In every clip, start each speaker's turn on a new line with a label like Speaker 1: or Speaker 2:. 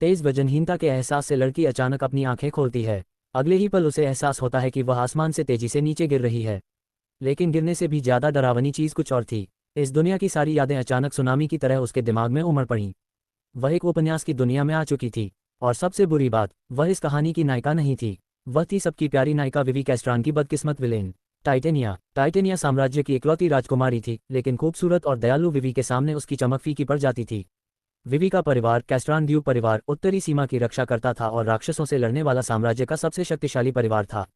Speaker 1: तेज वजनहीनता के एहसास से लड़की अचानक अपनी आंखें खोलती है। अगले ही पल उसे एहसास होता है कि वह आसमान से तेजी से नीचे गिर रही है। लेकिन गिरने से भी ज्यादा डरावनी चीज कुछ और थी। इस दुनिया की सारी यादें अचानक सुनामी की तरह उसके दिमाग में उमड़ पड़ीं। वह एक उपन्यास की दुनिया में आ चुकी थी। और सबसे बुरी बात, वह इस कहानी की नायिका नहीं थी। वह थी सबकी प्यारी नायिका विवी कैस्ट्रान की बदकिस्मत विलेन टाइटेनिया साम्राज्य की इकलौती राजकुमारी थी, लेकिन खूबसूरत और दयालु विवी के सामने उसकी चमक फीकी पड़ जाती थी। विवी का परिवार कैस्ट्रान द्वीप परिवार उत्तरी सीमा की रक्षा करता था और राक्षसों से लड़ने वाला साम्राज्य का सबसे शक्तिशाली परिवार था।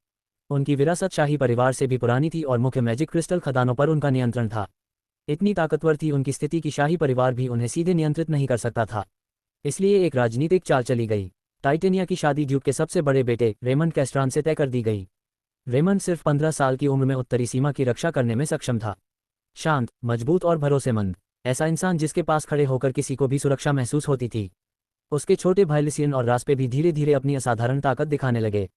Speaker 1: उनकी विरासत शाही परिवार से भी पुरानी थी और मुख्य मैजिक क्रिस्टल खदानों पर उनका नियंत्रण था। इतनी ताकतवर थी उनकी स्थिति कि शाही परिवार भी उन्हें सीधे नियंत्रित नहीं कर सकता था। इसलिए एक राजनीतिक चाल चली गई। टाइटेनिया की शादी ड्यूक के सबसे बड़े बेटे रेमंड कैस्ट्रान से तय कर दी गई। रेमंड सिर्फ 15 साल की उम्र में उत्तरी सीमा की रक्षा करने में सक्षम था। शांत, मजबूत और भरोसेमंद, ऐसा इंसान जिसके पास खड़े होकर किसी को भी सुरक्षा महसूस होती थी। उसके छोटे भाई लिसियन और रास्पे भी धीरे धीरे अपनी असाधारण ताकत दिखाने लगे।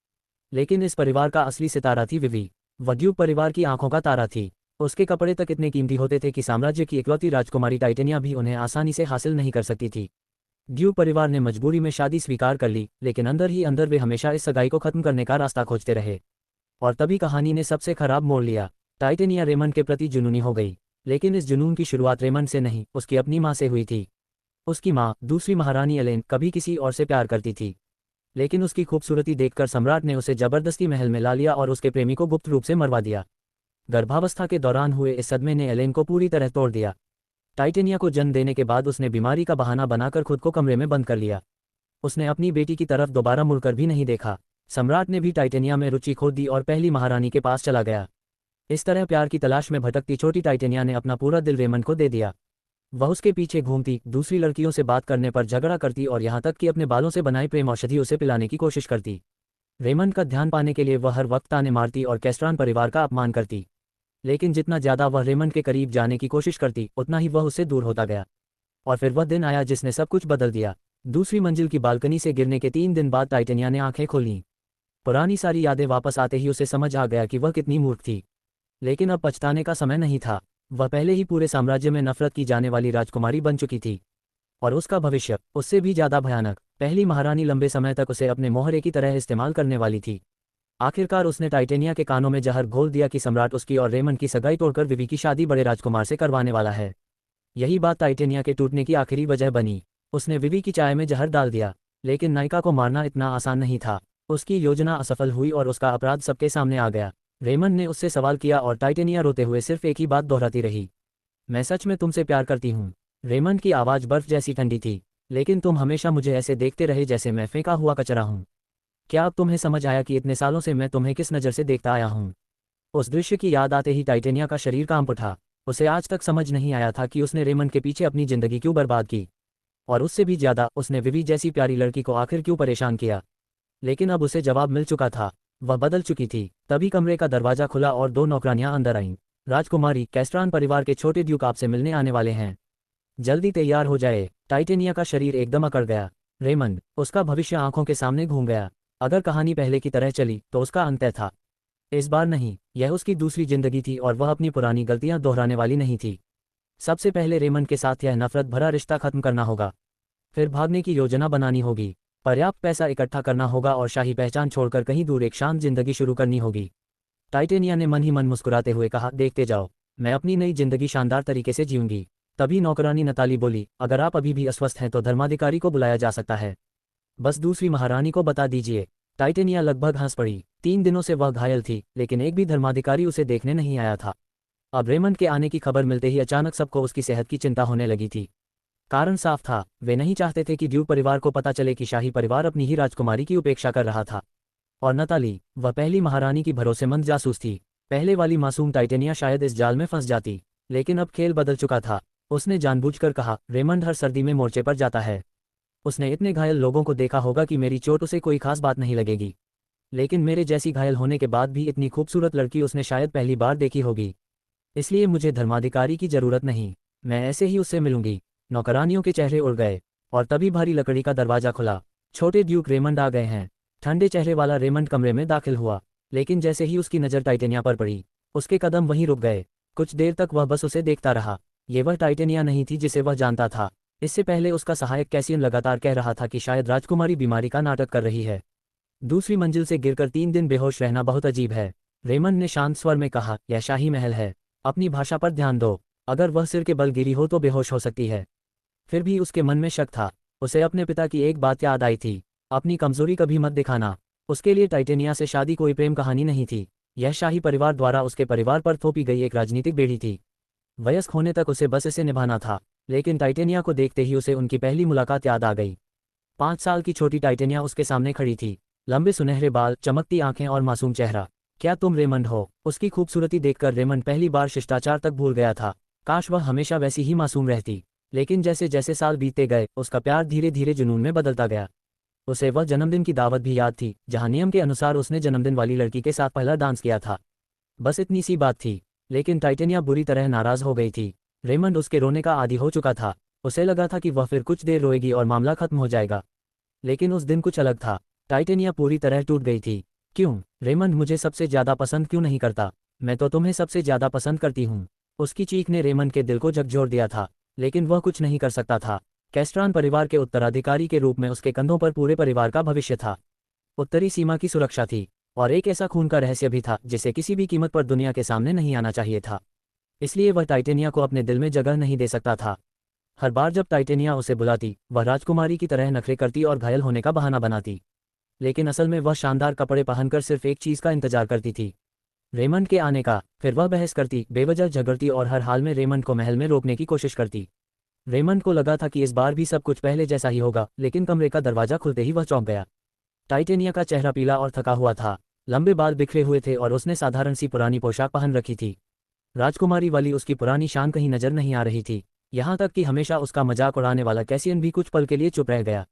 Speaker 1: लेकिन इस परिवार का असली सितारा थी विवी। वह ड्यूक परिवार की आंखों का तारा थी। उसके कपड़े तक इतने कीमती होते थे कि साम्राज्य की इकलौती राजकुमारी टाइटेनिया भी उन्हें आसानी से हासिल नहीं कर सकती थी। ड्यूक परिवार ने मजबूरी में शादी स्वीकार कर ली, लेकिन अंदर ही अंदर वे हमेशा इस सगाई को खत्म करने का रास्ता खोजते रहे। और तभी कहानी ने सबसे खराब मोड़ लिया। टाइटेनिया रेमंड के प्रति जुनूनी हो गई। लेकिन इस जुनून की शुरुआत रेमंड से नहीं, उसकी अपनी माँ से हुई थी। उसकी माँ, दूसरी महारानी एलेन, कभी किसी और से प्यार करती थी। लेकिन उसकी खूबसूरती देखकर सम्राट ने उसे जबरदस्ती महल में ला लिया और उसके प्रेमी को गुप्त रूप से मरवा दिया। गर्भावस्था के दौरान हुए इस सदमे ने एलेन को पूरी तरह तोड़ दिया। टाइटेनिया को जन्म देने के बाद उसने बीमारी का बहाना बनाकर खुद को कमरे में बंद कर लिया। उसने अपनी बेटी की तरफ दोबारा मुड़कर भी नहीं देखा। सम्राट ने भी टाइटेनिया में रुचि खो दी और पहली महारानी के पास चला गया। इस तरह प्यार की तलाश में भटकती छोटी टाइटेनिया ने अपना पूरा दिल रेमंड को दे दिया। वह उसके पीछे घूमती, दूसरी लड़कियों से बात करने पर झगड़ा करती और यहाँ तक कि अपने बालों से बनाई प्रेम औषधि उसे पिलाने की कोशिश करती। रेमंड का ध्यान पाने के लिए वह हर वक्त ताने मारती और कैस्ट्रान परिवार का अपमान करती। लेकिन जितना ज्यादा वह रेमंड के करीब जाने की कोशिश करती, उतना ही वह उससे दूर होता गया। और फिर वह दिन आया जिसने सब कुछ बदल दिया। दूसरी मंजिल की बालकनी से गिरने के 3 दिन बाद टाइटेनिया ने आंखें खोलीं। पुरानी सारी यादें वापस आते ही उसे समझ आ गया कि वह कितनी मूर्ख थी। लेकिन अब पछताने का समय नहीं था। वह पहले ही पूरे साम्राज्य में नफरत की जाने वाली राजकुमारी बन चुकी थी। और उसका भविष्य उससे भी ज्यादा भयानक। पहली महारानी लंबे समय तक उसे अपने मोहरे की तरह इस्तेमाल करने वाली थी। आखिरकार उसने टाइटेनिया के कानों में जहर घोल दिया कि सम्राट उसकी और रेमंड की सगाई तोड़कर विवी की शादी बड़े राजकुमार से करवाने वाला है। यही बात टाइटेनिया के टूटने की आखिरी वजह बनी। उसने विवी की चाय में जहर डाल दिया। लेकिन नायिका को मारना इतना आसान नहीं था। उसकी योजना असफल हुई और उसका अपराध सबके सामने आ गया। रेमंड ने उससे सवाल किया और टाइटेनिया रोते हुए सिर्फ एक ही बात दोहराती रही, मैं सच में तुमसे प्यार करती हूँ। रेमंड की आवाज़ बर्फ जैसी ठंडी थी। लेकिन तुम हमेशा मुझे ऐसे देखते रहे जैसे मैं फेंका हुआ कचरा हूँ। क्या अब तुम्हें समझ आया कि इतने सालों से मैं तुम्हें किस नज़र से देखता आया हूँ? उस दृश्य की याद आते ही टाइटेनिया का शरीर कांप उठा। उसे आज तक समझ नहीं आया था कि उसने रेमंड के पीछे अपनी जिंदगी क्यों बर्बाद की। और उससे भी ज्यादा, उसने विवी जैसी प्यारी लड़की को आखिर क्यों परेशान किया। लेकिन अब उसे जवाब मिल चुका था। वह बदल चुकी थी। तभी कमरे का दरवाजा खुला और 2 नौकरानियां अंदर आईं। राजकुमारी, कैस्ट्रान परिवार के छोटे ड्यूक आपसे मिलने आने वाले हैं। जल्दी तैयार हो जाए। टाइटेनिया का शरीर एकदम अकड़ गया। रेमंड, उसका भविष्य आंखों के सामने घूम गया। अगर कहानी पहले की तरह चली तो उसका अंत तय था। इस बार नहीं, यह उसकी दूसरी जिंदगी थी और वह अपनी पुरानी गलतियां दोहराने वाली नहीं थी। सबसे पहले रेमंड के साथ यह नफरत भरा रिश्ता खत्म करना होगा। फिर भागने की योजना बनानी होगी। पर्याप्त पैसा इकट्ठा करना होगा और शाही पहचान छोड़कर कहीं दूर एक शांत जिंदगी शुरू करनी होगी। टाइटेनिया ने मन ही मन मुस्कुराते हुए कहा, देखते जाओ, मैं अपनी नई जिंदगी शानदार तरीके से जीऊंगी। तभी नौकरानी नताली बोली, अगर आप अभी भी अस्वस्थ हैं तो धर्माधिकारी को बुलाया जा सकता है। बस दूसरी महारानी को बता दीजिए। टाइटेनिया लगभग हंस पड़ी। 3 दिनों से वह घायल थी, लेकिन एक भी धर्माधिकारी उसे देखने नहीं आया था। अब रेमंड के आने की खबर मिलते ही अचानक सबको उसकी सेहत की चिंता होने लगी थी। कारण साफ था, वे नहीं चाहते थे कि ड्यूक परिवार को पता चले कि शाही परिवार अपनी ही राजकुमारी की उपेक्षा कर रहा था। और नताली, वह पहली महारानी की भरोसेमंद जासूस थी। पहले वाली मासूम टाइटेनिया शायद इस जाल में फंस जाती। लेकिन अब खेल बदल चुका था। उसने जानबूझकर कहा, रेमंड हर सर्दी में मोर्चे पर जाता है। उसने इतने घायल लोगों को देखा होगा कि मेरी चोट उसे कोई खास बात नहीं लगेगी। लेकिन मेरे जैसी घायल होने के बाद भी इतनी खूबसूरत लड़की उसने शायद पहली बार देखी होगी। इसलिए मुझे धर्माधिकारी की जरूरत नहीं, मैं ऐसे ही उससे मिलूंगी। नौकरानियों के चेहरे उड़ गए। और तभी भारी लकड़ी का दरवाजा खुला। छोटे ड्यूक रेमंड आ गए हैं। ठंडे चेहरे वाला रेमंड कमरे में दाखिल हुआ। लेकिन जैसे ही उसकी नज़र टाइटेनिया पर पड़ी, उसके कदम वहीं रुक गए। कुछ देर तक वह बस उसे देखता रहा। ये वह टाइटेनिया नहीं थी जिसे वह जानता था। इससे पहले उसका सहायक कैसियन लगातार कह रहा था कि शायद राजकुमारी बीमारी का नाटक कर रही है। दूसरी मंजिल से गिरकर 3 दिन बेहोश रहना बहुत अजीब है। रेमंड ने शांत स्वर में कहा, यह शाही महल है, अपनी भाषा पर ध्यान दो। अगर वह सिर के बल गिरी हो तो बेहोश हो सकती है। फिर भी उसके मन में शक था। उसे अपने पिता की एक बात याद आई थी, अपनी कमजोरी कभी मत दिखाना। उसके लिए टाइटेनिया से शादी कोई प्रेम कहानी नहीं थी, यह शाही परिवार द्वारा उसके परिवार पर थोपी गई एक राजनीतिक बेड़ी थी। वयस्क होने तक उसे बस इसे निभाना था, लेकिन टाइटेनिया को देखते ही उसे उनकी पहली मुलाकात याद आ गई। 5 साल की छोटी टाइटेनिया उसके सामने खड़ी थी, लंबे सुनहरे बाल, चमकती आंखें और मासूम चेहरा। क्या तुम रेमंड हो? उसकी खूबसूरती देखकर रेमंड पहली बार शिष्टाचार तक भूल गया था। काश वह हमेशा वैसी ही मासूम रहती। लेकिन जैसे जैसे साल बीतते गए, उसका प्यार धीरे धीरे जुनून में बदलता गया। उसे वह जन्मदिन की दावत भी याद थी, जहां नियम के अनुसार उसने जन्मदिन वाली लड़की के साथ पहला डांस किया था। बस इतनी सी बात थी, लेकिन टाइटेनिया बुरी तरह नाराज हो गई थी। रेमंड उसके रोने का आदी हो चुका था। उसे लगा था कि वह फिर कुछ देर रोएगी और मामला खत्म हो जाएगा। लेकिन उस दिन कुछ अलग था। टाइटेनिया पूरी तरह टूट गई थी। क्यों? रेमंड मुझे सबसे ज्यादा पसंद क्यों नहीं करता? मैं तो तुम्हें सबसे ज्यादा पसंद करती हूँ। उसकी चीख ने रेमंड के दिल को झकझोर दिया था, लेकिन वह कुछ नहीं कर सकता था। कैस्ट्रान परिवार के उत्तराधिकारी के रूप में उसके कंधों पर पूरे परिवार का भविष्य था। उत्तरी सीमा की सुरक्षा थी, और एक ऐसा खून का रहस्य भी था जिसे किसी भी कीमत पर दुनिया के सामने नहीं आना चाहिए था। इसलिए वह टाइटेनिया को अपने दिल में जगह नहीं दे सकता था। हर बार जब टाइटेनिया उसे बुलाती, वह राजकुमारी की तरह नखरे करती और घायल होने का बहाना बनाती। लेकिन असल में वह शानदार कपड़े पहनकर सिर्फ एक चीज का इंतजार करती थी, रेमंड के आने का। फिर वह बहस करती, बेवजह झगड़ती और हर हाल में रेमंड को महल में रोकने की कोशिश करती। रेमंड को लगा था कि इस बार भी सब कुछ पहले जैसा ही होगा, लेकिन कमरे का दरवाजा खुलते ही वह चौंक गया। टाइटेनिया का चेहरा पीला और थका हुआ था, लंबे बाल बिखरे हुए थे और उसने साधारण सी पुरानी पोशाक पहन रखी थी। राजकुमारी वाली उसकी पुरानी शान कहीं नजर नहीं आ रही थी। यहाँ तक कि हमेशा उसका मजाक उड़ाने वाला कैसियन भी कुछ पल के लिए चुप रह गया।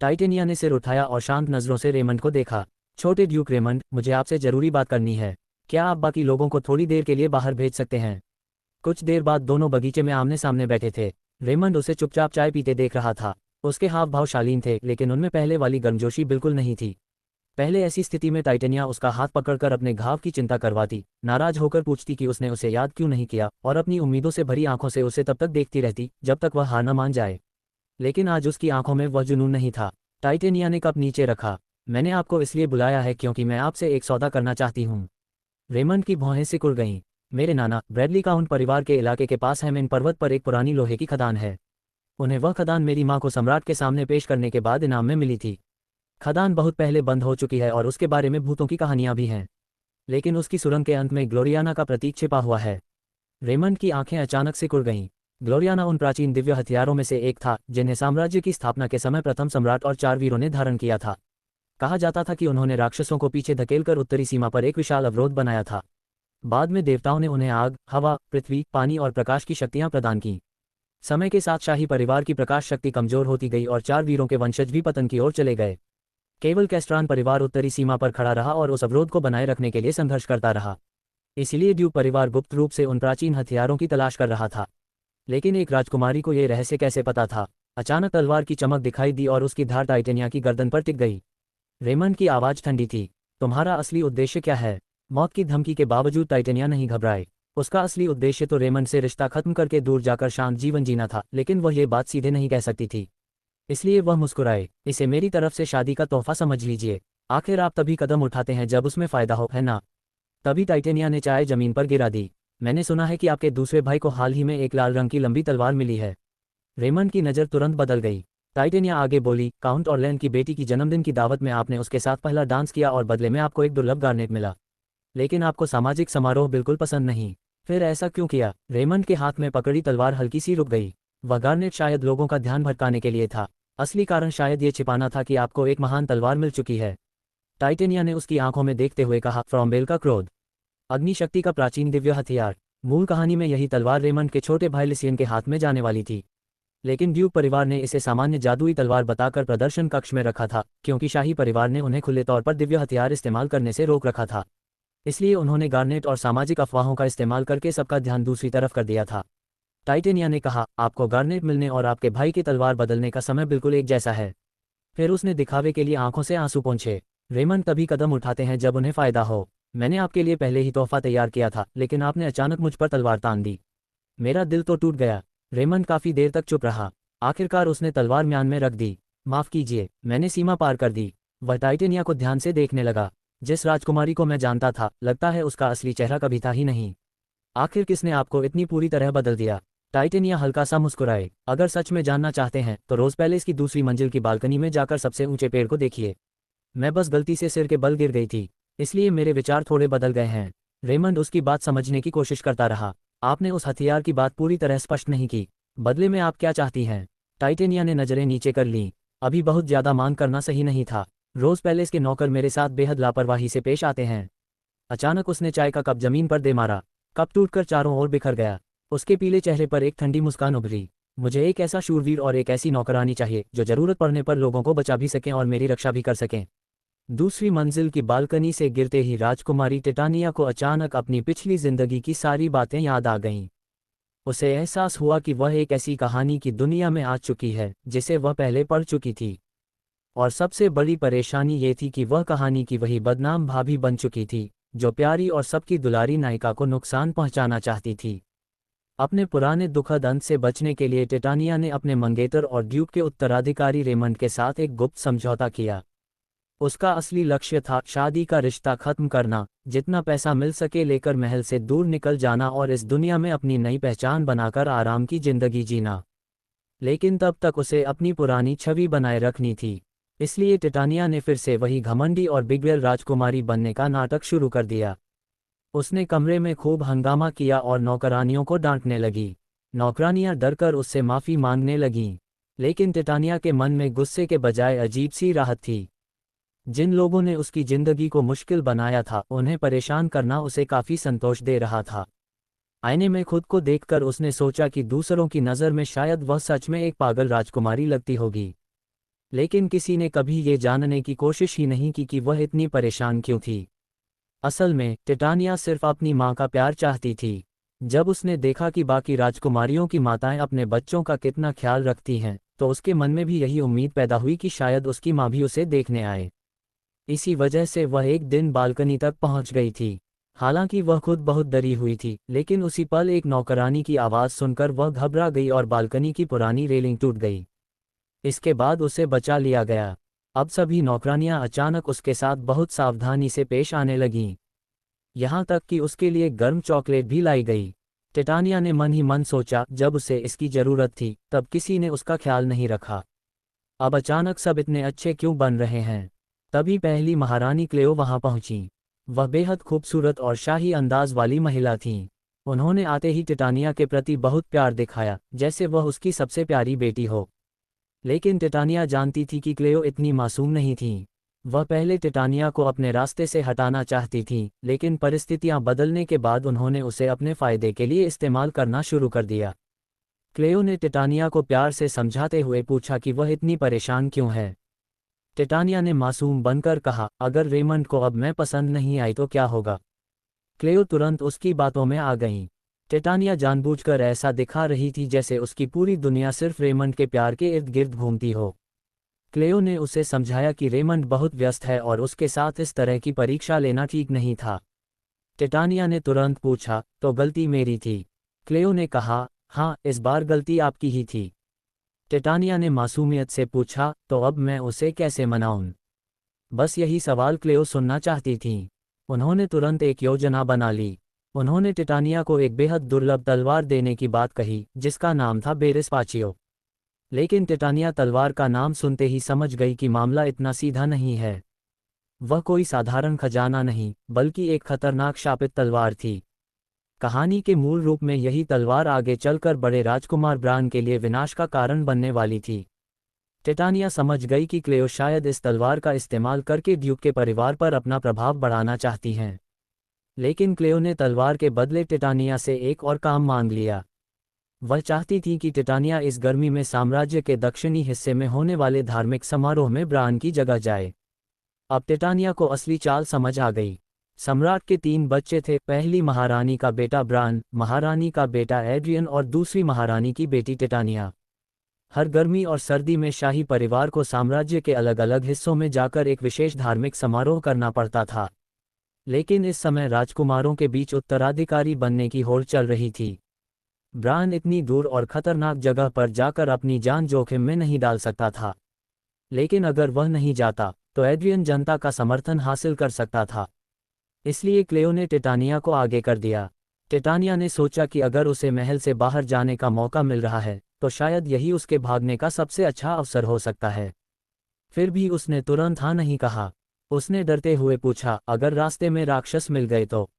Speaker 1: टाइटेनिया ने सिर उठाया और शांत नजरों से रेमंड को देखा। छोटे ड्यूक रेमंड, मुझे आपसे जरूरी बात करनी है। क्या आप बाकी लोगों को थोड़ी देर के लिए बाहर भेज सकते हैं? कुछ देर बाद दोनों बगीचे में आमने सामने बैठे थे। रेमंड उसे चुपचाप चाय पीते देख रहा था। उसके हाव भाव शालीन थे, लेकिन उनमें पहले वाली गर्मजोशी बिल्कुल नहीं थी। पहले ऐसी स्थिति में टाइटेनिया उसका हाथ पकड़कर अपने घाव की चिंता करवाती, नाराज होकर पूछती कि उसने उसे याद क्यों नहीं किया, और अपनी उम्मीदों से भरी आंखों से उसे तब तक देखती रहती जब तक वह हार न मान जाए। लेकिन आज उसकी आंखों में वह जुनून नहीं था। टाइटेनिया ने कप नीचे रखा। मैंने आपको इसलिए बुलाया है क्योंकि मैं आपसे एक सौदा करना चाहती हूँ। रेमंड की भौहें सिकुड़ गईं। मेरे नाना ब्रैडली काउंट परिवार के इलाके के पास हेमेन पर्वत पर एक पुरानी लोहे की खदान है। उन्हें वह खदान मेरी माँ को सम्राट के सामने पेश करने के बाद इनाम में मिली थी। खदान बहुत पहले बंद हो चुकी है और उसके बारे में भूतों की कहानियां भी हैं, लेकिन उसकी सुरंग के अंत में ग्लोरियाना का प्रतीक छिपा हुआ है। रेमंड की आंखें अचानक सिकुड़ गईं। ग्लोरियाना उन प्राचीन दिव्य हथियारों में से एक था जिन्हें साम्राज्य की स्थापना के समय प्रथम सम्राट और 4 वीरों ने धारण किया था। कहा जाता था कि उन्होंने राक्षसों को पीछे धकेलकर उत्तरी सीमा पर एक विशाल अवरोध बनाया था। बाद में देवताओं ने उन्हें आग, हवा, पृथ्वी, पानी और प्रकाश की शक्तियां प्रदान की। समय के साथ शाही परिवार की प्रकाश शक्ति कमजोर होती गई और 4 वीरों के वंशज भी पतन की ओर चले गए। केवल कैस्ट्रान परिवार उत्तरी सीमा पर खड़ा रहा और उस अवरोध को बनाए रखने के लिए संघर्ष करता रहा। इसलिए ड्यूक परिवार गुप्त रूप से उन प्राचीन हथियारों की तलाश कर रहा था। लेकिन एक राजकुमारी को यह रहस्य कैसे पता था? अचानक तलवार की चमक दिखाई दी और उसकी धार टाइटेनिया की गर्दन पर टिक गई। रेमंड की आवाज ठंडी थी। तुम्हारा असली उद्देश्य क्या है? मौत की धमकी के बावजूद टाइटेनिया नहीं घबराए। उसका असली उद्देश्य तो रेमंड से रिश्ता खत्म करके दूर जाकर शांत जीवन जीना था, लेकिन वह ये बात सीधे नहीं कह सकती थी। इसलिए वह मुस्कुराए। इसे मेरी तरफ से शादी का तोहफा समझ लीजिए। आखिर आप तभी कदम उठाते हैं जब उसमें फायदा हो, है ना? तभी टाइटेनिया ने चाय जमीन पर गिरा दी। मैंने सुना है कि आपके दूसरे भाई को हाल ही में एक लाल रंग की लंबी तलवार मिली है। रेमंड की नज़र तुरंत बदल गई। टाइटेनिया आगे बोली, काउंट ऑरलैन की बेटी की जन्मदिन की दावत में आपने उसके साथ पहला डांस किया और बदले में आपको एक दुर्लभ गार्नेट मिला। लेकिन आपको सामाजिक समारोह बिल्कुल पसंद नहीं। फिर ऐसा क्यों किया? रेमंड के हाथ में पकड़ी तलवार हल्की सी रुक गई। वह गार्नेट शायद लोगों का ध्यान भटकाने के लिए था। असली कारण शायद ये छिपाना था कि आपको एक महान तलवार मिल चुकी है। टाइटेनिया ने उसकी आंखों में देखते हुए कहा, फ्रॉम्बेल का क्रोध, अग्नि शक्ति का प्राचीन दिव्य हथियार। मूल कहानी में यही तलवार रेमंड के छोटे भाई लिसियन के हाथ में जाने वाली थी, लेकिन ड्यूक परिवार ने इसे सामान्य जादुई तलवार बताकर प्रदर्शन कक्ष में रखा था, क्योंकि शाही परिवार ने उन्हें खुले तौर पर दिव्य हथियार इस्तेमाल करने से रोक रखा था। इसलिए उन्होंने गार्नेट और सामाजिक अफवाहों का इस्तेमाल करके सबका ध्यान दूसरी तरफ कर दिया था। टाइटेनिया ने कहा, आपको गार्नेट मिलने और आपके भाई की तलवार बदलने का समय बिल्कुल एक जैसा है। फिर उसने दिखावे के लिए आंखों से आंसू पोंछे। रेमंड तभी कदम उठाते हैं जब उन्हें फायदा हो। मैंने आपके लिए पहले ही तोहफा तैयार किया था, लेकिन आपने अचानक मुझ पर तलवार तान दी। मेरा दिल तो टूट गया। रेमंड काफी देर तक चुप रहा। आखिरकार उसने तलवार म्यान में रख दी। माफ कीजिए, मैंने सीमा पार कर दी। वह टाइटेनिया को ध्यान से देखने लगा। जिस राजकुमारी को मैं जानता था, लगता है उसका असली चेहरा कभी था ही नहीं। आखिर किसने आपको इतनी पूरी तरह बदल दिया? टाइटेनिया हल्का सा मुस्कुराए। अगर सच में जानना चाहते हैं तो रोज पैलेस की दूसरी मंजिल की बालकनी में जाकर सबसे ऊंचे पेड़ को देखिए। मैं बस गलती से सिर के बल गिर गई थी, इसलिए मेरे विचार थोड़े बदल गए हैं। रेमंड उसकी बात समझने की कोशिश करता रहा। आपने उस हथियार की बात पूरी तरह स्पष्ट नहीं की। बदले में आप क्या चाहती हैं? टाइटेनिया ने नजरें नीचे कर लीं। अभी बहुत ज्यादा मांग करना सही नहीं था। रोज पैलेस के नौकर मेरे साथ बेहद लापरवाही से पेश आते हैं। अचानक उसने चाय का कप जमीन पर दे मारा। कप टूटकर चारों ओर बिखर गया। उसके पीले चेहरे पर एक ठंडी मुस्कान उभरी। मुझे एक ऐसा शूरवीर और एक ऐसी नौकरानी चाहिए जो जरूरत पड़ने पर लोगों को बचा भी सकें और मेरी रक्षा भी कर सकें। दूसरी मंजिल की बालकनी से गिरते ही राजकुमारी टिटानिया को अचानक अपनी पिछली जिंदगी की सारी बातें याद आ गईं। उसे एहसास हुआ कि वह एक ऐसी कहानी की दुनिया में आ चुकी है जिसे वह पहले पढ़ चुकी थी। और सबसे बड़ी परेशानी ये थी कि वह कहानी की वही बदनाम भाभी बन चुकी थी, जो प्यारी और सबकी दुलारी नायिका को नुकसान पहुंचाना चाहती थी। अपने पुराने दुखद अंत से बचने के लिए टिटानिया ने अपने मंगेतर और ड्यूक के उत्तराधिकारी रेमंड के साथ एक गुप्त समझौता किया। उसका असली लक्ष्य था शादी का रिश्ता खत्म करना, जितना पैसा मिल सके लेकर महल से दूर निकल जाना और इस दुनिया में अपनी नई पहचान बनाकर आराम की जिंदगी जीना। लेकिन तब तक उसे अपनी पुरानी छवि बनाए रखनी थी। इसलिए टिटानिया ने फिर से वही घमंडी और बिगड़ैल राजकुमारी बनने का नाटक शुरू कर दिया। उसने कमरे में खूब हंगामा किया और नौकरानियों को डांटने लगी। नौकरानियां डरकर उससे माफ़ी मांगने लगीं। लेकिन टिटानिया के मन में गुस्से के बजाय अजीब सी राहत थी। जिन लोगों ने उसकी जिंदगी को मुश्किल बनाया था, उन्हें परेशान करना उसे काफ़ी संतोष दे रहा था। आईने में खुद को देखकर उसने सोचा कि दूसरों की नज़र में शायद वह सच में एक पागल राजकुमारी लगती होगी। लेकिन किसी ने कभी ये जानने की कोशिश ही नहीं की कि वह इतनी परेशान क्यों थी। असल में टिटानिया सिर्फ अपनी माँ का प्यार चाहती थी। जब उसने देखा कि बाकी राजकुमारियों की माताएं अपने बच्चों का कितना ख्याल रखती हैं, तो उसके मन में भी यही उम्मीद पैदा हुई कि शायद उसकी माँ भी उसे देखने आए। इसी वजह से वह एक दिन बालकनी तक पहुंच गई थी। हालांकि वह खुद बहुत डरी हुई थी, लेकिन उसी पल एक नौकरानी की आवाज़ सुनकर वह घबरा गई और बालकनी की पुरानी रेलिंग टूट गई। इसके बाद उसे बचा लिया गया। अब सभी नौकरानियां अचानक उसके साथ बहुत सावधानी से पेश आने लगीं। यहाँ तक कि उसके लिए गर्म चॉकलेट भी लाई गई। टिटानिया ने मन ही मन सोचा, जब उसे इसकी ज़रूरत थी तब किसी ने उसका ख्याल नहीं रखा। अब अचानक सब इतने अच्छे क्यों बन रहे हैं? तभी पहली महारानी क्लेओ वहां पहुंची। वह बेहद खूबसूरत और शाही अंदाज वाली महिला थीं। उन्होंने आते ही टिटानिया के प्रति बहुत प्यार दिखाया, जैसे वह उसकी सबसे प्यारी बेटी हो। लेकिन टिटानिया जानती थी कि क्लेओ इतनी मासूम नहीं थीं। वह पहले टिटानिया को अपने रास्ते से हटाना चाहती थीं, लेकिन परिस्थितियां बदलने के बाद उन्होंने उसे अपने फ़ायदे के लिए इस्तेमाल करना शुरू कर दिया। क्लेओ ने टिटानिया को प्यार से समझाते हुए पूछा कि वह इतनी परेशान क्यों है। टिटानिया ने मासूम बनकर कहा, अगर रेमंड को अब मैं पसंद नहीं आई तो क्या होगा? क्लेओ तुरंत उसकी बातों में आ गईं। टिटानिया जानबूझकर ऐसा दिखा रही थी जैसे उसकी पूरी दुनिया सिर्फ रेमंड के प्यार के इर्द गिर्द घूमती हो। क्लेओ ने उसे समझाया कि रेमंड बहुत व्यस्त है और उसके साथ इस तरह की परीक्षा लेना ठीक नहीं था। टिटानिया ने तुरंत पूछा, तो गलती मेरी थी? क्लेओ ने कहा, हाँ, इस बार गलती आपकी ही थी। टिटानिया ने मासूमियत से पूछा, तो अब मैं उसे कैसे मनाऊं? बस यही सवाल क्लेओ सुनना चाहती थीं। उन्होंने तुरंत एक योजना बना ली। उन्होंने टिटानिया को एक बेहद दुर्लभ तलवार देने की बात कही, जिसका नाम था बेरिस्पाचियो। लेकिन टिटानिया तलवार का नाम सुनते ही समझ गई कि मामला इतना सीधा नहीं है। वह कोई साधारण खजाना नहीं, बल्कि एक खतरनाक शापित तलवार थी। कहानी के मूल रूप में यही तलवार आगे चलकर बड़े राजकुमार ब्रान के लिए विनाश का कारण बनने वाली थी। टिटानिया समझ गई कि क्लेओ शायद इस तलवार का इस्तेमाल करके ड्यूक के परिवार पर अपना प्रभाव बढ़ाना चाहती हैं। लेकिन क्लेओ ने तलवार के बदले टिटानिया से एक और काम मांग लिया। वह चाहती थी कि टिटानिया इस गर्मी में साम्राज्य के दक्षिणी हिस्से में होने वाले धार्मिक समारोह में ब्रान की जगह जाए। अब टिटानिया को असली चाल समझ आ गई। सम्राट के 3 बच्चे थे, पहली महारानी का बेटा ब्रान, महारानी का बेटा एड्रियन और दूसरी महारानी की बेटी टिटानिया। हर गर्मी और सर्दी में शाही परिवार को साम्राज्य के अलग अलग हिस्सों में जाकर एक विशेष धार्मिक समारोह करना पड़ता था। लेकिन इस समय राजकुमारों के बीच उत्तराधिकारी बनने की होड़ चल रही थी। ब्रायन इतनी दूर और खतरनाक जगह पर जाकर अपनी जान जोखिम में नहीं डाल सकता था। लेकिन अगर वह नहीं जाता तो एड्रियन जनता का समर्थन हासिल कर सकता था। इसलिए क्लेयो ने टिटानिया को आगे कर दिया। टिटानिया ने सोचा कि अगर उसे महल से बाहर जाने का मौका मिल रहा है तो शायद यही उसके भागने का सबसे अच्छा अवसर हो सकता है। फिर भी उसने तुरंत हाँ नहीं कहा। उसने डरते हुए पूछा, अगर रास्ते में राक्षस मिल गए तो?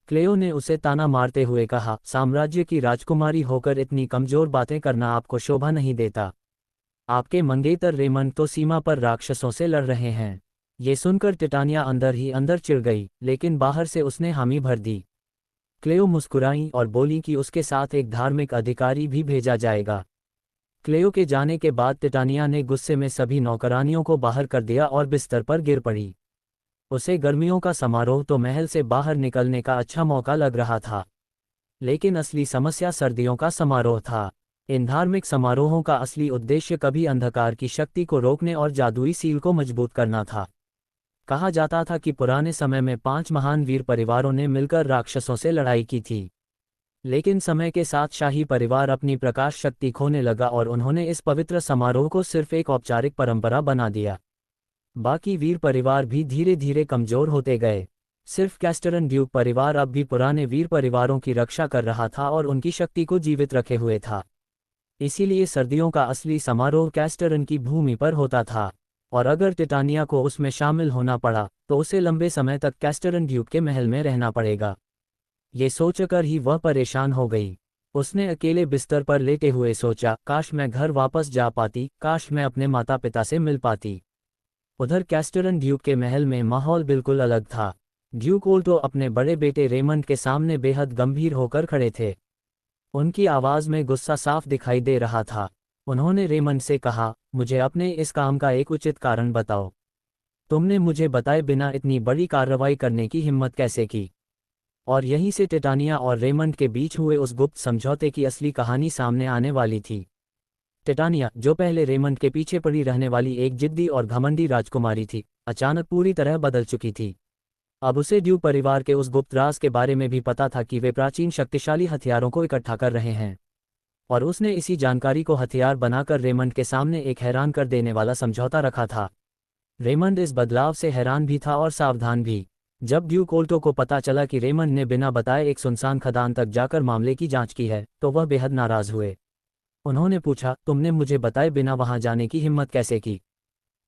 Speaker 1: क्लेयो ने उसे ताना मारते हुए कहा, साम्राज्य की राजकुमारी होकर इतनी कमजोर बातें करना आपको शोभा नहीं देता। आपके मंगेतर रेमंड तो सीमा पर राक्षसों से लड़ रहे हैं। ये सुनकर टिटानिया अंदर ही अंदर चिढ़ गई, लेकिन बाहर से उसने हामी भर दी। क्लेयो मुस्कुराई और बोली कि उसके साथ एक धार्मिक अधिकारी भी भेजा जाएगा। क्लेयो के जाने के बाद टिटानिया ने गुस्से में सभी नौकरानियों को बाहर कर दिया और बिस्तर पर गिर पड़ी। उसे गर्मियों का समारोह तो महल से बाहर निकलने का अच्छा मौका लग रहा था, लेकिन असली समस्या सर्दियों का समारोह था। इन धार्मिक समारोहों का असली उद्देश्य कभी अंधकार की शक्ति को रोकने और जादुई सील को मजबूत करना था। कहा जाता था कि पुराने समय में 5 महान वीर परिवारों ने मिलकर राक्षसों से लड़ाई की थी। लेकिन समय के साथ शाही परिवार अपनी प्रकाश शक्ति खोने लगा और उन्होंने इस पवित्र समारोह को सिर्फ एक औपचारिक परंपरा बना दिया। बाकी वीर परिवार भी धीरे धीरे कमजोर होते गए। सिर्फ कैस्टरन ड्यूक परिवार अब भी पुराने वीर परिवारों की रक्षा कर रहा था और उनकी शक्ति को जीवित रखे हुए था। इसीलिए सर्दियों का असली समारोह कैस्टरन की भूमि पर होता था, और अगर टिटानिया को उसमें शामिल होना पड़ा तो उसे लंबे समय तक कैस्टरन ड्यूक के महल में रहना पड़ेगा। ये सोचकर ही वह परेशान हो गई। उसने अकेले बिस्तर पर लेटे हुए सोचा, काश मैं घर वापस जा पाती, काश मैं अपने माता पिता से मिल पाती। उधर कैस्टरन ड्यूक के महल में माहौल बिल्कुल अलग था। ड्यूक ओल्टो अपने बड़े बेटे रेमंड के सामने बेहद गंभीर होकर खड़े थे। उनकी आवाज़ में गुस्सा साफ दिखाई दे रहा था। उन्होंने रेमंड से कहा, मुझे अपने इस काम का एक उचित कारण बताओ। तुमने मुझे बताए बिना इतनी बड़ी कार्रवाई करने की हिम्मत कैसे की? और यहीं से टिटानिया और रेमंड के बीच हुए उस गुप्त समझौते की असली कहानी सामने आने वाली थी। टिटानिया, जो पहले रेमंड के पीछे पड़ी रहने वाली एक जिद्दी और घमंडी राजकुमारी थी, अचानक पूरी तरह बदल चुकी थी। अब उसे ड्यूक परिवार के उस गुप्त राज के बारे में भी पता था कि वे प्राचीन शक्तिशाली हथियारों को इकट्ठा कर रहे हैं, और उसने इसी जानकारी को हथियार बनाकर रेमंड के सामने एक हैरान कर देने वाला समझौता रखा था। रेमंड इस बदलाव से हैरान भी था और सावधान भी। जब ड्यूक ओल्टो को पता चला कि रेमंड ने बिना बताए एक सुनसान खदान तक जाकर मामले की जांच की है, तो वह बेहद नाराज हुए। उन्होंने पूछा, तुमने मुझे बताए बिना वहां जाने की हिम्मत कैसे की?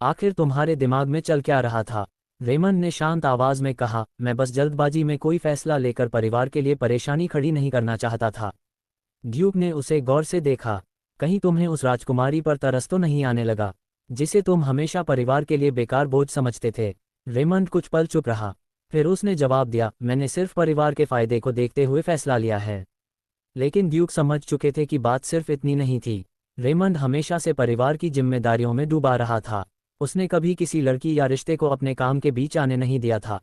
Speaker 1: आखिर तुम्हारे दिमाग में चल क्या रहा था? रेमंड ने शांत आवाज में कहा, मैं बस जल्दबाजी में कोई फैसला लेकर परिवार के लिए परेशानी खड़ी नहीं करना चाहता था। ड्यूक ने उसे गौर से देखा। कहीं तुम्हें उस राजकुमारी पर तरस तो नहीं आने लगा, जिसे तुम हमेशा परिवार के लिए बेकार बोझ समझते थे? रेमंड कुछ पल चुप रहा, फिर उसने जवाब दिया, मैंने सिर्फ परिवार के फायदे को देखते हुए फैसला लिया है। लेकिन ड्यूक समझ चुके थे कि बात सिर्फ इतनी नहीं थी। रेमंड हमेशा से परिवार की जिम्मेदारियों में डूबा रहा था। उसने कभी किसी लड़की या रिश्ते को अपने काम के बीच आने नहीं दिया था।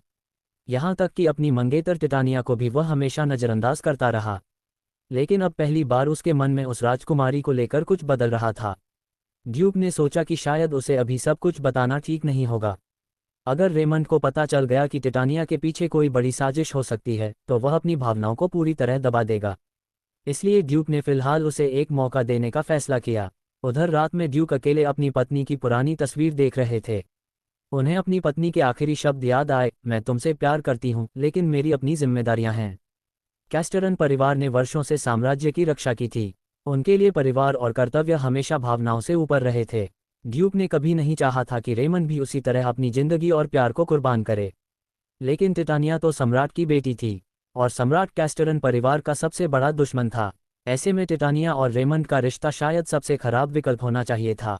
Speaker 1: यहाँ तक कि अपनी मंगेतर टिटानिया को भी वह हमेशा नज़रअंदाज करता रहा। लेकिन अब पहली बार उसके मन में उस राजकुमारी को लेकर कुछ बदल रहा था। ड्यूक ने सोचा कि शायद उसे अभी सब कुछ बताना ठीक नहीं होगा। अगर रेमंड को पता चल गया कि टिटानिया के पीछे कोई बड़ी साजिश हो सकती है, तो वह अपनी भावनाओं को पूरी तरह दबा देगा। इसलिए ड्यूक ने फिलहाल उसे एक मौका देने का फैसला किया। उधर रात में ड्यूक अकेले अपनी पत्नी की पुरानी तस्वीर देख रहे थे। उन्हें अपनी पत्नी के आखिरी शब्द याद आए, मैं तुमसे प्यार करती हूँ, लेकिन मेरी अपनी जिम्मेदारियां हैं। कैस्टरन परिवार ने वर्षों से साम्राज्य की रक्षा की थी। उनके लिए परिवार और कर्तव्य हमेशा भावनाओं से ऊपर रहे थे। ड्यूक ने कभी नहीं चाहा था कि रेमंड भी उसी तरह अपनी जिंदगी और प्यार को कुर्बान करे। लेकिन टिटानिया तो सम्राट की बेटी थी, और सम्राट कैस्टरन परिवार का सबसे बड़ा दुश्मन था। ऐसे में टिटानिया और रेमंड का रिश्ता शायद सबसे खराब विकल्प होना चाहिए था।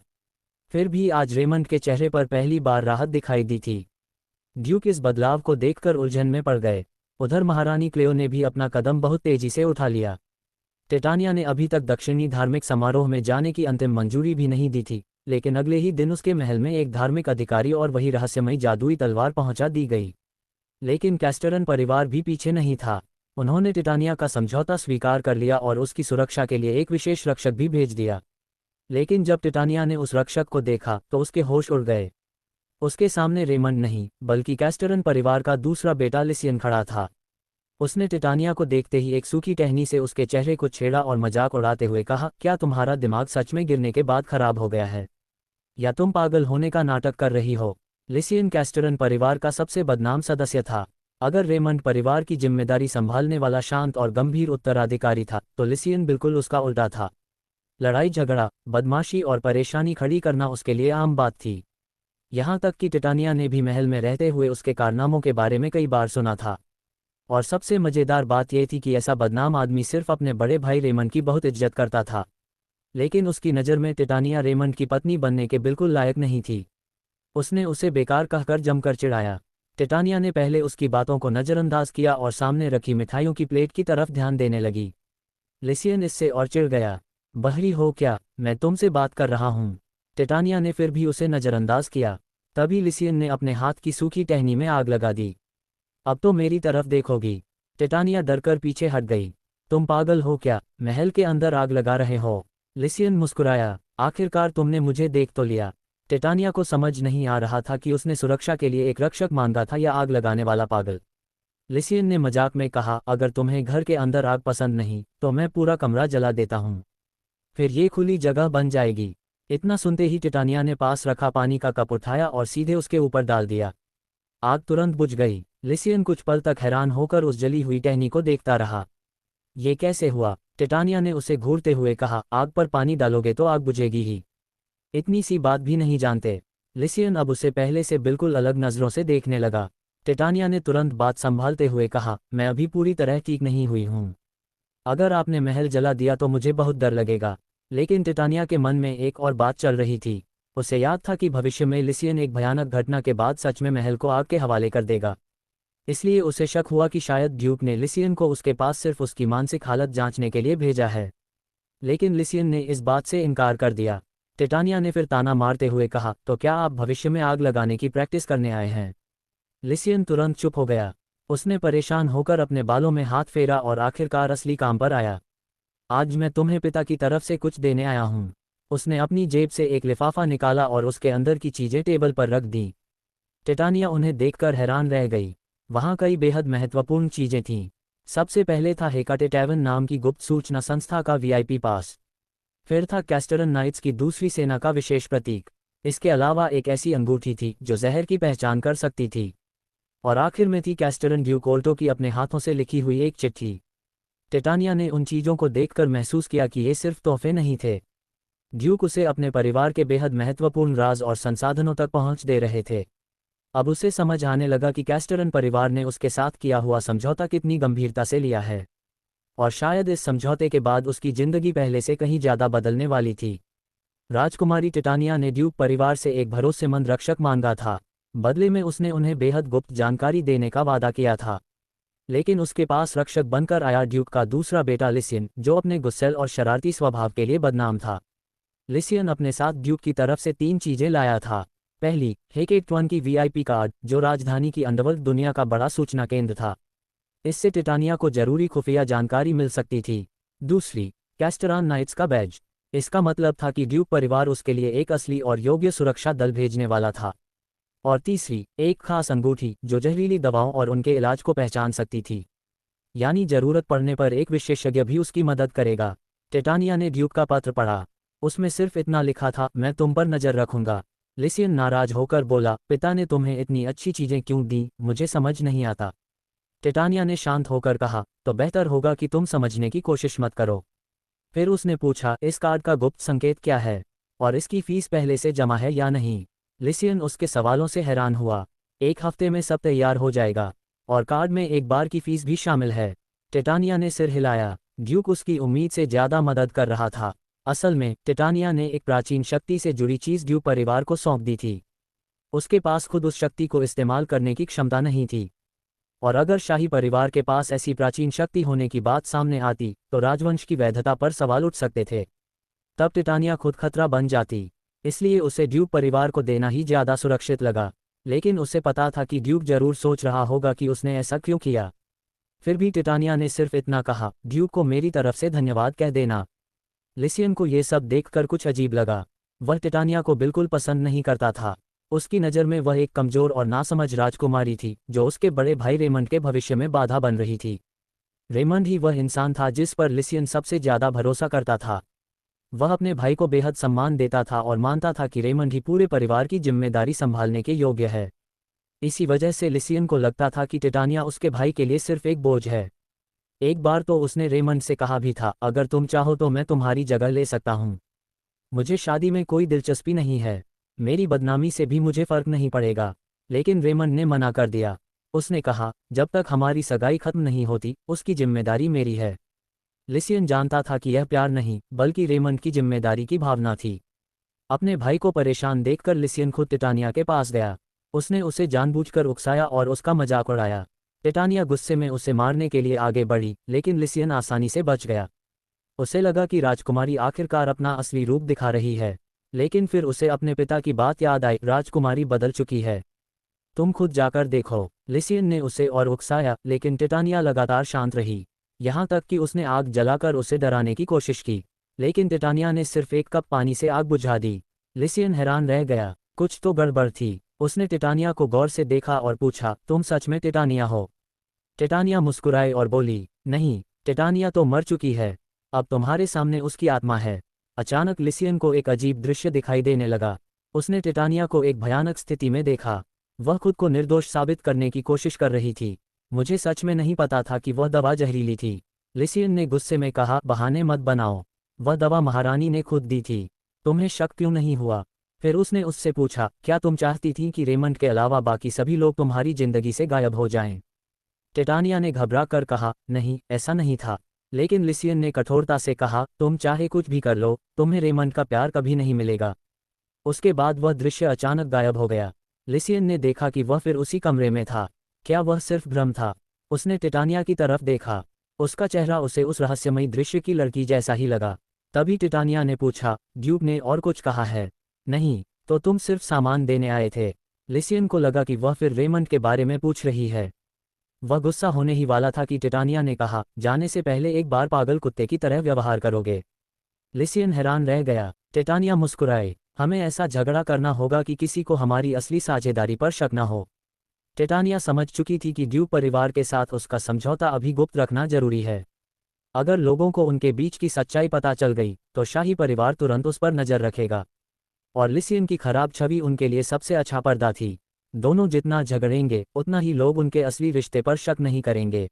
Speaker 1: फिर भी आज रेमंड के चेहरे पर पहली बार राहत दिखाई दी थी। ड्यूक इस बदलाव को देखकर उलझन में पड़ गए। उधर महारानी क्लेयो ने भी अपना कदम बहुत तेजी से उठा लिया। टिटानिया ने अभी तक दक्षिणी धार्मिक समारोह में जाने की अंतिम मंजूरी भी नहीं दी थी, लेकिन अगले ही दिन उसके महल में एक धार्मिक अधिकारी और वही रहस्यमयी जादुई तलवार पहुंचा दी गई। लेकिन कैस्टरन परिवार भी पीछे नहीं था। उन्होंने टिटानिया का समझौता स्वीकार कर लिया और उसकी सुरक्षा के लिए एक विशेष रक्षक भी भेज दिया। लेकिन जब टिटानिया ने उस रक्षक को देखा तो उसके होश उड़ गए। उसके सामने रेमंड नहीं, बल्कि कैस्टरन परिवार का दूसरा बेटा लिसियन खड़ा था। उसने टिटानिया को देखते ही एक सूखी टहनी से उसके चेहरे को छेड़ा और मजाक उड़ाते हुए कहा, क्या तुम्हारा दिमाग सच में गिरने के बाद खराब हो गया है, या तुम पागल होने का नाटक कर रही हो? लिसियन कैस्टरन परिवार का सबसे बदनाम सदस्य था। अगर रेमंड परिवार की जिम्मेदारी संभालने वाला शांत और गंभीर उत्तराधिकारी था, तो लिसियन बिल्कुल उसका उल्टा था। लड़ाई झगड़ा, बदमाशी और परेशानी खड़ी करना उसके लिए आम बात थी। यहाँ तक कि टिटानिया ने भी महल में रहते हुए उसके कारनामों के बारे में कई बार सुना था। और सबसे मज़ेदार बात यह थी कि ऐसा बदनाम आदमी सिर्फ अपने बड़े भाई रेमंड की बहुत इज्जत करता था। लेकिन उसकी नज़र में टिटानिया रेमंड की पत्नी बनने के बिल्कुल लायक नहीं थी। उसने उसे बेकार कहकर जमकर चिढ़ाया। टिटानिया ने पहले उसकी बातों को नज़रअंदाज किया और सामने रखी मिठाइयों की प्लेट की तरफ ध्यान देने लगी। लिसियन इससे और चिढ़ गया। बहरी हो क्या, मैं तुमसे बात कर रहा हूँ। टिटानिया ने फिर भी उसे नज़रअंदाज किया। तभी लिसियन ने अपने हाथ की सूखी टहनी में आग लगा दी। अब तो मेरी तरफ देखोगी? टिटानिया डरकर पीछे हट गई। तुम पागल हो क्या, महल के अंदर आग लगा रहे हो? लिसियन मुस्कुराया, आखिरकार तुमने मुझे देख तो लिया। टिटानिया को समझ नहीं आ रहा था कि उसने सुरक्षा के लिए एक रक्षक मांगा था या आग लगाने वाला पागल। लिसियन ने मजाक में कहा, अगर तुम्हें घर के अंदर आग पसंद नहीं तो मैं पूरा कमरा जला देता हूँ, फिर ये खुली जगह बन जाएगी। इतना सुनते ही टिटानिया ने पास रखा पानी का कप उठाया और सीधे उसके ऊपर डाल दिया। आग तुरंत बुझ गई। लिसियन कुछ पल तक हैरान होकर उस जली हुई टहनी को देखता रहा। ये कैसे हुआ? टिटानिया ने उसे घूरते हुए कहा, आग पर पानी डालोगे तो आग बुझेगी ही, इतनी सी बात भी नहीं जानते? लिसियन अब उसे पहले से बिल्कुल अलग नज़रों से देखने लगा। टिटानिया ने तुरंत बात संभालते हुए कहा, मैं अभी पूरी तरह ठीक नहीं हुई हूँ। अगर आपने महल जला दिया तो मुझे बहुत डर लगेगा। लेकिन टिटानिया के मन में एक और बात चल रही थी। उसे याद था कि भविष्य में लिसियन एक भयानक घटना के बाद सच में महल को आग के हवाले कर देगा। इसलिए उसे शक हुआ कि शायद ड्यूक ने लिसियन को उसके पास सिर्फ उसकी मानसिक हालत जांचने के लिए भेजा है। लेकिन लिसियन ने इस बात से इनकार कर दिया। टिटानिया ने फिर ताना मारते हुए कहा, तो क्या आप भविष्य में आग लगाने की प्रैक्टिस करने आए हैं? लिसियन तुरंत चुप हो गया। उसने परेशान होकर अपने बालों में हाथ फेरा और आखिरकार असली काम पर आया। आज मैं तुम्हें पिता की तरफ से कुछ देने आया हूँ। उसने अपनी जेब से एक लिफाफा निकाला और उसके अंदर की चीज़ें टेबल पर रख दी। टिटानिया उन्हें देखकर हैरान रह गई। वहाँ कई बेहद महत्वपूर्ण चीज़ें थीं। सबसे पहले था हेकाटे टैवन नाम की गुप्त सूचना संस्था का वीआईपी पास। फिर था कैस्टरन नाइट्स की दूसरी सेना का विशेष प्रतीक। इसके अलावा एक ऐसी अंगूठी थी जो जहर की पहचान कर सकती थी। और आखिर में थी कैस्टरन ड्यूक ओल्टो की अपने हाथों से लिखी हुई एक चिट्ठी। टिटानिया ने उन चीज़ों को देखकर महसूस किया कि ये सिर्फ तोहफे नहीं थे। ड्यूक उसे अपने परिवार के बेहद महत्वपूर्ण राज और संसाधनों तक पहुंच दे रहे थे। अब उसे समझ आने लगा कि कैस्टरन परिवार ने उसके साथ किया हुआ समझौता कितनी गंभीरता से लिया है। और शायद इस समझौते के बाद उसकी जिंदगी पहले से कहीं ज़्यादा बदलने वाली थी। राजकुमारी टिटानिया ने ड्यूक परिवार से एक भरोसेमंद रक्षक मांगा था। बदले में उसने उन्हें बेहद गुप्त जानकारी देने का वादा किया था। लेकिन उसके पास रक्षक बनकर आया ड्यूक का दूसरा बेटा लिसियन, जो अपने गुस्सैल और शरारती स्वभाव के लिए बदनाम था। लिसियन अपने साथ ड्यूक की तरफ से 3 चीज़ें लाया था। पहली, हेकेट वन की वीआईपी कार्ड, जो राजधानी की अंडरवर्ल्ड दुनिया का बड़ा सूचना केंद्र था। इससे टिटानिया को जरूरी खुफिया जानकारी मिल सकती थी। दूसरी, कैस्टरान नाइट्स का बैज। इसका मतलब था कि ड्यूक परिवार उसके लिए एक असली और योग्य सुरक्षा दल भेजने वाला था। और तीसरी, एक खास अंगूठी जो जहरीली दवाओं और उनके इलाज को पहचान सकती थी। यानी जरूरत पड़ने पर एक विशेषज्ञ भी उसकी मदद करेगा। टिटानिया ने ड्यूक का पत्र पढ़ा। उसमें सिर्फ इतना लिखा था, मैं तुम पर नज़र रखूंगा। लिसियन नाराज होकर बोला, पिता ने तुम्हें इतनी अच्छी चीज़ें क्यों दी, मुझे समझ नहीं आता। टिटानिया ने शांत होकर कहा, तो बेहतर होगा कि तुम समझने की कोशिश मत करो। फिर उसने पूछा, इस कार्ड का गुप्त संकेत क्या है, और इसकी फीस पहले से जमा है या नहीं? लिसियन उसके सवालों से हैरान हुआ। 1 हफ्ते में सब तैयार हो जाएगा, और कार्ड में एक बार की फीस भी शामिल है। टिटानिया ने सिर हिलाया। ड्यूक उसकी उम्मीद से ज़्यादा मदद कर रहा था। असल में टिटानिया ने एक प्राचीन शक्ति से जुड़ी चीज़ ड्यूक परिवार को सौंप दी थी। उसके पास खुद उस शक्ति को इस्तेमाल करने की क्षमता नहीं थी। और अगर शाही परिवार के पास ऐसी प्राचीन शक्ति होने की बात सामने आती तो राजवंश की वैधता पर सवाल उठ सकते थे। तब टिटानिया खुद खतरा बन जाती। इसलिए उसे ड्यूक परिवार को देना ही ज़्यादा सुरक्षित लगा। लेकिन उसे पता था कि ड्यूक जरूर सोच रहा होगा कि उसने ऐसा क्यों किया। फिर भी टिटानिया ने सिर्फ इतना कहा, ड्यूक को मेरी तरफ से धन्यवाद कह देना। लिसियन को ये सब देखकर कुछ अजीब लगा। वह टिटानिया को बिल्कुल पसंद नहीं करता था। उसकी नज़र में वह एक कमज़ोर और नासमझ राजकुमारी थी जो उसके बड़े भाई रेमंड के भविष्य में बाधा बन रही थी। रेमंड ही वह इंसान था जिस पर लिसियन सबसे ज्यादा भरोसा करता था। वह अपने भाई को बेहद सम्मान देता था और मानता था कि रेमंड ही पूरे परिवार की जिम्मेदारी संभालने के योग्य है। इसी वजह से लिसियन को लगता था कि टिटानिया उसके भाई के लिए सिर्फ एक बोझ है। एक बार तो उसने रेमंड से कहा भी था, अगर तुम चाहो तो मैं तुम्हारी जगह ले सकता हूँ। मुझे शादी में कोई दिलचस्पी नहीं है। मेरी बदनामी से भी मुझे फर्क नहीं पड़ेगा। लेकिन रेमंड ने मना कर दिया। उसने कहा, जब तक हमारी सगाई खत्म नहीं होती उसकी जिम्मेदारी मेरी है। लिसियन जानता था कि यह प्यार नहीं बल्कि रेमंड की जिम्मेदारी की भावना थी। अपने भाई को परेशान देखकर लिसियन खुद टिटानिया के पास गया। उसने उसे जानबूझकर उकसाया और उसका मजाक उड़ाया। टिटानिया गुस्से में उसे मारने के लिए आगे बढ़ी, लेकिन लिसियन आसानी से बच गया। उसे लगा कि राजकुमारी आखिरकार अपना असली रूप दिखा रही है। लेकिन फिर उसे अपने पिता की बात याद आई, राजकुमारी बदल चुकी है। तुम खुद जाकर देखो। लिसियन ने उसे और उकसाया, लेकिन टिटानिया लगातार शांत रही। यहाँ तक कि उसने आग जलाकर उसे डराने की कोशिश की। लेकिन टिटानिया ने सिर्फ एक कप पानी से आग बुझा दी। लिसियन हैरान रह गया। कुछ तो गड़बड़ थी। उसने टिटानिया को गौर से देखा और पूछा, तुम सच में टिटानिया हो? टिटानिया मुस्कुराई और बोली, नहीं, टिटानिया तो मर चुकी है। अब तुम्हारे सामने उसकी आत्मा है। अचानक लिसियन को एक अजीब दृश्य दिखाई देने लगा। उसने टिटानिया को एक भयानक स्थिति में देखा। वह खुद को निर्दोष साबित करने की कोशिश कर रही थी। मुझे सच में नहीं पता था कि वह दवा जहरीली थी। लिसियन ने गुस्से में कहा, बहाने मत बनाओ। वह दवा महारानी ने खुद दी थी। तुम्हें शक क्यों नहीं हुआ? फिर उसने उससे पूछा, क्या तुम चाहती थी कि रेमंड के अलावा बाकी सभी लोग तुम्हारी जिंदगी से गायब हो जाएं? टिटानिया ने घबरा कर कहा, नहीं, ऐसा नहीं था। लेकिन लिसियन ने कठोरता से कहा, तुम चाहे कुछ भी कर लो, तुम्हें रेमंड का प्यार कभी नहीं मिलेगा। उसके बाद वह दृश्य अचानक गायब हो गया। लिसियन ने देखा कि वह फिर उसी कमरे में था। क्या वह सिर्फ भ्रम था? उसने टिटानिया की तरफ देखा। उसका चेहरा उसे उस रहस्यमयी दृश्य की लड़की जैसा ही लगा। तभी टिटानिया ने पूछा, ड्यूक ने और कुछ कहा है? नहीं, तो तुम सिर्फ सामान देने आए थे। लिसियन को लगा कि वह फिर रेमंड के बारे में पूछ रही है। वह गुस्सा होने ही वाला था कि टिटानिया ने कहा, जाने से पहले एक बार पागल कुत्ते की तरह व्यवहार करोगे? लिसियन हैरान रह गया। टिटानिया मुस्कुराए, हमें ऐसा झगड़ा करना होगा कि किसी को हमारी असली साझेदारी पर शक न हो। टिटानिया समझ चुकी थी कि ड्यूक परिवार के साथ उसका समझौता अभी गुप्त रखना जरूरी है। अगर लोगों को उनके बीच की सच्चाई पता चल गई तो शाही परिवार तुरंत उस पर नजर रखेगा। और लिसियन की खराब छवि उनके लिए सबसे अच्छा पर्दा थी। दोनों जितना झगड़ेंगे उतना ही लोग उनके असली रिश्ते पर शक नहीं करेंगे।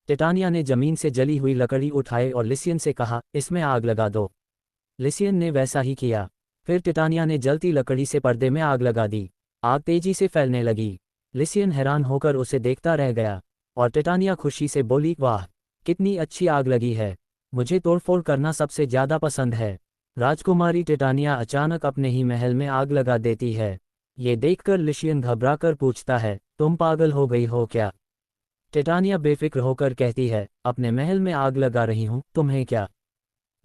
Speaker 1: टिटानिया ने जमीन से जली हुई लकड़ी उठाई और लिसियन से कहा, इसमें आग लगा दो। लिसियन ने वैसा ही किया। फिर टिटानिया ने जलती लकड़ी से पर्दे में आग लगा दी। आग तेजी से फैलने लगी। लिसियन हैरान होकर उसे देखता रह गया। और टिटानिया खुशी से बोली, वाह, कितनी अच्छी आग लगी है। मुझे तोड़फोड़ करना सबसे ज्यादा पसंद है। राजकुमारी टिटानिया अचानक अपने ही महल में आग लगा देती है। ये देखकर लिसियन घबराकर पूछता है, तुम पागल हो गई हो क्या? टिटानिया बेफिक्र होकर कहती है, अपने महल में आग लगा रही हूँ, तुम्हें क्या?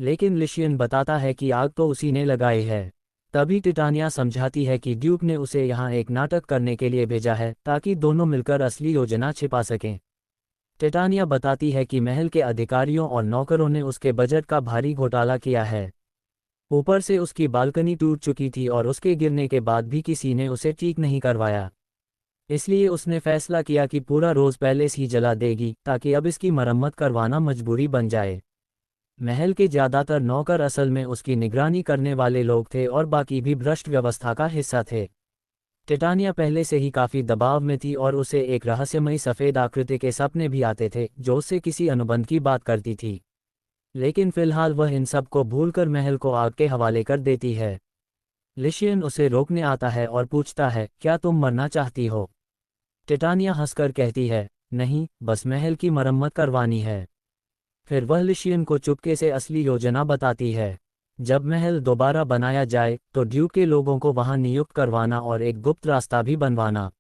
Speaker 1: लेकिन लिसियन बताता है कि आग तो उसी ने लगाई है। तभी टिटानिया समझाती है कि ड्यूक ने उसे यहाँ एक नाटक करने के लिए भेजा है ताकि दोनों मिलकर असली योजना छिपा सकें। टिटानिया बताती है कि महल के अधिकारियों और नौकरों ने उसके बजट का भारी घोटाला किया है। ऊपर से उसकी बालकनी टूट चुकी थी और उसके गिरने के बाद भी किसी ने उसे ठीक नहीं करवाया। इसलिए उसने फैसला किया कि पूरा रोज पैलेस ही जला देगी ताकि अब इसकी मरम्मत करवाना मजबूरी बन जाए। महल के ज्यादातर नौकर असल में उसकी निगरानी करने वाले लोग थे और बाकी भी भ्रष्ट व्यवस्था का हिस्सा थे। टिटानिया पहले से ही काफी दबाव में थी और उसे एक रहस्यमयी सफेद आकृति के सपने भी आते थे जो उससे किसी अनुबंध की बात करती थी। लेकिन फिलहाल वह इन सब को भूलकर महल को आग के हवाले कर देती है। लिसियन उसे रोकने आता है और पूछता है, क्या तुम मरना चाहती हो? टिटानिया हंसकर कहती है, नहीं, बस महल की मरम्मत करवानी है। फिर वह लिसियन को चुपके से असली योजना बताती है। जब महल दोबारा बनाया जाए तो ड्यूक के लोगों को वहां नियुक्त करवाना और एक गुप्त रास्ता भी बनवाना।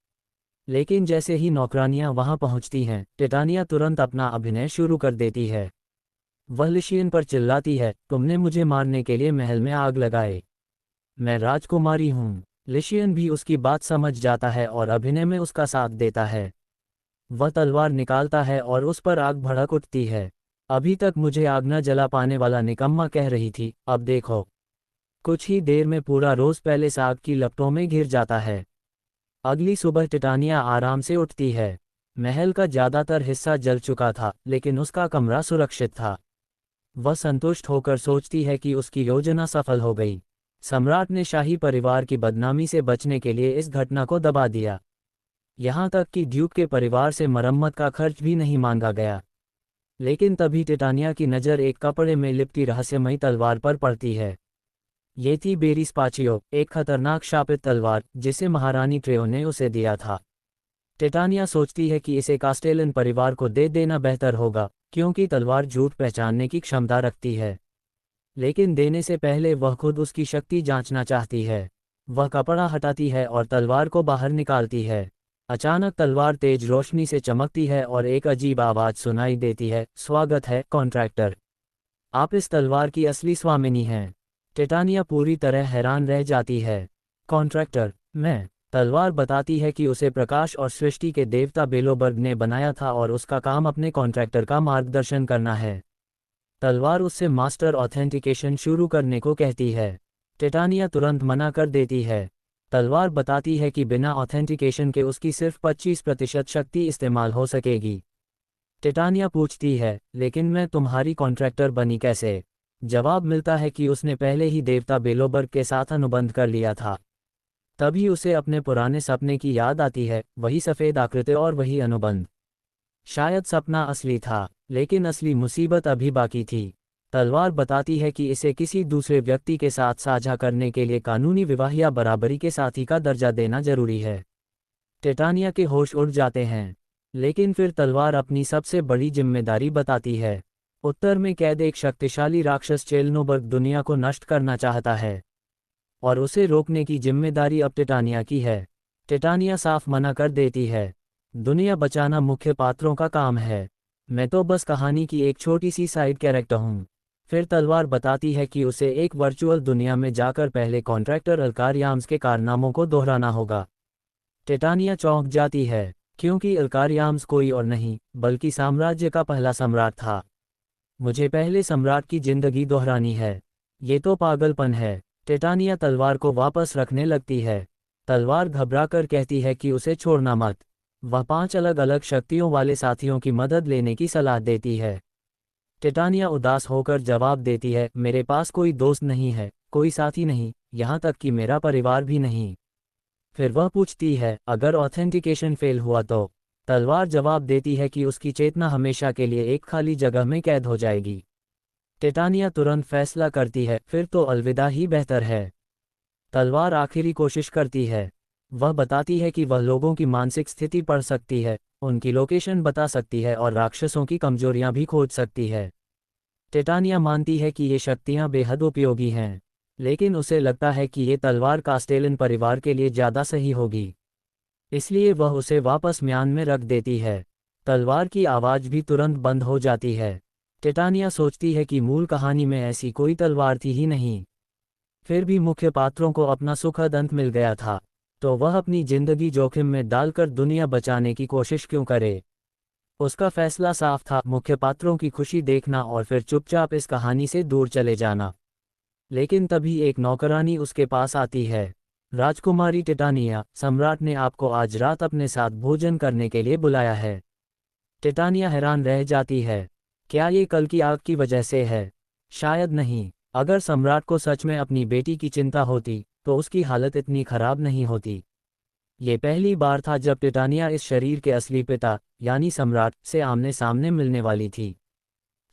Speaker 1: लेकिन जैसे ही नौकरानियां वहां पहुंचती हैं, टिटानिया तुरंत अपना अभिनय शुरू कर देती है। वह लिसियन पर चिल्लाती है, तुमने मुझे मारने के लिए महल में आग लगाए। मैं राजकुमारी हूँ। लिसियन भी उसकी बात समझ जाता है और अभिनय में उसका साथ देता है। वह तलवार निकालता है और उस पर आग भड़क उठती है। अभी तक मुझे आग न जला पाने वाला निकम्मा कह रही थी, अब देखो। कुछ ही देर में पूरा रोज पैलेस आग की लपटों में घिर जाता है। अगली सुबह टिटानिया आराम से उठती है। महल का ज्यादातर हिस्सा जल चुका था, लेकिन उसका कमरा सुरक्षित था। वह संतुष्ट होकर सोचती है कि उसकी योजना सफल हो गई। सम्राट ने शाही परिवार की बदनामी से बचने के लिए इस घटना को दबा दिया। यहाँ तक कि ड्यूक के परिवार से मरम्मत का खर्च भी नहीं मांगा गया। लेकिन तभी टिटानिया की नज़र एक कपड़े में लिपटी रहस्यमयी तलवार पर पड़ती है। ये थी बेरिस पाचियो, एक खतरनाक शापित तलवार जिसे महारानी ट्रेओ ने उसे दिया था। टिटानिया सोचती है कि इसे कास्टेलन परिवार को दे देना बेहतर होगा, क्योंकि तलवार झूठ पहचानने की क्षमता रखती है। लेकिन देने से पहले वह खुद उसकी शक्ति जांचना चाहती है। वह कपड़ा हटाती है और तलवार को बाहर निकालती है। अचानक तलवार तेज रोशनी से चमकती है और एक अजीब आवाज़ सुनाई देती है, स्वागत है कॉन्ट्रैक्टर। आप इस तलवार की असली स्वामिनी हैं। टिटानिया पूरी तरह हैरान रह जाती है। कॉन्ट्रैक्टर, मैं। तलवार बताती है कि उसे प्रकाश और सृष्टि के देवता बेलोबर्ग ने बनाया था और उसका काम अपने कॉन्ट्रैक्टर का मार्गदर्शन करना है। तलवार उससे मास्टर ऑथेंटिकेशन शुरू करने को कहती है। टिटानिया तुरंत मना कर देती है। तलवार बताती है कि बिना ऑथेंटिकेशन के उसकी सिर्फ 25% शक्ति इस्तेमाल हो सकेगी। टिटानिया पूछती है, लेकिन मैं तुम्हारी कॉन्ट्रैक्टर बनी कैसे? जवाब मिलता है कि उसने पहले ही देवता बेलोबर्ग के साथ अनुबंध कर लिया था। तभी उसे अपने पुराने सपने की याद आती है, वही सफ़ेद आकृति और वही अनुबंध। शायद सपना असली था, लेकिन असली मुसीबत अभी बाकी थी। तलवार बताती है कि इसे किसी दूसरे व्यक्ति के साथ साझा करने के लिए कानूनी विवाह या बराबरी के साथी का दर्जा देना जरूरी है। टिटानिया के होश उड़ जाते हैं, लेकिन फिर तलवार अपनी सबसे बड़ी जिम्मेदारी बताती है। उत्तर में कैद एक शक्तिशाली राक्षस चेल्नोबर्ग दुनिया को नष्ट करना चाहता है, और उसे रोकने की जिम्मेदारी अब टिटानिया की है। टिटानिया साफ मना कर देती है, दुनिया बचाना मुख्य पात्रों का काम है, मैं तो बस कहानी की एक छोटी सी साइड कैरेक्टर हूँ। फिर तलवार बताती है कि उसे एक वर्चुअल दुनिया में जाकर पहले कॉन्ट्रैक्टर अल्कारियाम्स के कारनामों को दोहराना होगा। टिटानिया चौंक जाती है, क्योंकि अल्कारियाम्स कोई और नहीं बल्कि साम्राज्य का पहला सम्राट था। मुझे पहले सम्राट की जिंदगी दोहरानी है, ये तो पागलपन है। टिटानिया तलवार को वापस रखने लगती है। तलवार घबराकर कहती है कि उसे छोड़ना मत। वह 5 अलग अलग शक्तियों वाले साथियों की मदद लेने की सलाह देती है। टिटानिया उदास होकर जवाब देती है, मेरे पास कोई दोस्त नहीं है, कोई साथी नहीं, यहाँ तक कि मेरा परिवार भी नहीं। फिर वह पूछती है, अगर ऑथेंटिकेशन फेल हुआ तो? तलवार जवाब देती है कि उसकी चेतना हमेशा के लिए एक खाली जगह में कैद हो जाएगी। टिटानिया तुरंत फैसला करती है, फिर तो अलविदा ही बेहतर है। तलवार आखिरी कोशिश करती है। वह बताती है कि वह लोगों की मानसिक स्थिति पढ़ सकती है, उनकी लोकेशन बता सकती है और राक्षसों की कमजोरियां भी खोज सकती है। टिटानिया मानती है कि ये शक्तियां बेहद उपयोगी हैं, लेकिन उसे लगता है कि ये तलवार कास्टेलन परिवार के लिए ज़्यादा सही होगी। इसलिए वह उसे वापस म्यान में रख देती है। तलवार की आवाज़ भी तुरंत बंद हो जाती है। टिटानिया सोचती है कि मूल कहानी में ऐसी कोई तलवार थी ही नहीं। फिर भी मुख्य पात्रों को अपना सुखद अंत मिल गया था, तो वह अपनी जिंदगी जोखिम में डालकर दुनिया बचाने की कोशिश क्यों करे? उसका फैसला साफ था, मुख्य पात्रों की खुशी देखना और फिर चुपचाप इस कहानी से दूर चले जाना। लेकिन तभी एक नौकरानी उसके पास आती है। राजकुमारी टिटानिया, सम्राट ने आपको आज रात अपने साथ भोजन करने के लिए बुलाया है। टिटानिया हैरान रह जाती है, क्या ये कल की आग की वजह से है? शायद नहीं। अगर सम्राट को सच में अपनी बेटी की चिंता होती तो उसकी हालत इतनी खराब नहीं होती। ये पहली बार था जब टिटानिया इस शरीर के असली पिता यानी सम्राट से आमने सामने मिलने वाली थी।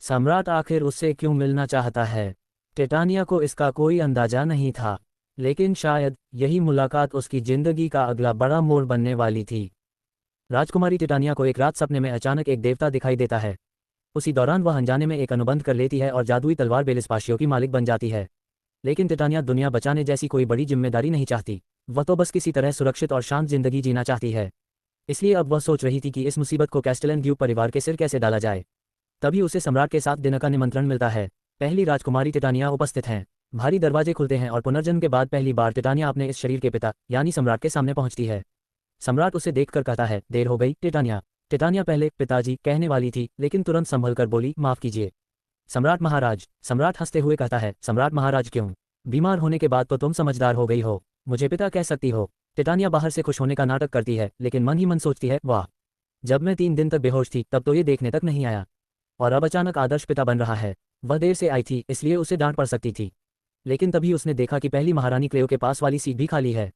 Speaker 1: सम्राट आखिर उससे क्यों मिलना चाहता है? टिटानिया को इसका कोई अंदाजा नहीं था, लेकिन शायद यही मुलाकात उसकी जिंदगी का अगला बड़ा मोड़ बनने वाली थी। राजकुमारी टिटानिया को एक रात सपने में अचानक एक देवता दिखाई देता है। उसी दौरान वह अनजाने में एक अनुबंध कर लेती है और जादुई तलवार बेलिस्पाशियो की मालिक बन जाती है। लेकिन टिटानिया दुनिया बचाने जैसी कोई बड़ी जिम्मेदारी नहीं चाहती, वह तो बस किसी तरह सुरक्षित और शांत जिंदगी जीना चाहती है। इसलिए अब वह सोच रही थी कि इस मुसीबत को कैस्टेलन ड्यूक परिवार के सिर कैसे डाला जाए। तभी उसे सम्राट के साथ दिन का निमंत्रण मिलता है। पहली राजकुमारी टिटानिया उपस्थित हैं। भारी दरवाजे खुलते हैं और पुनर्जन्म के बाद पहली बार टिटानिया अपने इस शरीर के पिता यानी सम्राट के सामने पहुंचती है। सम्राट उसे देखकर कहता है, देर हो गई टिटानिया। टिटानिया पहले पिताजी कहने वाली थी, लेकिन तुरंत संभल कर बोली, माफ कीजिए सम्राट महाराज। सम्राट हंसते हुए कहता है, सम्राट महाराज क्यों? बीमार होने के बाद तो तुम समझदार हो गई हो, मुझे पिता कह सकती हो। टिटानिया बाहर से खुश होने का नाटक करती है, लेकिन मन ही मन सोचती है, वाह, जब मैं 3 दिन तक बेहोश थी तब तो ये देखने तक नहीं आया, और अब अचानक आदर्श पिता बन रहा है। वह देर से आई थी इसलिए उसे डांट पड़ सकती थी, लेकिन तभी उसने देखा कि पहली महारानी क्लेओ के पास वाली सीट भी खाली है,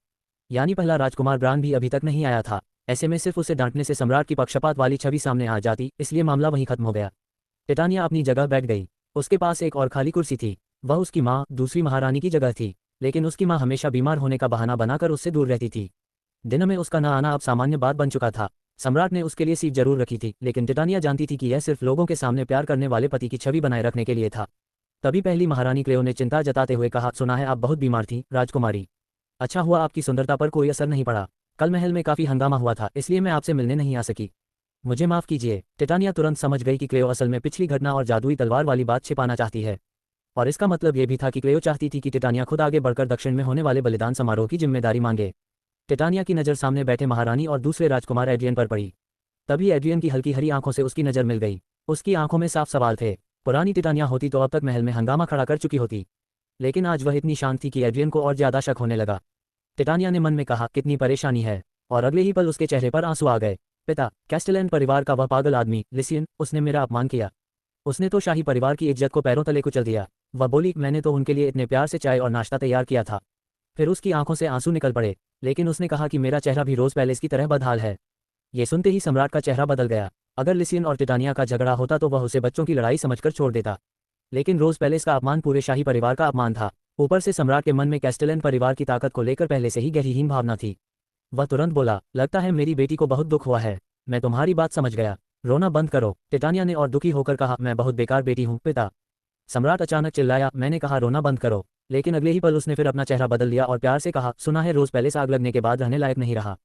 Speaker 1: यानी पहला राजकुमार ब्रान भी अभी तक नहीं आया था। ऐसे में सिर्फ उसे डांटने से सम्राट की पक्षपात वाली छवि सामने आ जाती, इसलिए मामला वहीं खत्म हो गया। टिटानिया अपनी जगह बैठ गई। उसके पास एक और खाली कुर्सी थी। वह उसकी माँ दूसरी महारानी की जगह थी, लेकिन उसकी माँ हमेशा बीमार होने का बहाना बनाकर उससे दूर रहती थी। दिन में उसका न आना अब सामान्य बात बन चुका था। सम्राट ने उसके लिए सीट जरूर रखी थी, लेकिन टिटानिया जानती थी कि यह सिर्फ लोगों के सामने प्यार करने वाले पति की छवि बनाए रखने के लिए था। तभी पहली महारानी क्लेओ ने चिंता जताते हुए कहा, सुना है आप बहुत बीमार थी राजकुमारी। अच्छा हुआ आपकी सुंदरता पर कोई असर नहीं पड़ा। कल महल में काफी हंगामा हुआ था, इसलिए मैं आपसे मिलने नहीं आ सकी। मुझे माफ कीजिए। टिटानिया तुरंत समझ गई कि क्लेओ असल में पिछली घटना और जादुई तलवार वाली बात छिपाना चाहती है, और इसका मतलब यह भी था कि क्लेओ चाहती थी कि टिटानिया खुद आगे बढ़कर दक्षिण में होने वाले बलिदान समारोह की जिम्मेदारी मांगे। टिटानिया की नज़र सामने बैठे महारानी और दूसरे राजकुमार एड्रियन पर पड़ी। तभी एड्रियन की हल्की हरी आंखों से उसकी नज़र मिल गई। उसकी आंखों में साफ सवाल थे। पुरानी टिटानिया होती तो अब तक महल में हंगामा खड़ा कर चुकी होती, लेकिन आज वह इतनी शांत थी कि एड्रियन को और ज्यादा शक होने लगा। टिटानिया ने मन में कहा, कितनी परेशानी है, और अगले ही पल उसके चेहरे पर आंसू आ गए। पिता, कैस्टेलन परिवार का वह पागल आदमी लिसियन, उसने मेरा अपमान किया। उसने तो शाही परिवार की इज्जत को पैरों तले कुचल दिया। वह बोली, मैंने तो उनके लिए इतने प्यार से चाय और नाश्ता तैयार किया था। फिर उसकी आंखों से आंसू निकल पड़े, लेकिन उसने कहा कि मेरा चेहरा भी रोज पैलेस की तरह बदहाल है। ये सुनते ही सम्राट का चेहरा बदल गया। अगर लिसियन और टिटानिया का झगड़ा होता तो वह उसे बच्चों की लड़ाई समझकर छोड़ देता, लेकिन रोज पैलेस का अपमान पूरे शाही परिवार का अपमान था। ऊपर से सम्राट के मन में कैस्टेलन परिवार की ताकत को लेकर पहले से ही गहरीहीन भावना थी। वह तुरंत बोला, लगता है मेरी बेटी को बहुत दुख हुआ है। मैं तुम्हारी बात समझ गया। रोना बंद करो। टिटानिया ने और दुखी होकर कहा, मैं बहुत बेकार बेटी हूँ पिता। सम्राट अचानक चिल्लाया, मैंने कहा रोना बंद करो, लेकिन अगले ही पल उसने फिर अपना चेहरा बदल लिया और प्यार से कहा, सुना है रोज पैलेस आग लगने के बाद रहने लायक नहीं रहा।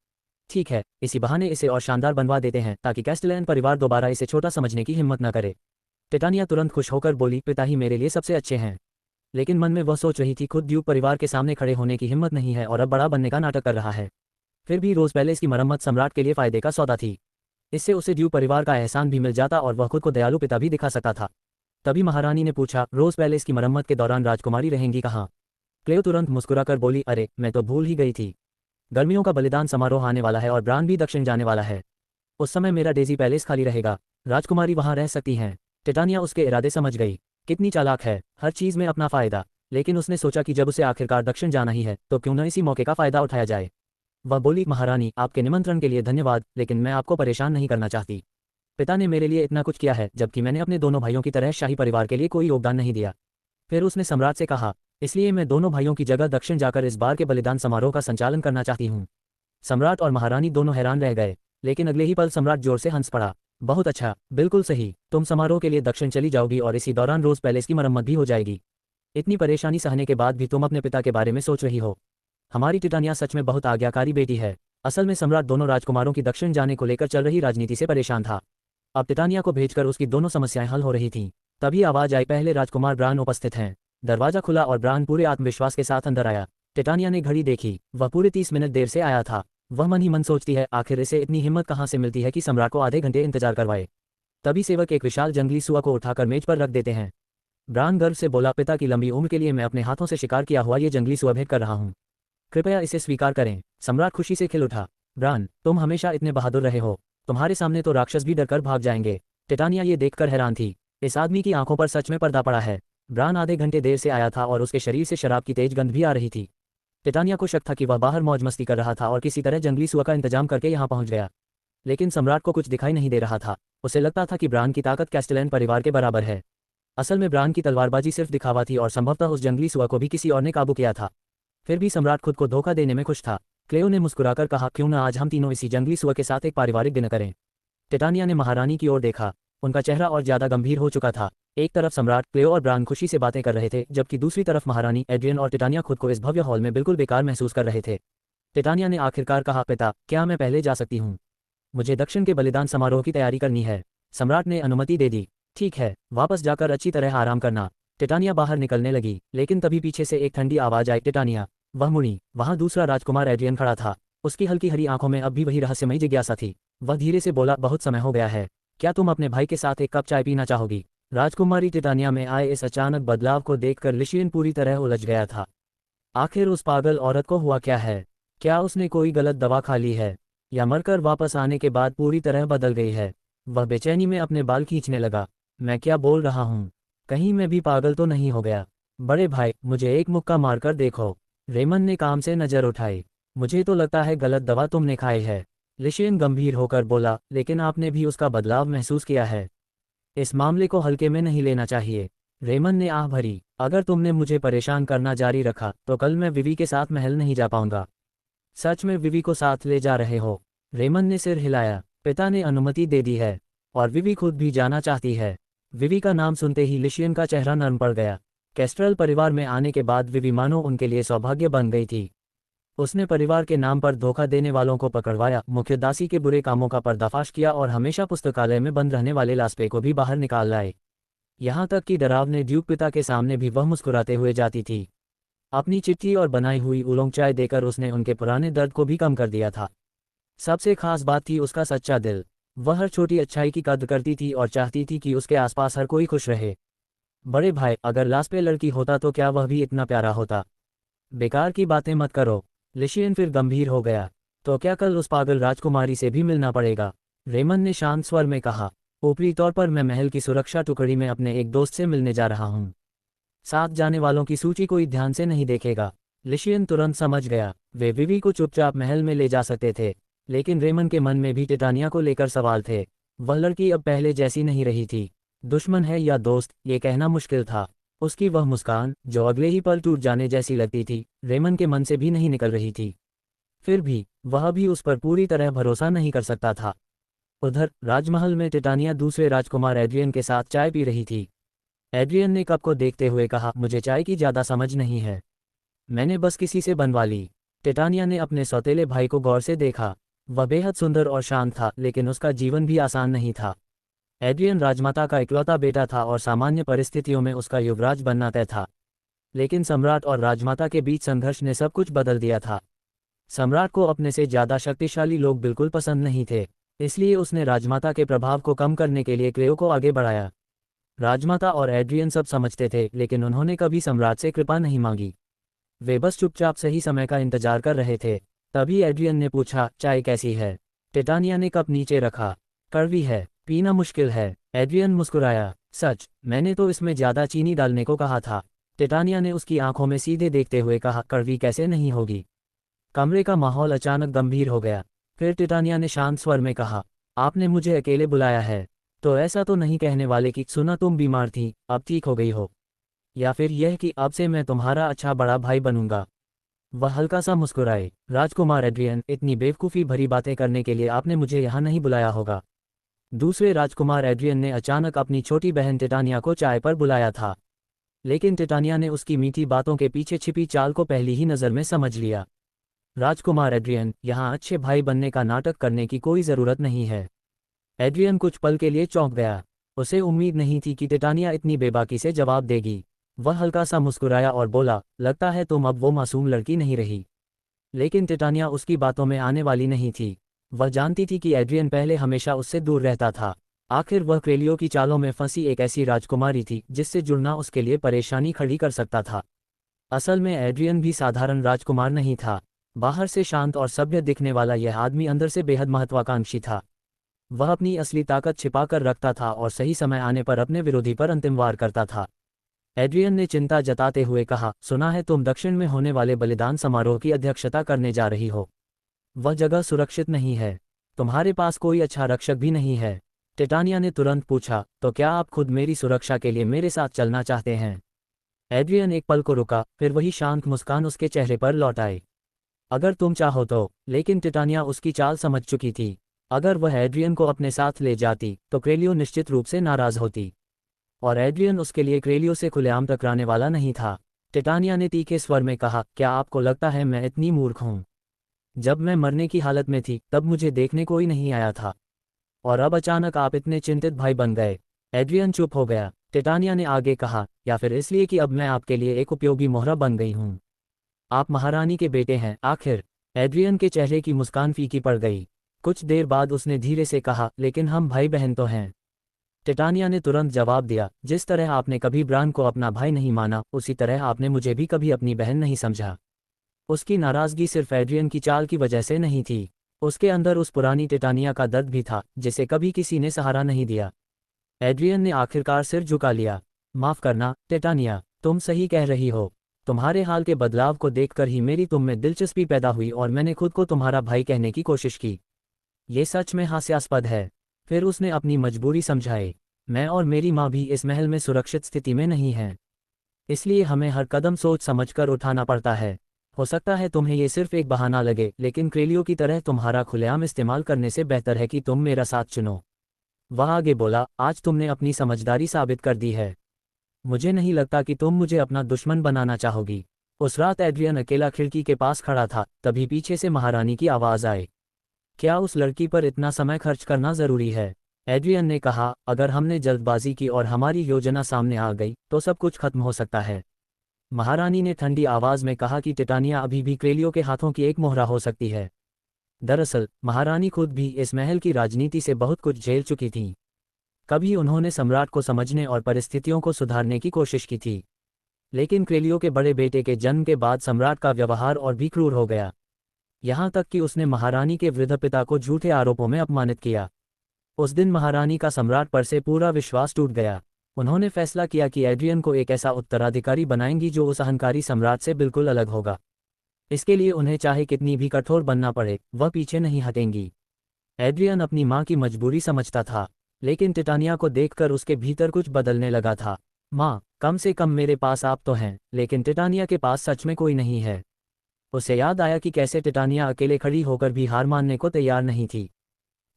Speaker 1: ठीक है, इसी बहाने इसे और शानदार बनवा देते हैं ताकि कैस्टेलन परिवार दोबारा इसे छोटा समझने की हिम्मत न करे। टिटानिया तुरंत खुश होकर बोली, पिता ही मेरे लिए सबसे अच्छे हैं। लेकिन मन में वह सोच रही थी, खुद ड्यूक परिवार के सामने खड़े होने की हिम्मत नहीं है और अब बड़ा बनने का नाटक कर रहा है। फिर भी रोज पैलेस की मरम्मत सम्राट के लिए फायदे का सौदा थी। इससे उसे ड्यूक परिवार का एहसान भी मिल जाता और वह खुद को दयालु पिता भी दिखा सकता था। तभी महारानी ने पूछा, रोज पैलेस की मरम्मत के दौरान राजकुमारी रहेंगी कहाँ? क्लेओ तुरंत मुस्कुराकर बोली, अरे मैं तो भूल ही गई थी। गर्मियों का बलिदान समारोह आने वाला है और ब्रान भी दक्षिण जाने वाला है। उस समय मेरा डेजी पैलेस खाली रहेगा, राजकुमारी वहां रह सकती हैं। टिटानिया उसके इरादे समझ गई। कितनी चालाक है, हर चीज में अपना फायदा। लेकिन उसने सोचा कि जब उसे आखिरकार दक्षिण जाना ही है तो क्यों न इसी मौके का फायदा उठाया जाए। वह बोली, महारानी आपके निमंत्रण के लिए धन्यवाद, लेकिन मैं आपको परेशान नहीं करना चाहती। पिता ने मेरे लिए इतना कुछ किया है, जबकि मैंने अपने दोनों भाइयों की तरह शाही परिवार के लिए कोई योगदान नहीं दिया। फिर उसने सम्राट से कहा, इसलिए मैं दोनों भाइयों की जगह दक्षिण जाकर इस बार के बलिदान समारोह का संचालन करना चाहती हूँ। सम्राट और महारानी दोनों हैरान रह गए, लेकिन अगले ही पल सम्राट जोर से हंस पड़ा। बहुत अच्छा, बिल्कुल सही, तुम समारोह के लिए दक्षिण चली जाओगी और इसी दौरान रोज पैलेस की मरम्मत भी हो जाएगी। इतनी परेशानी सहने के बाद भी तुम अपने पिता के बारे में सोच रही हो। हमारी टिटानिया सच में बहुत आज्ञाकारी बेटी है। असल में सम्राट दोनों राजकुमारों की दक्षिण जाने को लेकर चल रही राजनीति से परेशान था। अब टिटानिया को भेजकर उसकी दोनों समस्याएं हल हो रही थीं। तभी आवाज आई, पहले राजकुमार ब्रान उपस्थित हैं। दरवाजा खुला और ब्रान पूरे आत्मविश्वास के साथ अंदर आया। टिटानिया ने घड़ी देखी, वह पूरे 30 मिनट देर से आया था। वह मन ही मन सोचती है, आखिर इसे इतनी हिम्मत कहाँ से मिलती है कि सम्राट को आधे घंटे इंतजार करवाए। तभी सेवक एक विशाल जंगली सुआ को उठाकर मेज पर रख देते हैं। ब्रान गर्व से बोला, पिता की लंबी उम्र के लिए मैं अपने हाथों से शिकार किया हुआ ये जंगली सुआ भेंट कर रहा हूँ। कृपया इसे स्वीकार करें। सम्राट खुशी से खिल उठा। ब्रान, तुम हमेशा इतने बहादुर रहे हो, तुम्हारे सामने तो राक्षस भी डरकर भाग जाएंगे। टिटानिया ये देखकर हैरान थी, इस आदमी की आंखों पर सच में पर्दा पड़ा है। ब्रान आधे घंटे देर से आया था और उसके शरीर से शराब की तेज गंध भी आ रही थी। टिटानिया को शक था कि वह बाहर मौज मस्ती कर रहा था और किसी तरह जंगली सुआ का इंतजाम करके यहाँ पहुंच गया। लेकिन सम्राट को कुछ दिखाई नहीं दे रहा था। उसे लगता था कि ब्रान की ताकत कैस्टेलन परिवार के बराबर है। असल में ब्रान की तलवारबाजी सिर्फ दिखावा थी और संभवतः उस जंगली सुआ को भी किसी और ने काबू किया था। फिर भी सम्राट खुद को धोखा देने में खुश था। क्लेओ ने मुस्कुराकर कहा, क्यों न आज हम तीनों इसी जंगली सुआ के साथ एक पारिवारिक डिनर करें। टिटानिया ने महारानी की ओर देखा। उनका चेहरा और ज्यादा गंभीर हो चुका था। एक तरफ सम्राट, क्लेओ और ब्रान खुशी से बातें कर रहे थे, जबकि दूसरी तरफ महारानी, एड्रियन और टिटानिया खुद को इस भव्य हॉल में बिल्कुल बेकार महसूस कर रहे थे। टिटानिया ने आखिरकार कहा, पिता, क्या मैं पहले जा सकती हूँ? मुझे दक्षिण के बलिदान समारोह की तैयारी करनी है। सम्राट ने अनुमति दे दी। ठीक है, वापस जाकर अच्छी तरह आराम करना। टिटानिया बाहर निकलने लगी, लेकिन तभी पीछे से एक ठंडी आवाज आई, टिटानिया। वह मुड़ी। वहां दूसरा राजकुमार एड्रियन खड़ा था। उसकी हल्की हरी आंखों में अब भी वही रहस्यमयी जिज्ञासा थी। वह धीरे से बोला, बहुत समय हो गया है, क्या तुम अपने भाई के साथ एक कप चाय पीना चाहोगी? राजकुमारी टिटानिया में आए इस अचानक बदलाव को देखकर लिशियन पूरी तरह उलझ गया था। आखिर उस पागल औरत को हुआ क्या है? क्या उसने कोई गलत दवा खा ली है? या मरकर वापस आने के बाद पूरी तरह बदल गई है। वह बेचैनी में अपने बाल खींचने लगा। मैं क्या बोल रहा हूँ? कहीं मैं भी पागल तो नहीं हो गया? बड़े भाई, मुझे एक मुक्का मारकर देखो। रेमन ने काम से नजर उठाई। मुझे तो लगता है गलत दवा तुमने खाई है। लिशियन गंभीर होकर बोला, लेकिन आपने भी उसका बदलाव महसूस किया है। इस मामले को हल्के में नहीं लेना चाहिए। रेमन ने आह भरी। अगर तुमने मुझे परेशान करना जारी रखा तो कल मैं विवी के साथ महल नहीं जा पाऊंगा। सच में विवी को साथ ले जा रहे हो? रेमन ने सिर हिलाया। पिता ने अनुमति दे दी है, और विवी खुद भी जाना चाहती है। विवी का नाम सुनते ही लिशियन का चेहरा नरम पड़ गया। कैस्ट्रल परिवार में आने के बाद विवी मानो उनके लिए सौभाग्य बन गई थी। उसने परिवार के नाम पर धोखा देने वालों को पकड़वाया, मुख्य दासी के बुरे कामों का पर्दाफाश किया और हमेशा पुस्तकालय में बंद रहने वाले लास्पे को भी बाहर निकाल लाए। यहाँ तक कि डरावने ड्यूक पिता के सामने भी वह मुस्कुराते हुए जाती थी। अपनी चिट्ठी और बनाई हुई उलोंग चाय देकर उसने उनके पुराने दर्द को भी कम कर दिया था। सबसे खास बात थी उसका सच्चा दिल। वह हर छोटी अच्छाई की कद्र करती थी और चाहती थी कि उसके आसपास हर कोई खुश रहे। बड़े भाई, अगर लास्पे लड़की होता तो क्या वह भी इतना प्यारा होता? बेकार की बातें मत करो। लिशियन फिर गंभीर हो गया। तो क्या कल उस पागल राजकुमारी से भी मिलना पड़ेगा? रेमन ने शांत स्वर में कहा। ऊपरी तौर पर मैं महल की सुरक्षा टुकड़ी में अपने एक दोस्त से मिलने जा रहा हूँ। साथ जाने वालों की सूची कोई ध्यान से नहीं देखेगा। लिशियन तुरंत समझ गया। वे विवी को चुपचाप महल में ले जा सकते थे, लेकिन रेमन के मन में भी टिटानिया को लेकर सवाल थे। वह लड़की अब पहले जैसी नहीं रही थी। दुश्मन है या दोस्त, ये कहना मुश्किल था। उसकी वह मुस्कान, जो अगले ही पल टूट जाने जैसी लगती थी, रेमन के मन से भी नहीं निकल रही थी। फिर भी वह भी उस पर पूरी तरह भरोसा नहीं कर सकता था। उधर राजमहल में टिटानिया दूसरे राजकुमार एड्रियन के साथ चाय पी रही थी। एड्रियन ने कप को देखते हुए कहा, मुझे चाय की ज़्यादा समझ नहीं है। मैंने बस किसी से बनवा ली। टिटानिया ने अपने सौतेले भाई को गौर से देखा। वह बेहद सुंदर और शांत था, लेकिन उसका जीवन भी आसान नहीं था। एड्रियन राजमाता का इकलौता बेटा था और सामान्य परिस्थितियों में उसका युवराज बनना तय था। लेकिन सम्राट और राजमाता के बीच संघर्ष ने सब कुछ बदल दिया था। सम्राट को अपने से ज़्यादा शक्तिशाली लोग बिल्कुल पसंद नहीं थे, इसलिए उसने राजमाता के प्रभाव को कम करने के लिए क्लेओ को आगे बढ़ाया। राजमाता और एड्रियन सब समझते थे, लेकिन उन्होंने कभी सम्राट से कृपा नहीं मांगी। वे बस चुपचाप सही समय का इंतजार कर रहे थे। तभी एड्रियन ने पूछा, चाय कैसी है? टिटानिया ने कप नीचे रखा। कड़वी है, पीना मुश्किल है। एड्रियन मुस्कुराया। सच, मैंने तो इसमें ज़्यादा चीनी डालने को कहा था। टिटानिया ने उसकी आंखों में सीधे देखते हुए कहा, कड़वी कैसे नहीं होगी? कमरे का माहौल अचानक गंभीर हो गया। फिर टिटानिया ने शांत स्वर में कहा, आपने मुझे अकेले बुलाया है, तो ऐसा तो नहीं कहने वाले कि सुना तुम बीमार थी, अब ठीक हो गई हो? या फिर यह कि अब से मैं तुम्हारा अच्छा बड़ा भाई बनूंगा? वह हल्का सा मुस्कुराए। राजकुमार एड्रियन, इतनी बेवकूफ़ी भरी बातें करने के लिए आपने मुझे यहाँ नहीं बुलाया होगा। दूसरे राजकुमार एड्रियन ने अचानक अपनी छोटी बहन टिटानिया को चाय पर बुलाया था, लेकिन टिटानिया ने उसकी मीठी बातों के पीछे छिपी चाल को पहली ही नज़र में समझ लिया। राजकुमार एड्रियन, यहाँ अच्छे भाई बनने का नाटक करने की कोई ज़रूरत नहीं है। एड्रियन कुछ पल के लिए चौंक गया। उसे उम्मीद नहीं थी कि टिटानिया इतनी बेबाकी से जवाब देगी। वह हल्का सा मुस्कुराया और बोला, लगता है तुम अब वो मासूम लड़की नहीं रही। लेकिन टिटानिया उसकी बातों में आने वाली नहीं थी। वह जानती थी कि एड्रियन पहले हमेशा उससे दूर रहता था। आखिर वह क्रेलियो की चालों में फंसी एक ऐसी राजकुमारी थी जिससे जुड़ना उसके लिए परेशानी खड़ी कर सकता था। असल में एड्रियन भी साधारण राजकुमार नहीं था। बाहर से शांत और सभ्य दिखने वाला यह आदमी अंदर से बेहद महत्वाकांक्षी था। वह अपनी असली ताकत छिपाकर रखता था और सही समय आने पर अपने विरोधी पर अंतिम वार करता था। एड्रियन ने चिंता जताते हुए कहा, सुना है तुम दक्षिण में होने वाले बलिदान समारोह की अध्यक्षता करने जा रही हो। वह जगह सुरक्षित नहीं है। तुम्हारे पास कोई अच्छा रक्षक भी नहीं है। टिटानिया ने तुरंत पूछा, तो क्या आप खुद मेरी सुरक्षा के लिए मेरे साथ चलना चाहते हैं? एड्रियन एक पल को रुका, फिर वही शांत मुस्कान उसके चेहरे पर लौट आई। अगर तुम चाहो तो। लेकिन टिटानिया उसकी चाल समझ चुकी थी। अगर वह एड्रियन को अपने साथ ले जाती तो क्रेलियो निश्चित रूप से नाराज होती, और एड्रियन उसके लिए क्रेलियो से खुलेआम टकराने वाला नहीं था। टिटानिया ने तीखे स्वर में कहा, क्या आपको लगता है मैं इतनी मूर्ख हूँ? जब मैं मरने की हालत में थी तब मुझे देखने कोई नहीं आया था, और अब अचानक आप इतने चिंतित भाई बन गए। एड्रियन चुप हो गया। टिटानिया ने आगे कहा, या फिर इसलिए कि अब मैं आपके लिए एक उपयोगी मोहरा बन गई हूँ। आप महारानी के बेटे हैं आखिर। एड्रियन के चेहरे की मुस्कान फीकी पड़ गई। कुछ देर बाद उसने धीरे से कहा, लेकिन हम भाई बहन तो हैं। टिटानिया ने तुरंत जवाब दिया, जिस तरह आपने कभी ब्रान को अपना भाई नहीं माना, उसी तरह आपने मुझे भी कभी अपनी बहन नहीं समझा। उसकी नाराज़गी सिर्फ एड्रियन की चाल की वजह से नहीं थी। उसके अंदर उस पुरानी टिटानिया का दर्द भी था जिसे कभी किसी ने सहारा नहीं दिया। एड्रियन ने आखिरकार सिर झुका लिया। माफ करना टिटानिया, तुम सही कह रही हो। तुम्हारे हाल के बदलाव को देखकर ही मेरी तुम में दिलचस्पी पैदा हुई और मैंने खुद को तुम्हारा भाई कहने की कोशिश की। ये सच में हास्यास्पद है। फिर उसने अपनी मजबूरी समझाई। मैं और मेरी माँ भी इस महल में सुरक्षित स्थिति में नहीं हैं। इसलिए हमें हर कदम सोच समझकर उठाना पड़ता है। हो सकता है तुम्हें ये सिर्फ एक बहाना लगे, लेकिन क्रेलियो की तरह तुम्हारा खुलेआम इस्तेमाल करने से बेहतर है कि तुम मेरा साथ चुनो। वह आगे बोला, आज तुमने अपनी समझदारी साबित कर दी है। मुझे नहीं लगता कि तुम मुझे अपना दुश्मन बनाना चाहोगी। उस रात एड्रियन अकेला खिड़की के पास खड़ा था, तभी पीछे से महारानी की आवाज़ आई। क्या उस लड़की पर इतना समय खर्च करना ज़रूरी है? एड्रियन ने कहा, अगर हमने जल्दबाजी की और हमारी योजना सामने आ गई तो सब कुछ खत्म हो सकता है। महारानी ने ठंडी आवाज़ में कहा कि टिटानिया अभी भी क्रेलियो के हाथों की एक मोहरा हो सकती है। दरअसल महारानी खुद भी इस महल की राजनीति से बहुत कुछ झेल चुकी थीं। कभी उन्होंने सम्राट को समझने और परिस्थितियों को सुधारने की कोशिश की थी, लेकिन क्रेलियो के बड़े बेटे के जन्म के बाद सम्राट का व्यवहार और भी क्रूर हो गया। यहाँ तक कि उसने महारानी के वृद्ध पिता को झूठे आरोपों में अपमानित किया। उस दिन महारानी का सम्राट पर से पूरा विश्वास टूट गया। उन्होंने फैसला किया कि एड्रियन को एक ऐसा उत्तराधिकारी बनाएंगी जो उस अहंकारी सम्राट से बिल्कुल अलग होगा। इसके लिए उन्हें चाहे कितनी भी कठोर बनना पड़े, वह पीछे नहीं हटेंगी। एड्रियन अपनी माँ की मजबूरी समझता था, लेकिन टिटानिया को देखकर उसके भीतर कुछ बदलने लगा था। माँ, कम से कम मेरे पास आप तो हैं, लेकिन टिटानिया के पास सच में कोई नहीं है। उसे याद आया कि कैसे टिटानिया अकेले खड़ी होकर भी हार मानने को तैयार नहीं थी।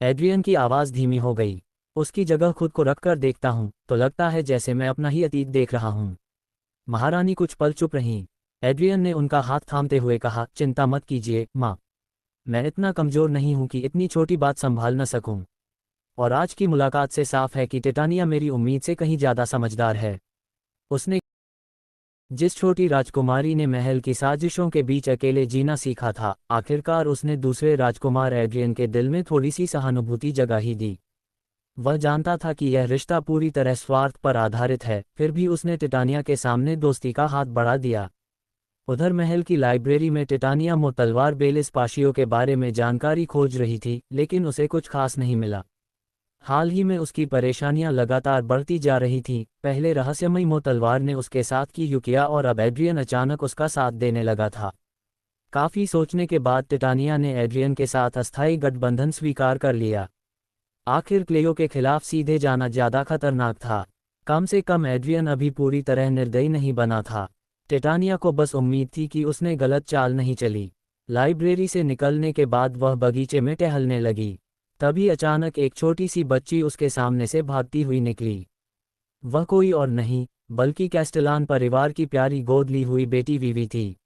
Speaker 1: एड्रियन की आवाज़ धीमी हो गई। उसकी जगह खुद को रखकर देखता हूँ तो लगता है जैसे मैं अपना ही अतीत देख रहा हूँ। महारानी कुछ पल चुप रहीं। एड्रियन ने उनका हाथ थामते हुए कहा, चिंता मत कीजिए माँ, मैं इतना कमज़ोर नहीं हूँ कि इतनी छोटी बात संभाल न सकूँ। और आज की मुलाकात से साफ है कि टिटानिया मेरी उम्मीद से कहीं ज़्यादा समझदार है। उसने जिस छोटी राजकुमारी ने महल की साजिशों के बीच अकेले जीना सीखा था, आखिरकार उसने दूसरे राजकुमार एड्रियन के दिल में थोड़ी सी सहानुभूति जगा ही दी। वह जानता था कि यह रिश्ता पूरी तरह स्वार्थ पर आधारित है, फिर भी उसने टिटानिया के सामने दोस्ती का हाथ बढ़ा दिया। उधर महल की लाइब्रेरी में टिटानिया तलवार बेलिस पाशियो के बारे में जानकारी खोज रही थी, लेकिन उसे कुछ खास नहीं मिला। हाल ही में उसकी परेशानियां लगातार बढ़ती जा रही थीं। पहले रहस्यमयी तलवार ने उसके साथ की युकिया और अब एड्रियन अचानक उसका साथ देने लगा था। काफ़ी सोचने के बाद टिटानिया ने एड्रियन के साथ अस्थायी गठबंधन स्वीकार कर लिया। आखिर क्लेयो के खिलाफ सीधे जाना ज़्यादा खतरनाक था। कम से कम एड्रियन अभी पूरी तरह निर्दयी नहीं बना था। टिटानिया को बस उम्मीद थी कि उसने गलत चाल नहीं चली। लाइब्रेरी से निकलने के बाद वह बगीचे में टहलने लगी। तभी अचानक एक छोटी सी बच्ची उसके सामने से भागती हुई निकली। वह कोई और नहीं बल्कि कैस्टेलान परिवार की प्यारी गोद ली हुई बेटी वीवी थी।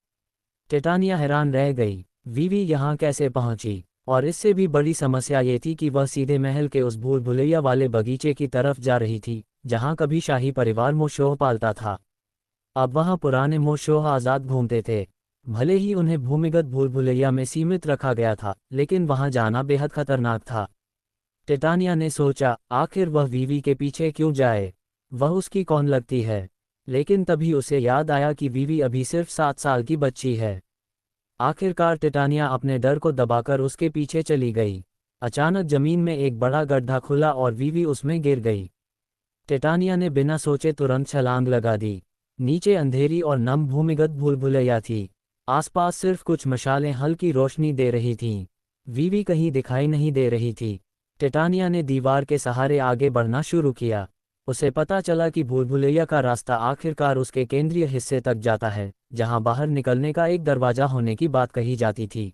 Speaker 1: टिटानिया हैरान रह गई, वीवी यहाँ कैसे पहुंची? और इससे भी बड़ी समस्या ये थी कि वह सीधे महल के उस भूल भुलैया वाले बगीचे की तरफ जा रही थी जहाँ कभी शाही परिवार मोशोह पालता था। अब वहाँ पुराने मोशोह आज़ाद घूमते थे। भले ही उन्हें भूमिगत भूल भुलैया में सीमित रखा गया था, लेकिन वहां जाना बेहद खतरनाक था। टिटानिया ने सोचा, आखिर वह वीवी के पीछे क्यों जाए? वह उसकी कौन लगती है? लेकिन तभी उसे याद आया कि वीवी अभी सिर्फ 7 साल की बच्ची है। आखिरकार टिटानिया अपने डर को दबाकर उसके पीछे चली गई। अचानक जमीन में एक बड़ा गड्ढा खुला और वीवी उसमें गिर गई। टिटानिया ने बिना सोचे तुरंत छलांग लगा दी। नीचे अंधेरी और नम भूमिगत भूल भुलैया थी। आसपास सिर्फ कुछ मशालें हल्की रोशनी दे रही थीं। वीवी कहीं दिखाई नहीं दे रही थी। टिटानिया ने दीवार के सहारे आगे बढ़ना शुरू किया। उसे पता चला कि भूल भुलैया का रास्ता आखिरकार उसके केंद्रीय हिस्से तक जाता है, जहां बाहर निकलने का एक दरवाजा होने की बात कही जाती थी।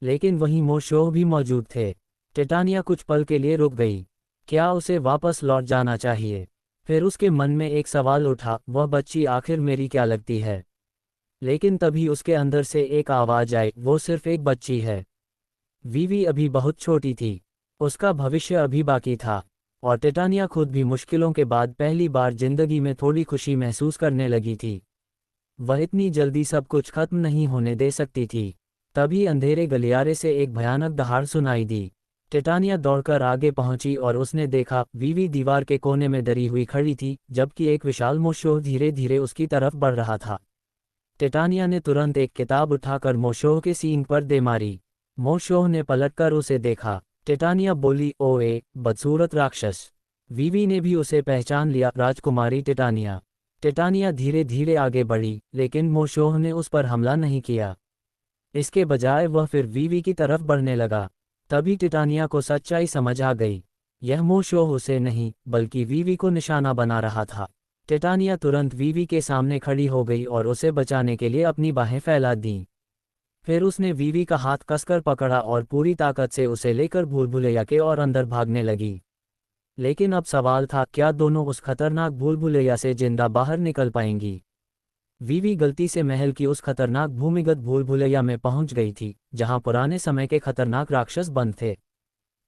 Speaker 1: लेकिन वहीं मोशोह भी मौजूद थे। टिटानिया कुछ पल के लिए रुक गई। क्या उसे वापस लौट जाना चाहिए? फिर उसके मन में एक सवाल उठा, वह बच्ची आखिर मेरी क्या लगती है? लेकिन तभी उसके अंदर से एक आवाज़ आई, वो सिर्फ एक बच्ची है। वीवी अभी बहुत छोटी थी। उसका भविष्य अभी बाकी था। और टिटानिया खुद भी मुश्किलों के बाद पहली बार जिंदगी में थोड़ी खुशी महसूस करने लगी थी। वह इतनी जल्दी सब कुछ खत्म नहीं होने दे सकती थी। तभी अंधेरे गलियारे से एक भयानक दहाड़ सुनाई दी। टिटानिया दौड़कर आगे पहुंची और उसने देखा, वीवी दीवार के कोने में डरी हुई खड़ी थी, जबकि एक विशाल मोशोह धीरे धीरे उसकी तरफ बढ़ रहा था। टिटानिया ने तुरंत एक किताब उठाकर मोशोह के सींग पर दे मारी। मोशोह ने पलटकर उसे देखा। टिटानिया बोली, ओए बदसूरत राक्षस। वीवी ने भी उसे पहचान लिया, राजकुमारी टिटानिया। टिटानिया धीरे धीरे आगे बढ़ी, लेकिन मोशोह ने उस पर हमला नहीं किया। इसके बजाय वह फिर वीवी की तरफ बढ़ने लगा। तभी टिटानिया को सच्चाई समझ आ गई। यह मोशोह उसे नहीं, बल्कि वीवी को निशाना बना रहा था। टिटानिया तुरंत वीवी के सामने खड़ी हो गई और उसे बचाने के लिए अपनी बाहें फैला दीं। फिर उसने वीवी का हाथ कसकर पकड़ा और पूरी ताकत से उसे लेकर भूलभुलैया के और अंदर भागने लगी। लेकिन अब सवाल था, क्या दोनों उस खतरनाक भूलभुलैया से जिंदा बाहर निकल पाएंगी? वीवी गलती से महल की उस खतरनाक भूमिगत भूलभुलैया में पहुंच गई थी, जहां पुराने समय के खतरनाक राक्षस बंद थे।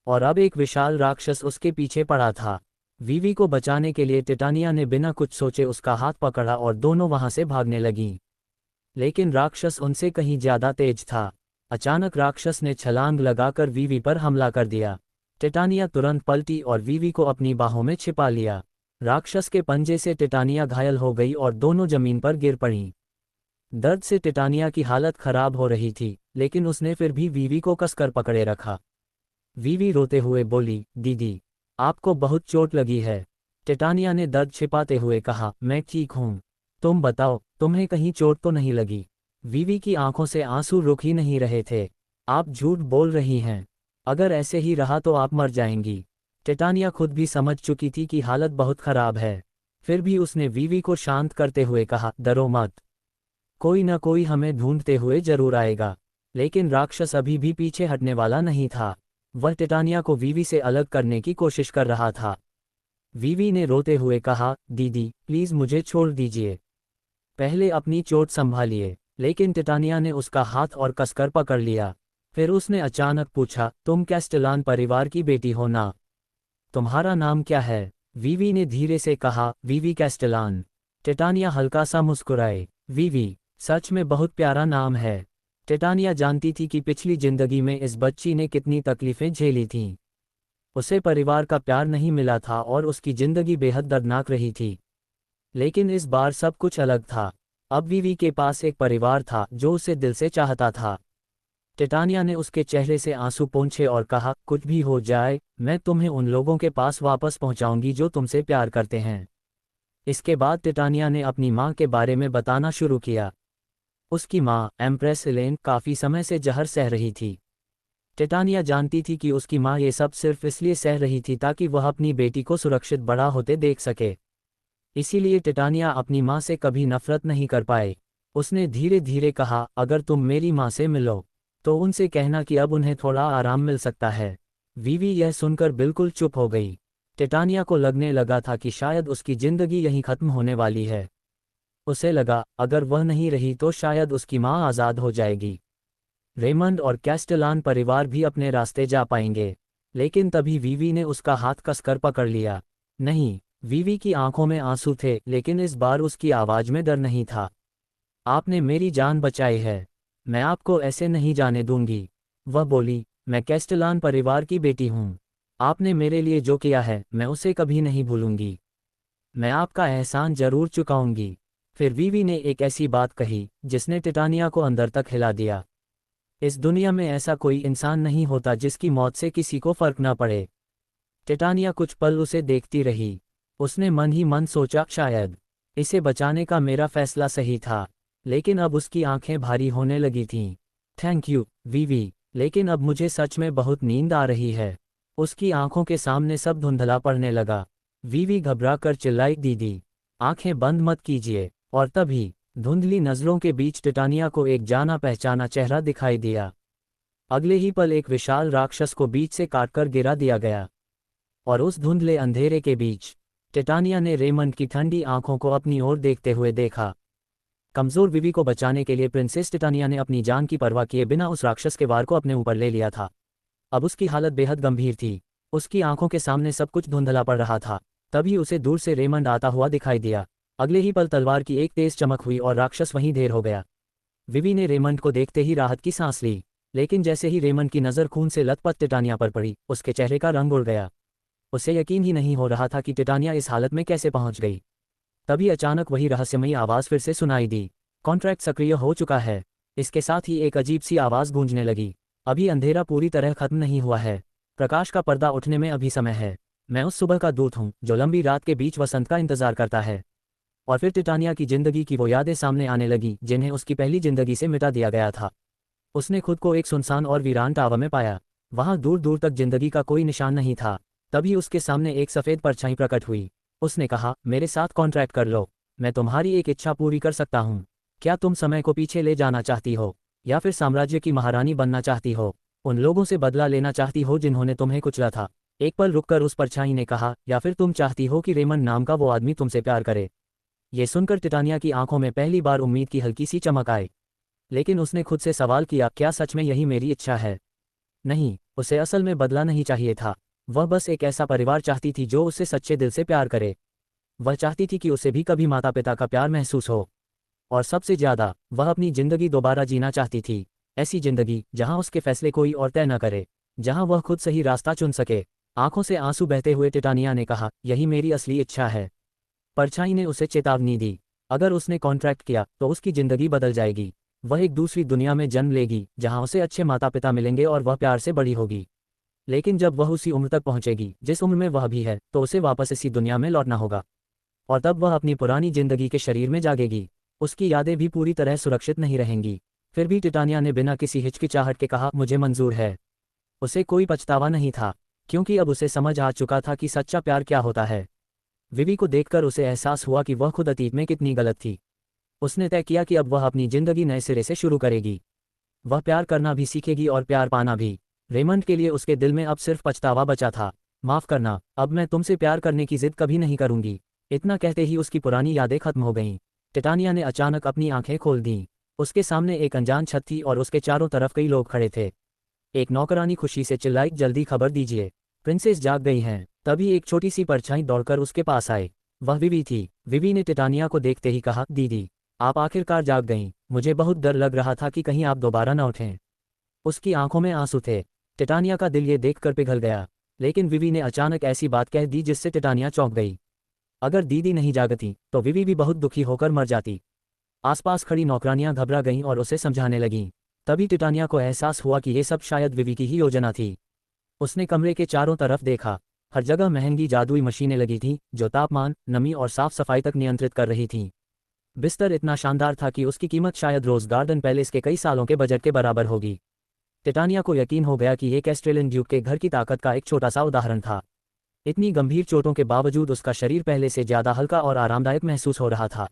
Speaker 1: और अब एक विशाल राक्षस उसके पीछे पड़ा था। वीवी को बचाने के लिए टिटानिया ने बिना कुछ सोचे उसका हाथ पकड़ा और दोनों वहां से भागने लगीं। लेकिन राक्षस उनसे कहीं ज्यादा तेज था। अचानक राक्षस ने छलांग लगाकर वीवी पर हमला कर दिया। टिटानिया तुरंत पलटी और वीवी को अपनी बाहों में छिपा लिया। राक्षस के पंजे से टिटानिया घायल हो गई और दोनों जमीन पर गिर पड़ीं। दर्द से टिटानिया की हालत खराब हो रही थी, लेकिन उसने फिर भी वीवी को कसकर पकड़े रखा। वीवी रोते हुए बोली, दीदी, आपको बहुत चोट लगी है। टिटानिया ने दर्द छिपाते हुए कहा, मैं ठीक हूँ। तुम बताओ, तुम्हें कहीं चोट तो नहीं लगी? वीवी की आंखों से आंसू रुक ही नहीं रहे थे। आप झूठ बोल रही हैं। अगर ऐसे ही रहा तो आप मर जाएंगी। टिटानिया खुद भी समझ चुकी थी कि हालत बहुत खराब है। फिर भी उसने वीवी को शांत करते हुए कहा, डरो मत। कोई न कोई हमें ढूंढते हुए जरूर आएगा। लेकिन राक्षस अभी भी पीछे हटने वाला नहीं था। वह टिटानिया को वीवी से अलग करने की कोशिश कर रहा था। वीवी ने रोते हुए कहा, दीदी प्लीज मुझे छोड़ दीजिए। पहले अपनी चोट संभालिए। लेकिन टिटानिया ने उसका हाथ और कसकर पकड़ लिया। फिर उसने अचानक पूछा, तुम कैस्टेलान परिवार की बेटी हो ना? तुम्हारा नाम क्या है? वीवी ने धीरे से कहा, वीवी कैस्टेलान। टिटानिया हल्का सा मुस्कुराए। वीवी, सच में बहुत प्यारा नाम है। टिटानिया जानती थी कि पिछली जिंदगी में इस बच्ची ने कितनी तकलीफें झेली थीं। उसे परिवार का प्यार नहीं मिला था और उसकी जिंदगी बेहद दर्दनाक रही थी। लेकिन इस बार सब कुछ अलग था। अब वीवी के पास एक परिवार था जो उसे दिल से चाहता था। टिटानिया ने उसके चेहरे से आंसू पोंछे और कहा, कुछ भी हो जाए, मैं तुम्हें उन लोगों के पास वापस पहुंचाऊंगी जो तुमसे प्यार करते हैं। इसके बाद टिटानिया ने अपनी माँ के बारे में बताना शुरू किया। उसकी माँ, एम्प्रेस एलेन, काफ़ी समय से जहर सह रही थी। टिटानिया जानती थी कि उसकी माँ ये सब सिर्फ इसलिए सह रही थी ताकि वह अपनी बेटी को सुरक्षित बड़ा होते देख सके। इसीलिए टिटानिया अपनी माँ से कभी नफरत नहीं कर पाए। उसने धीरे धीरे कहा, अगर तुम मेरी माँ से मिलो तो उनसे कहना कि अब उन्हें थोड़ा आराम मिल सकता है। वीवी यह सुनकर बिल्कुल चुप हो गई। टिटानिया को लगने लगा था कि शायद उसकी जिंदगी यहीं खत्म होने वाली है। उसे लगा, अगर वह नहीं रही तो शायद उसकी माँ आज़ाद हो जाएगी। रेमंड और कैस्टेलान परिवार भी अपने रास्ते जा पाएंगे। लेकिन तभी वीवी ने उसका हाथ कसकर पकड़ लिया। नहीं, वीवी की आंखों में आंसू थे, लेकिन इस बार उसकी आवाज में डर नहीं था। आपने मेरी जान बचाई है। मैं आपको ऐसे नहीं जाने दूंगी। वह बोली, मैं कैस्टेलान परिवार की बेटी हूँ। आपने मेरे लिए जो किया है मैं उसे कभी नहीं भूलूंगी। मैं आपका एहसान जरूर चुकाऊंगी। फिर वीवी ने एक ऐसी बात कही जिसने टिटानिया को अंदर तक हिला दिया। इस दुनिया में ऐसा कोई इंसान नहीं होता जिसकी मौत से किसी को फर्क ना पड़े। टिटानिया कुछ पल उसे देखती रही। उसने मन ही मन सोचा, शायद इसे बचाने का मेरा फैसला सही था। लेकिन अब उसकी आंखें भारी होने लगी थीं। थैंक यू, वीवी, लेकिन अब मुझे सच में बहुत नींद आ रही है। उसकी आंखों के सामने सब धुंधला पड़ने लगा। वीवी घबरा कर चिल्लाई, दीदी, आंखें बंद मत कीजिए। और तभी धुंधली नज़रों के बीच टिटानिया को एक जाना पहचाना चेहरा दिखाई दिया। अगले ही पल एक विशाल राक्षस को बीच से काटकर गिरा दिया गया। और उस धुंधले अंधेरे के बीच टिटानिया ने रेमंड की ठंडी आंखों को अपनी ओर देखते हुए देखा। कमजोर वीवी को बचाने के लिए प्रिंसेस टिटानिया ने अपनी जान की परवाह किए बिना उस राक्षस के वार को अपने ऊपर ले लिया था। अब उसकी हालत बेहद गंभीर थी। उसकी आंखों के सामने सब कुछ धुंधला पड़ रहा था। तभी उसे दूर से रेमंड आता हुआ दिखाई दिया। अगले ही पल तलवार की एक तेज चमक हुई और राक्षस वहीं ढेर हो गया। विवी ने रेमंड को देखते ही राहत की सांस ली। लेकिन जैसे ही रेमंड की नज़र खून से लथपथ टिटानिया पर पड़ी, उसके चेहरे का रंग उड़ गया। उसे यकीन ही नहीं हो रहा था कि टिटानिया इस हालत में कैसे पहुंच गई। तभी अचानक वही रहस्यमयी आवाज़ फिर से सुनाई दी, कॉन्ट्रैक्ट सक्रिय हो चुका है। इसके साथ ही एक अजीब सी आवाज़ गूंजने लगी, अभी अंधेरा पूरी तरह खत्म नहीं हुआ है। प्रकाश का पर्दा उठने में अभी समय है। मैं उस सुबह का दूत हूँ जो लंबी रात के बीच वसंत का इंतजार करता है। और फिर टिटानिया की जिंदगी की वो यादें सामने आने लगी जिन्हें उसकी पहली जिंदगी से मिटा दिया गया था। उसने खुद को एक सुनसान और वीरान टावर में पाया। वहां दूर दूर तक जिंदगी का कोई निशान नहीं था। तभी उसके सामने एक सफेद परछाई प्रकट हुई। उसने कहा, मेरे साथ कॉन्ट्रैक्ट कर लो। मैं तुम्हारी एक इच्छा पूरी कर सकता हूँ। क्या तुम समय को पीछे ले जाना चाहती हो, या फिर साम्राज्य की महारानी बनना चाहती हो? उन लोगों से बदला लेना चाहती हो जिन्होंने तुम्हें कुचला था? एक पल रुककर उस परछाई ने कहा, या फिर तुम चाहती हो कि रेमंड नाम का वो आदमी तुमसे प्यार करे? ये सुनकर टिटानिया की आंखों में पहली बार उम्मीद की हल्की सी चमक आई। लेकिन उसने खुद से सवाल किया, क्या सच में यही मेरी इच्छा है? नहीं, उसे असल में बदला नहीं चाहिए था। वह बस एक ऐसा परिवार चाहती थी जो उसे सच्चे दिल से प्यार करे। वह चाहती थी कि उसे भी कभी माता पिता का प्यार महसूस हो। और सबसे ज्यादा वह अपनी जिंदगी दोबारा जीना चाहती थी। ऐसी जिंदगी जहां उसके फैसले कोई और तय न करे, जहां वह खुद सही रास्ता चुन सके। आंखों से आंसू बहते हुए टिटानिया ने कहा, यही मेरी असली इच्छा है। परछाई ने उसे चेतावनी दी। अगर उसने कॉन्ट्रैक्ट किया तो उसकी जिंदगी बदल जाएगी। वह एक दूसरी दुनिया में जन्म लेगी जहां उसे अच्छे माता पिता मिलेंगे और वह प्यार से बड़ी होगी। लेकिन जब वह उसी उम्र तक पहुंचेगी जिस उम्र में वह भी है, तो उसे वापस इसी दुनिया में लौटना होगा। और तब वह अपनी पुरानी जिंदगी के शरीर में जागेगी। उसकी यादें भी पूरी तरह सुरक्षित नहीं रहेंगी। फिर भी टिटानिया ने बिना किसी हिचकिचाहट के कहा, मुझे मंजूर है। उसे कोई पछतावा नहीं था, क्योंकि अब उसे समझ आ चुका था कि सच्चा प्यार क्या होता है। विवी को देखकर उसे एहसास हुआ कि वह खुद अतीत में कितनी गलत थी। उसने तय किया कि अब वह अपनी जिंदगी नए सिरे से शुरू करेगी। वह प्यार करना भी सीखेगी और प्यार पाना भी। रेमंड के लिए उसके दिल में अब सिर्फ पछतावा बचा था। माफ करना, अब मैं तुमसे प्यार करने की जिद कभी नहीं करूंगी। इतना कहते ही उसकी पुरानी यादें खत्म हो गईं। टिटानिया ने अचानक अपनी आंखें खोल दीं। उसके सामने एक अनजान छत थी और उसके चारों तरफ कई लोग खड़े थे। एक नौकरानी खुशी से चिल्लाई, जल्दी खबर दीजिए, प्रिंसेस जाग गई हैं। तभी एक छोटी सी परछाई दौड़कर उसके पास आई। वह विवी थी। विवी ने टिटानिया को देखते ही कहा, दीदी, आप आखिरकार जाग गईं। मुझे बहुत डर लग रहा था कि कहीं आप दोबारा न उठें। उसकी आंखों में आंसू थे। टिटानिया का दिल ये देखकर पिघल गया। लेकिन विवी ने अचानक ऐसी बात कह दी जिससे टिटानिया चौंक गई। अगर दीदी नहीं जागती तो विवी भी बहुत दुखी होकर मर जाती। आसपास खड़ी नौकरानियां घबरा गईं और उसे समझाने लगीं। तभी टिटानिया को एहसास हुआ कि ये सब शायद विवी की ही योजना थी। उसने कमरे के चारों तरफ देखा। हर जगह महंगी जादुई मशीनें लगी थीं जो तापमान, नमी और साफ सफाई तक नियंत्रित कर रही थीं। बिस्तर इतना शानदार था कि उसकी कीमत शायद रोज गार्डन पैलेस के कई सालों के बजट के बराबर होगी। टिटानिया को यकीन हो गया कि ये कैस्ट्रेलन ड्यूक के घर की ताकत का एक छोटा सा उदाहरण था। इतनी गंभीर चोटों के बावजूद उसका शरीर पहले से ज्यादा हल्का और आरामदायक महसूस हो रहा था।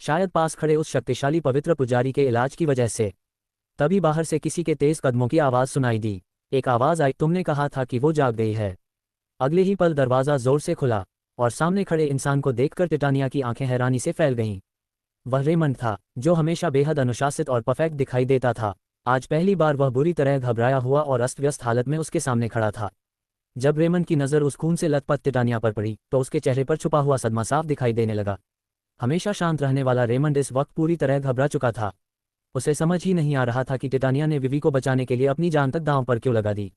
Speaker 1: शायद पास खड़े उस शक्तिशाली पवित्र पुजारी के इलाज की वजह से। तभी बाहर से किसी के तेज कदमों की आवाज सुनाई दी। एक आवाज आई, तुमने कहा था कि वो जाग गई है। अगले ही पल दरवाजा जोर से खुला और सामने खड़े इंसान को देखकर टिटानिया की आंखें हैरानी से फैल गईं। वह रेमंड था, जो हमेशा बेहद अनुशासित और परफेक्ट दिखाई देता था। आज पहली बार वह बुरी तरह घबराया हुआ और अस्त व्यस्त हालत में उसके सामने खड़ा था। जब रेमंड की नज़र उस खून से लथपथ टिटानिया पर पड़ी तो उसके चेहरे पर छुपा हुआ सदमा साफ दिखाई देने लगा। हमेशा शांत रहने वाला रेमंड इस वक्त पूरी तरह घबरा चुका था। उसे समझ ही नहीं आ रहा था कि टिटानिया ने विवी को बचाने के लिए अपनी जान तक दांव पर क्यों लगा दी।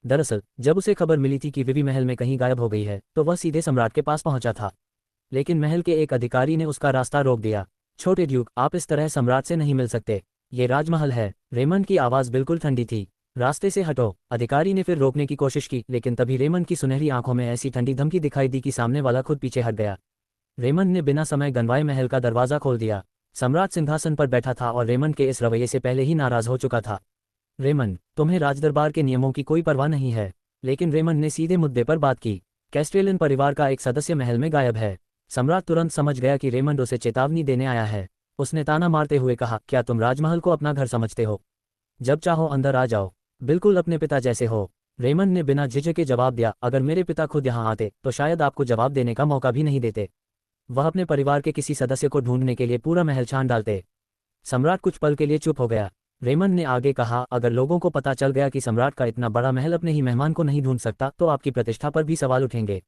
Speaker 1: दरअसल जब उसे खबर मिली थी कि विवी महल में कहीं गायब हो गई है तो वह सीधे सम्राट के पास पहुंचा था। लेकिन महल के एक अधिकारी ने उसका रास्ता रोक दिया। छोटे ड्यूक, आप इस तरह सम्राट से नहीं मिल सकते। ये राजमहल है। रेमंड की आवाज़ बिल्कुल ठंडी थी। रास्ते से हटो। अधिकारी ने फिर रोकने की कोशिश की, लेकिन तभी रेमंड की सुनहरी आंखों में ऐसी ठंडी धमकी दिखाई दी कि सामने वाला खुद पीछे हट गया। रेमंड ने बिना समय गंवाए महल का दरवाजा खोल दिया। सम्राट सिंहासन पर बैठा था और रेमंड के इस रवैये से पहले ही नाराज हो चुका था। रेमंड, तुम्हें राजदरबार के नियमों की कोई परवाह नहीं है। लेकिन रेमंड ने सीधे मुद्दे पर बात की। कैस्ट्रेलन परिवार का एक सदस्य महल में गायब है। सम्राट तुरंत समझ गया कि रेमंड उसे चेतावनी देने आया है। उसने ताना मारते हुए कहा, क्या तुम राजमहल को अपना घर समझते हो? जब चाहो अंदर आ जाओ, बिल्कुल अपने पिता जैसे हो। रेमंड ने बिना झिझके जवाब दिया, अगर मेरे पिता खुद यहाँ आते तो शायद आपको जवाब देने का मौका भी नहीं देते। वह अपने परिवार के किसी सदस्य को ढूंढने के लिए पूरा महल छान डालते। सम्राट कुछ पल के लिए चुप हो गया। रेमंड ने आगे कहा, अगर लोगों को पता चल गया कि सम्राट का इतना बड़ा महल अपने ही मेहमान को नहीं ढूंढ सकता तो आपकी प्रतिष्ठा पर भी सवाल उठेंगे।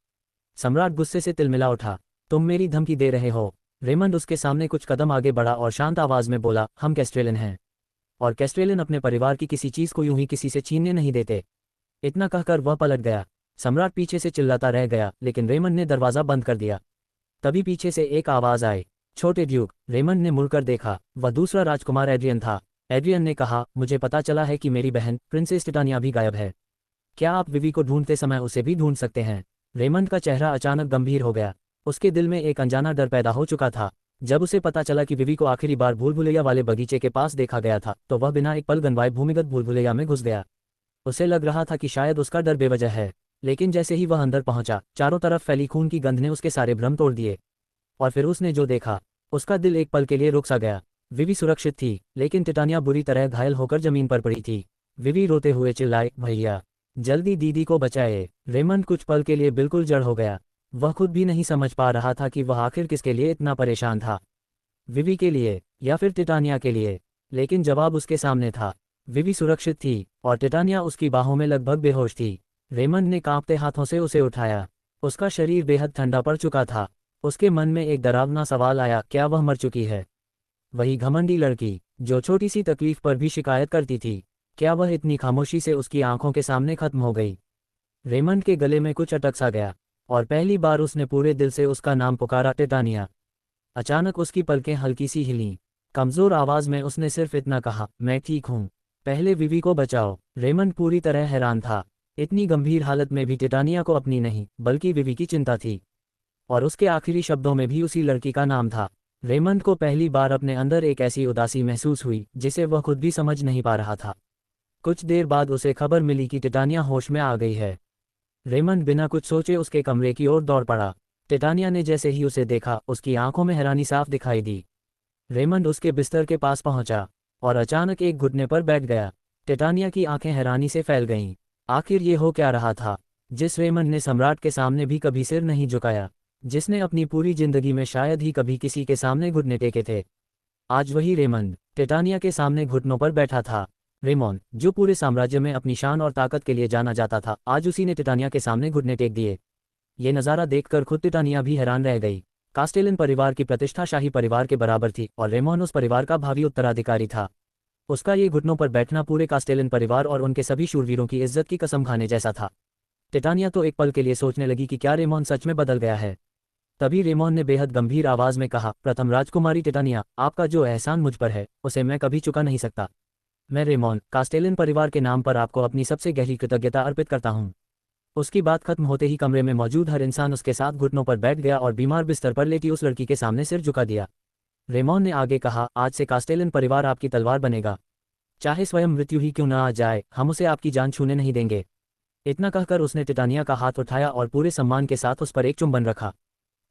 Speaker 1: सम्राट गुस्से से तिलमिला उठा। तुम मेरी धमकी दे रहे हो? रेमंड उसके सामने कुछ कदम आगे बढ़ा और शांत आवाज में बोला, हम कैस्ट्रेलन हैं और कैस्ट्रेलन अपने परिवार की किसी चीज को यूं ही किसी से छीनने नहीं देते। इतना कहकर वह पलट गया। सम्राट पीछे से चिल्लाता रह गया, लेकिन रेमंड ने दरवाजा बंद कर दिया। तभी पीछे से एक आवाज आई, छोटे ड्यूक। रेमंड ने मुड़कर देखा। वह दूसरा राजकुमार एड्रियन था। एड्रियन ने कहा, मुझे पता चला है कि मेरी बहन प्रिंसेस टिटानिया भी गायब है। क्या आप विवी को ढूंढते समय उसे भी ढूंढ सकते हैं? रेमंड का चेहरा अचानक गंभीर हो गया। उसके दिल में एक अनजाना डर पैदा हो चुका था। जब उसे पता चला कि विवी को आखिरी बार भूल भुलैया वाले बगीचे के पास देखा गया था, तो वह बिना एक पल गंवाए भूमिगत भूल भुलैया में घुस गया। उसे लग रहा था कि शायद उसका डर बेवजह है, लेकिन जैसे ही वह अंदर पहुंचा, चारों तरफ फैली खून की गंध ने उसके सारे भ्रम तोड़ दिए। और फिर उसने जो देखा, उसका दिल एक पल के लिए रुक सा गया। विवी सुरक्षित थी, लेकिन टिटानिया बुरी तरह घायल होकर जमीन पर पड़ी थी। विवी रोते हुए चिल्लाई, भैया, जल्दी दीदी को बचाए। रेमंड कुछ पल के लिए बिल्कुल जड़ हो गया। वह खुद भी नहीं समझ पा रहा था कि वह आखिर किसके लिए इतना परेशान था, विवी के लिए या फिर टिटानिया के लिए। लेकिन जवाब उसके सामने था। विवी सुरक्षित थी और टिटानिया उसकी बाहों में लगभग बेहोश थी। रेमंड ने कांपते हाथों से उसे उठाया। उसका शरीर बेहद ठंडा पड़ चुका था। उसके मन में एक डरावना सवाल आया, क्या वह मर चुकी है? वही घमंडी लड़की जो छोटी सी तकलीफ पर भी शिकायत करती थी, क्या वह इतनी खामोशी से उसकी आंखों के सामने खत्म हो गई? रेमंड के गले में कुछ अटक सा गया और पहली बार उसने पूरे दिल से उसका नाम पुकारा, टिटानिया। अचानक उसकी पलकें हल्की सी हिलीं। कमजोर आवाज में उसने सिर्फ इतना कहा, मैं ठीक हूं, पहले विवी को बचाओ। रेमंड पूरी तरह हैरान था। इतनी गंभीर हालत में भी टिटानिया को अपनी नहीं बल्कि विवी की चिंता थी, और उसके आखिरी शब्दों में भी उसी लड़की का नाम था। रेमंड को पहली बार अपने अंदर एक ऐसी उदासी महसूस हुई जिसे वह खुद भी समझ नहीं पा रहा था। कुछ देर बाद उसे खबर मिली कि टिटानिया होश में आ गई है। रेमंड बिना कुछ सोचे उसके कमरे की ओर दौड़ पड़ा। टिटानिया ने जैसे ही उसे देखा, उसकी आंखों में हैरानी साफ दिखाई दी। रेमंड उसके बिस्तर के पास पहुंचा और अचानक एक घुटने पर बैठ गया। टिटानिया की आंखें हैरानी से फैल गईं। आखिर ये हो क्या रहा था? जिस रेमंड ने सम्राट के सामने भी कभी सिर नहीं झुकाया, जिसने अपनी पूरी जिंदगी में शायद ही कभी किसी के सामने घुटने टेके थे, आज वही रेमंड टिटानिया के सामने घुटनों पर बैठा था। रेमॉन, जो पूरे साम्राज्य में अपनी शान और ताकत के लिए जाना जाता था, आज उसी ने टिटानिया के सामने घुटने टेक दिए। ये नज़ारा देखकर खुद टिटानिया भी हैरान रह गई। कास्टेलिन परिवार की प्रतिष्ठा शाही परिवार के बराबर थी और रेमॉन उस परिवार का भावी उत्तराधिकारी था। उसका ये घुटनों पर बैठना पूरे कास्टेलिन परिवार और उनके सभी शूरवीरों की इज्जत की कसम खाने जैसा था। टिटानिया तो एक पल के लिए सोचने लगी कि क्या रेमॉन सच में बदल गया है। तभी रेमॉन ने बेहद गंभीर आवाज में कहा, प्रथम राजकुमारी टिटानिया, आपका जो एहसान मुझ पर है उसे मैं कभी चुका नहीं सकता। मैं रेमॉन, कास्टेलिन परिवार के नाम पर आपको अपनी सबसे गहरी कृतज्ञता अर्पित करता हूँ। उसकी बात खत्म होते ही कमरे में मौजूद हर इंसान उसके साथ घुटनों पर बैठ गया और बीमार बिस्तर पर लेटी उस लड़की के सामने सिर झुका दिया। रेमॉन ने आगे कहा, आज से कास्टेलिन परिवार आपकी तलवार बनेगा। चाहे स्वयं मृत्यु ही क्यों न आ जाए, हम उसे आपकी जान छूने नहीं देंगे। इतना कहकर उसने टिटानिया का हाथ उठाया और पूरे सम्मान के साथ उस पर एक चुंबन रखा।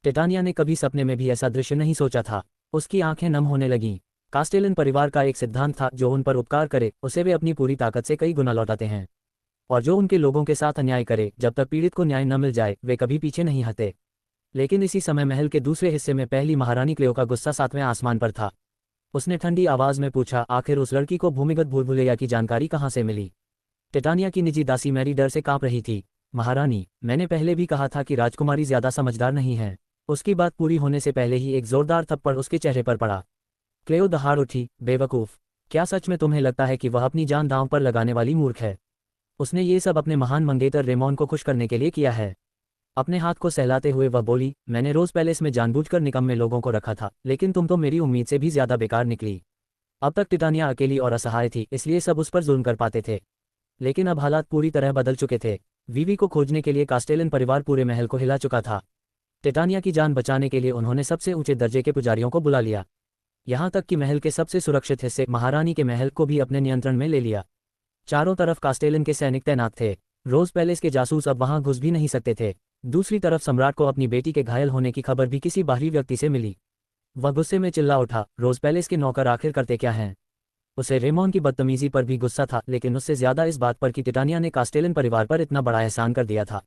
Speaker 1: टिटानिया ने कभी सपने में भी ऐसा दृश्य नहीं सोचा था। उसकी आंखें नम होने लगीं। कास्टेलिन परिवार का एक सिद्धांत था, जो उन पर उपकार करे उसे वे अपनी पूरी ताकत से कई गुना लौटाते हैं, और जो उनके लोगों के साथ अन्याय करे, जब तक पीड़ित को न्याय न मिल जाए, वे कभी पीछे नहीं हटते। लेकिन इसी समय महल के दूसरे हिस्से में पहली महारानी क्लेओ का गुस्सा सातवें आसमान पर था। उसने ठंडी आवाज में पूछा, आखिर उस लड़की को भूमिगत भूल भुलैया की जानकारी कहाँ से मिली? टिटानिया की निजी दासी मैरी डर से कांप रही थी। महारानी, मैंने पहले भी कहा था कि राजकुमारी ज्यादा समझदार नहीं है। उसकी बात पूरी होने से पहले ही एक जोरदार थप्पड़ उसके चेहरे पर पड़ा। क्लेओ दहाड़ उठी, बेवकूफ, क्या सच में तुम्हें लगता है कि वह अपनी जान दांव पर लगाने वाली मूर्ख है? उसने ये सब अपने महान मंगेतर रेमॉन को खुश करने के लिए किया है। अपने हाथ को सहलाते हुए वह बोली, मैंने रोज पैलेस में जानबूझकर निकम्मे लोगों को रखा था, लेकिन तुम तो मेरी उम्मीद से भी ज्यादा बेकार निकली। अब तक टिटानिया अकेली और असहाय थी, इसलिए सब उस पर जुल्म कर पाते थे। लेकिन अब हालात पूरी तरह बदल चुके थे। वीवी को खोजने के लिए कास्टेलिन परिवार पूरे महल को हिला चुका था। टिटानिया की जान बचाने के लिए उन्होंने सबसे ऊंचे दर्जे के पुजारियों को बुला लिया। यहाँ तक कि महल के सबसे सुरक्षित हिस्से, महारानी के महल को भी अपने नियंत्रण में ले लिया। चारों तरफ कास्टेलिन के सैनिक तैनात थे। रोज पैलेस के जासूस अब वहां घुस भी नहीं सकते थे। दूसरी तरफ सम्राट को अपनी बेटी के घायल होने की खबर भी किसी बाहरी व्यक्ति से मिली। वह गुस्से में चिल्ला उठा, रोज पैलेस के नौकर आखिर करते क्या हैं? उसे रेमॉन की बदतमीजी पर भी गुस्सा था, लेकिन उससे ज्यादा इस बात पर कि टिटानिया ने कास्टेलिन परिवार पर इतना बड़ा एहसान कर दिया था।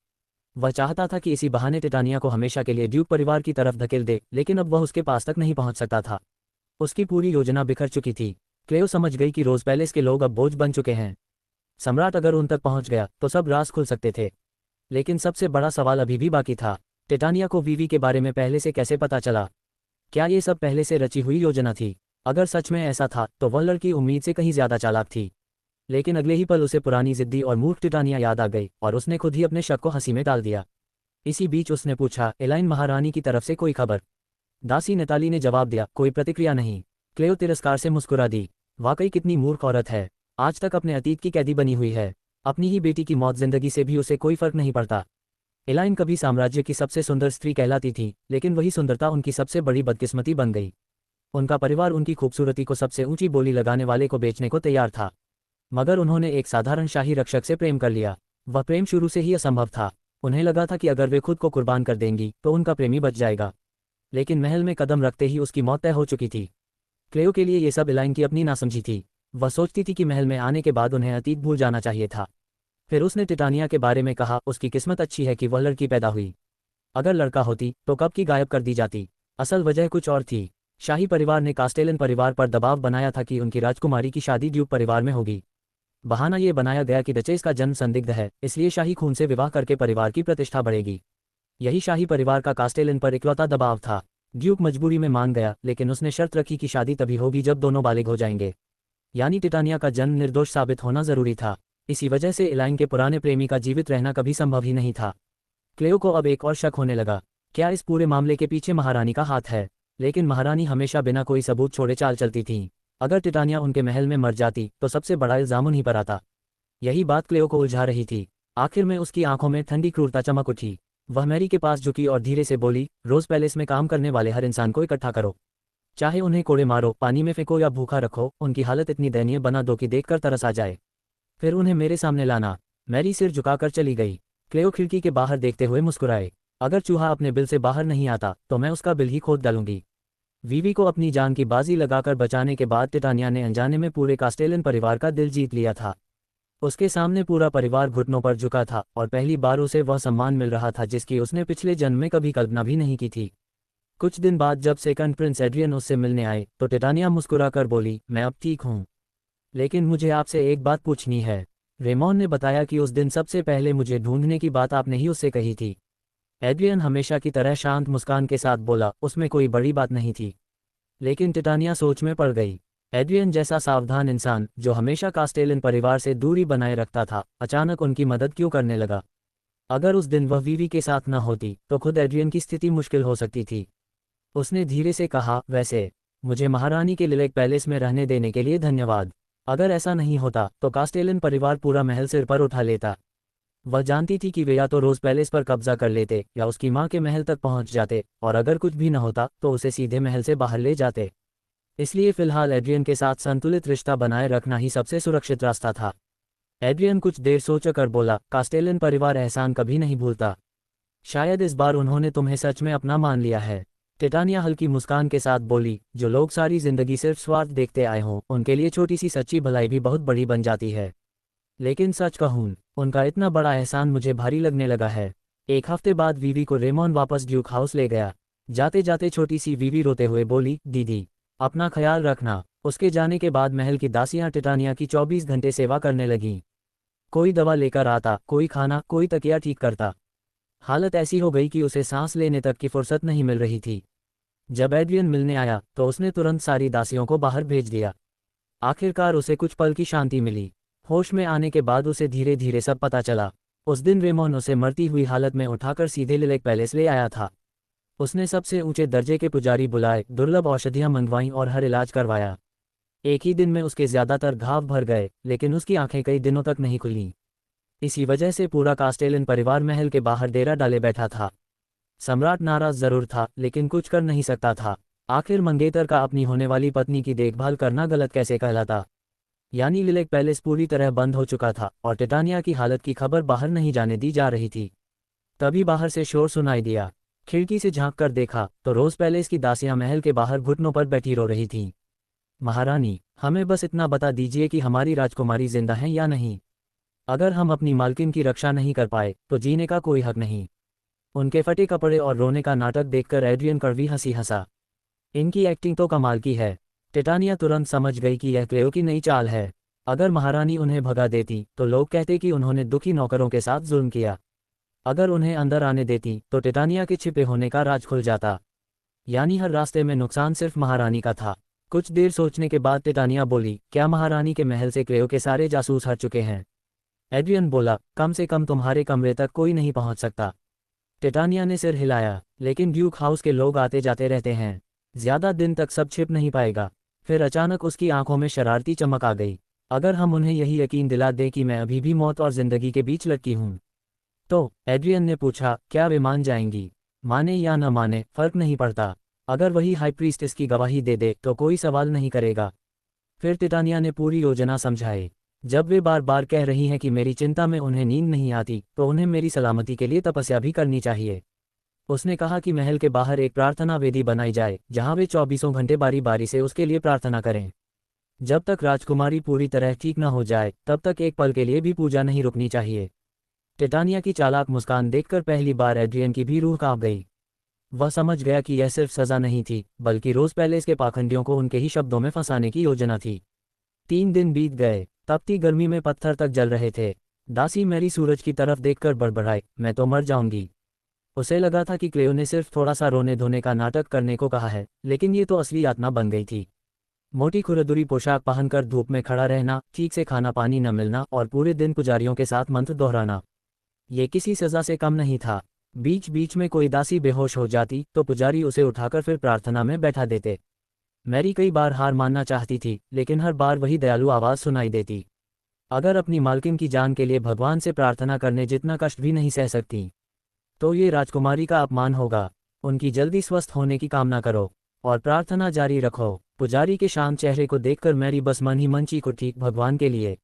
Speaker 1: वह चाहता था कि इसी बहाने टिटानिया को हमेशा के लिए ड्यूक परिवार की तरफ धकेल दे, लेकिन अब वह उसके पास तक नहीं पहुंच सकता था। उसकी पूरी योजना बिखर चुकी थी। क्लेओ समझ गई कि रोज पैलेस के लोग अब बोझ बन चुके हैं। सम्राट अगर उन तक पहुंच गया तो सब राज खुल सकते थे। लेकिन सबसे बड़ा सवाल अभी भी बाकी था, टिटानिया को वीवी के बारे में पहले से कैसे पता चला? क्या ये सब पहले से रची हुई योजना थी? अगर सच में ऐसा था तो वह लड़की उम्मीद से कहीं ज्यादा चालाक थी। लेकिन अगले ही पल उसे पुरानी जिद्दी और मूर्ख टिटानिया याद आ गई और उसने खुद ही अपने शक को हंसी में डाल दिया। इसी बीच उसने पूछा, एलाइन महारानी की तरफ से कोई खबर? दासी नताली ने जवाब दिया, कोई प्रतिक्रिया नहीं। क्लेओ तिरस्कार से मुस्कुरा दी। वाकई कितनी मूर्ख औरत है, आज तक अपने अतीत की कैदी बनी हुई है। अपनी ही बेटी की मौत जिंदगी से भी उसे कोई फर्क नहीं पड़ता। एलाइन कभी साम्राज्य की सबसे सुंदर स्त्री कहलाती थी, लेकिन वही सुंदरता उनकी सबसे बड़ी बदकिस्मती बन गई। उनका परिवार उनकी खूबसूरती को सबसे ऊंची बोली लगाने वाले को बेचने को तैयार था, मगर उन्होंने एक साधारण शाही रक्षक से प्रेम कर लिया। वह प्रेम शुरू से ही असंभव था। उन्हें लगा था कि अगर वे खुद को कुर्बान कर देंगी तो उनका प्रेमी बच जाएगा, लेकिन महल में कदम रखते ही उसकी मौत तय हो चुकी थी। क्लेयो के लिए ये सब एलाइन की अपनी नासमझी थी। वह सोचती थी कि महल में आने के बाद उन्हें अतीत भूल जाना चाहिए था। फिर उसने टिटानिया के बारे में कहा, उसकी किस्मत अच्छी है कि वह लड़की पैदा हुई। अगर लड़का होती तो कब की गायब कर दी जाती। असल वजह कुछ और थी। शाही परिवार ने कास्टेलन परिवार पर दबाव बनाया था कि उनकी राजकुमारी की शादी ड्यूक परिवार में होगी। बहाना ये बनाया गया कि डचेस का जन्म संदिग्ध है, इसलिए शाही खून से विवाह करके परिवार की प्रतिष्ठा बढ़ेगी। यही शाही परिवार का कास्टेलन पर इकलौता दबाव था। ड्यूक मजबूरी में मान गया, लेकिन उसने शर्त रखी कि शादी तभी होगी जब दोनों बालिग हो जाएंगे, यानी टिटानिया का जन्म निर्दोष साबित होना जरूरी था। इसी वजह से एलाइन के पुराने प्रेमी का जीवित रहना कभी संभव ही नहीं था। क्लेयो को अब एक और शक होने लगा, क्या इस पूरे मामले के पीछे महारानी का हाथ है। लेकिन महारानी हमेशा बिना कोई सबूत छोड़े चाल चलती थी। अगर टिटानिया उनके महल में मर जाती तो सबसे बड़ा इल्जाम उन्हीं पर आता। यही बात क्लेयो को उलझा रही थी। आखिर में उसकी आंखों में ठंडी क्रूरता चमक उठी। वह मैरी के पास झुकी और धीरे से बोली, रोज पैलेस में काम करने वाले हर इंसान को इकट्ठा करो। चाहे उन्हें कोड़े मारो, पानी में फेंको या भूखा रखो, उनकी हालत इतनी दयनीय बना दो कि देखकर तरस आ जाए। फिर उन्हें मेरे सामने लाना। मैरी सिर झुकाकर चली गई। क्लेयो खिड़की के बाहर देखते हुए मुस्कुराए। अगर चूहा अपने बिल से बाहर नहीं आता तो मैं उसका बिल ही खोद डालूंगी। वीवी को अपनी जान की बाजी लगाकर बचाने के बाद टिटानिया ने अनजाने में पूरे कास्टेलन परिवार का दिल जीत लिया था। उसके सामने पूरा परिवार घुटनों पर झुका था और पहली बार उसे वह सम्मान मिल रहा था जिसकी उसने पिछले जन्म में कभी कल्पना भी नहीं की थी। कुछ दिन बाद जब सेकंड प्रिंस एड्रियन उससे मिलने आए तो टिटानिया मुस्कुराकर बोली, मैं अब ठीक हूँ, लेकिन मुझे आपसे एक बात पूछनी है। रेमॉन ने बताया कि उस दिन सबसे पहले मुझे ढूंढने की बात आपने ही उससे कही थी। एड्रियन हमेशा की तरह शांत मुस्कान के साथ बोला, उसमें कोई बड़ी बात नहीं थी। लेकिन टिटानिया सोच में पड़ गई। एड्रियन जैसा सावधान इंसान जो हमेशा कास्टेलन परिवार से दूरी बनाए रखता था, अचानक उनकी मदद क्यों करने लगा। अगर उस दिन वह वीवी के साथ न होती तो खुद एड्रियन की स्थिति मुश्किल हो सकती थी। उसने धीरे से कहा, वैसे मुझे महारानी के लिलेक पैलेस में रहने देने के लिए धन्यवाद। अगर ऐसा नहीं होता तो कास्टेलन परिवार पूरा महल सिर पर उठा लेता। वह जानती थी कि वे या तो रोज पैलेस पर कब्जा कर लेते या उसकी मां के महल तक पहुंच जाते, और अगर कुछ भी न होता तो उसे सीधे महल से बाहर ले जाते। इसलिए फिलहाल एड्रियन के साथ संतुलित रिश्ता बनाए रखना ही सबसे सुरक्षित रास्ता था। एड्रियन कुछ देर सोचकर बोला, कास्टेलन परिवार एहसान कभी नहीं भूलता। शायद इस बार उन्होंने तुम्हें सच में अपना मान लिया है। टिटानिया हल्की मुस्कान के साथ बोली, जो लोग सारी जिंदगी सिर्फ स्वार्थ देखते आए हों उनके लिए छोटी सी सच्ची भलाई भी बहुत बड़ी बन जाती है। लेकिन सच कहूं, उनका इतना बड़ा एहसान मुझे भारी लगने लगा है। एक हफ्ते बाद वीवी को रेमॉन वापस ड्यूक हाउस ले गया। जाते जाते छोटी सी वीवी रोते हुए बोली, दीदी अपना ख्याल रखना। उसके जाने के बाद महल की दासियां टिटानिया की 24 घंटे सेवा करने लगीं। कोई दवा लेकर आता, कोई खाना, कोई तकिया ठीक करता। हालत ऐसी हो गई कि उसे सांस लेने तक की फुर्सत नहीं मिल रही थी। जब एड्रियन मिलने आया तो उसने तुरंत सारी दासियों को बाहर भेज दिया। आखिरकार उसे कुछ पल की शांति मिली। होश में आने के बाद उसे धीरे धीरे सब पता चला। उस दिन रेमॉन उसे मरती हुई हालत में उठाकर सीधे लिलेक पैलेस ले आया था। उसने सबसे ऊंचे दर्जे के पुजारी बुलाए, दुर्लभ औषधियां मंगवाईं और हर इलाज करवाया। एक ही दिन में उसके ज्यादातर घाव भर गए, लेकिन उसकी आंखें कई दिनों तक नहीं खुलीं। इसी वजह से पूरा कास्टेलन परिवार महल के बाहर डेरा डाले बैठा था। सम्राट नाराज जरूर था, लेकिन कुछ कर नहीं सकता था। आखिर मंगेतर का अपनी होने वाली पत्नी की देखभाल करना गलत कैसे कहलाता। यानी लिलेक पैलेस पूरी तरह बंद हो चुका था और टिटानिया की हालत की खबर बाहर नहीं जाने दी जा रही थी। तभी बाहर से शोर सुनाई दिया। खिड़की से झांक कर देखा तो रोज पैलेस की दासियां महल के बाहर घुटनों पर बैठी रो रही थीं। महारानी, हमें बस इतना बता दीजिए कि हमारी राजकुमारी जिंदा हैं या नहीं। अगर हम अपनी मालकिन की रक्षा नहीं कर पाए तो जीने का कोई हक नहीं। उनके फटे कपड़े और रोने का नाटक देखकर एड्रियन कड़वी हंसी हंसा। इनकी एक्टिंग तो कमाल की है। टिटानिया तुरंत समझ गई कि यह क्लेयो की नई चाल है। अगर महारानी उन्हें भगा देती तो लोग कहते कि उन्होंने दुखी नौकरों के साथ जुल्म किया। अगर उन्हें अंदर आने देती तो टिटानिया के छिपे होने का राज खुल जाता। यानी हर रास्ते में नुकसान सिर्फ महारानी का था। कुछ देर सोचने के बाद टिटानिया बोली, क्या महारानी के महल से क्लेयो के सारे जासूस हट चुके हैं। एड्रियन बोला, कम से कम तुम्हारे कमरे तक कोई नहीं पहुंच सकता। टिटानिया ने सिर हिलाया, लेकिन ड्यूक हाउस के लोग आते जाते रहते हैं, ज्यादा दिन तक सब छिप नहीं पाएगा। फिर अचानक उसकी आंखों में शरारती चमक आ गई। अगर हम उन्हें यही यकीन दिला दें कि मैं अभी भी मौत और जिंदगी के बीच लटकी हूं, तो एड्रियन ने पूछा, क्या वे मान जाएंगी? माने या न माने फर्क नहीं पड़ता। अगर वही हाई प्रीस्ट इसकी गवाही दे दे तो कोई सवाल नहीं करेगा। फिर टिटानिया ने पूरी योजना समझाई। जब वे बार बार कह रही हैं कि मेरी चिंता में उन्हें नींद नहीं आती, तो उन्हें मेरी सलामती के लिए तपस्या भी करनी चाहिए। उसने कहा कि महल के बाहर एक प्रार्थना वेदी बनाई जाए, जहां वे 24 घंटे बारी बारी से उसके लिए प्रार्थना करें। जब तक राजकुमारी पूरी तरह ठीक न हो जाए, तब तक एक पल के लिए भी पूजा नहीं रुकनी चाहिए। टिटानिया की चालाक मुस्कान देखकर पहली बार एड्रियन की भी रूह कांप गई। वह समझ गया कि यह सिर्फ सजा नहीं थी, बल्कि रोज पैलेस के पाखंडियों को उनके ही शब्दों में फंसाने की योजना थी। 3 दिन बीत गए। तपती गर्मी में पत्थर तक जल रहे थे। दासी मैरी सूरज की तरफ देखकर बड़बड़ाई, मैं तो मर जाऊंगी। उसे लगा था कि क्लेयो ने सिर्फ थोड़ा सा रोने धोने का नाटक करने को कहा है, लेकिन ये तो असली आत्मा बन गई थी। मोटी खुरदुरी पोशाक पहनकर धूप में खड़ा रहना, ठीक से खाना पानी न मिलना और पूरे दिन पुजारियों के साथ मंत्र दोहराना, ये किसी सजा से कम नहीं था। बीच बीच में कोई दासी बेहोश हो जाती तो पुजारी उसे उठाकर फिर प्रार्थना में बैठा देते। मैरी कई बार हार मानना चाहती थी, लेकिन हर बार वही दयालु आवाज़ सुनाई देती, अगर अपनी मालकिन की जान के लिए भगवान से प्रार्थना करने जितना कष्ट भी नहीं सह सकती, तो ये राजकुमारी का अपमान होगा। उनकी जल्दी स्वस्थ होने की कामना करो और प्रार्थना जारी रखो। पुजारी के शांत चेहरे को देखकर मैरी बस मन ही मन चीख उठी, भगवान के लिए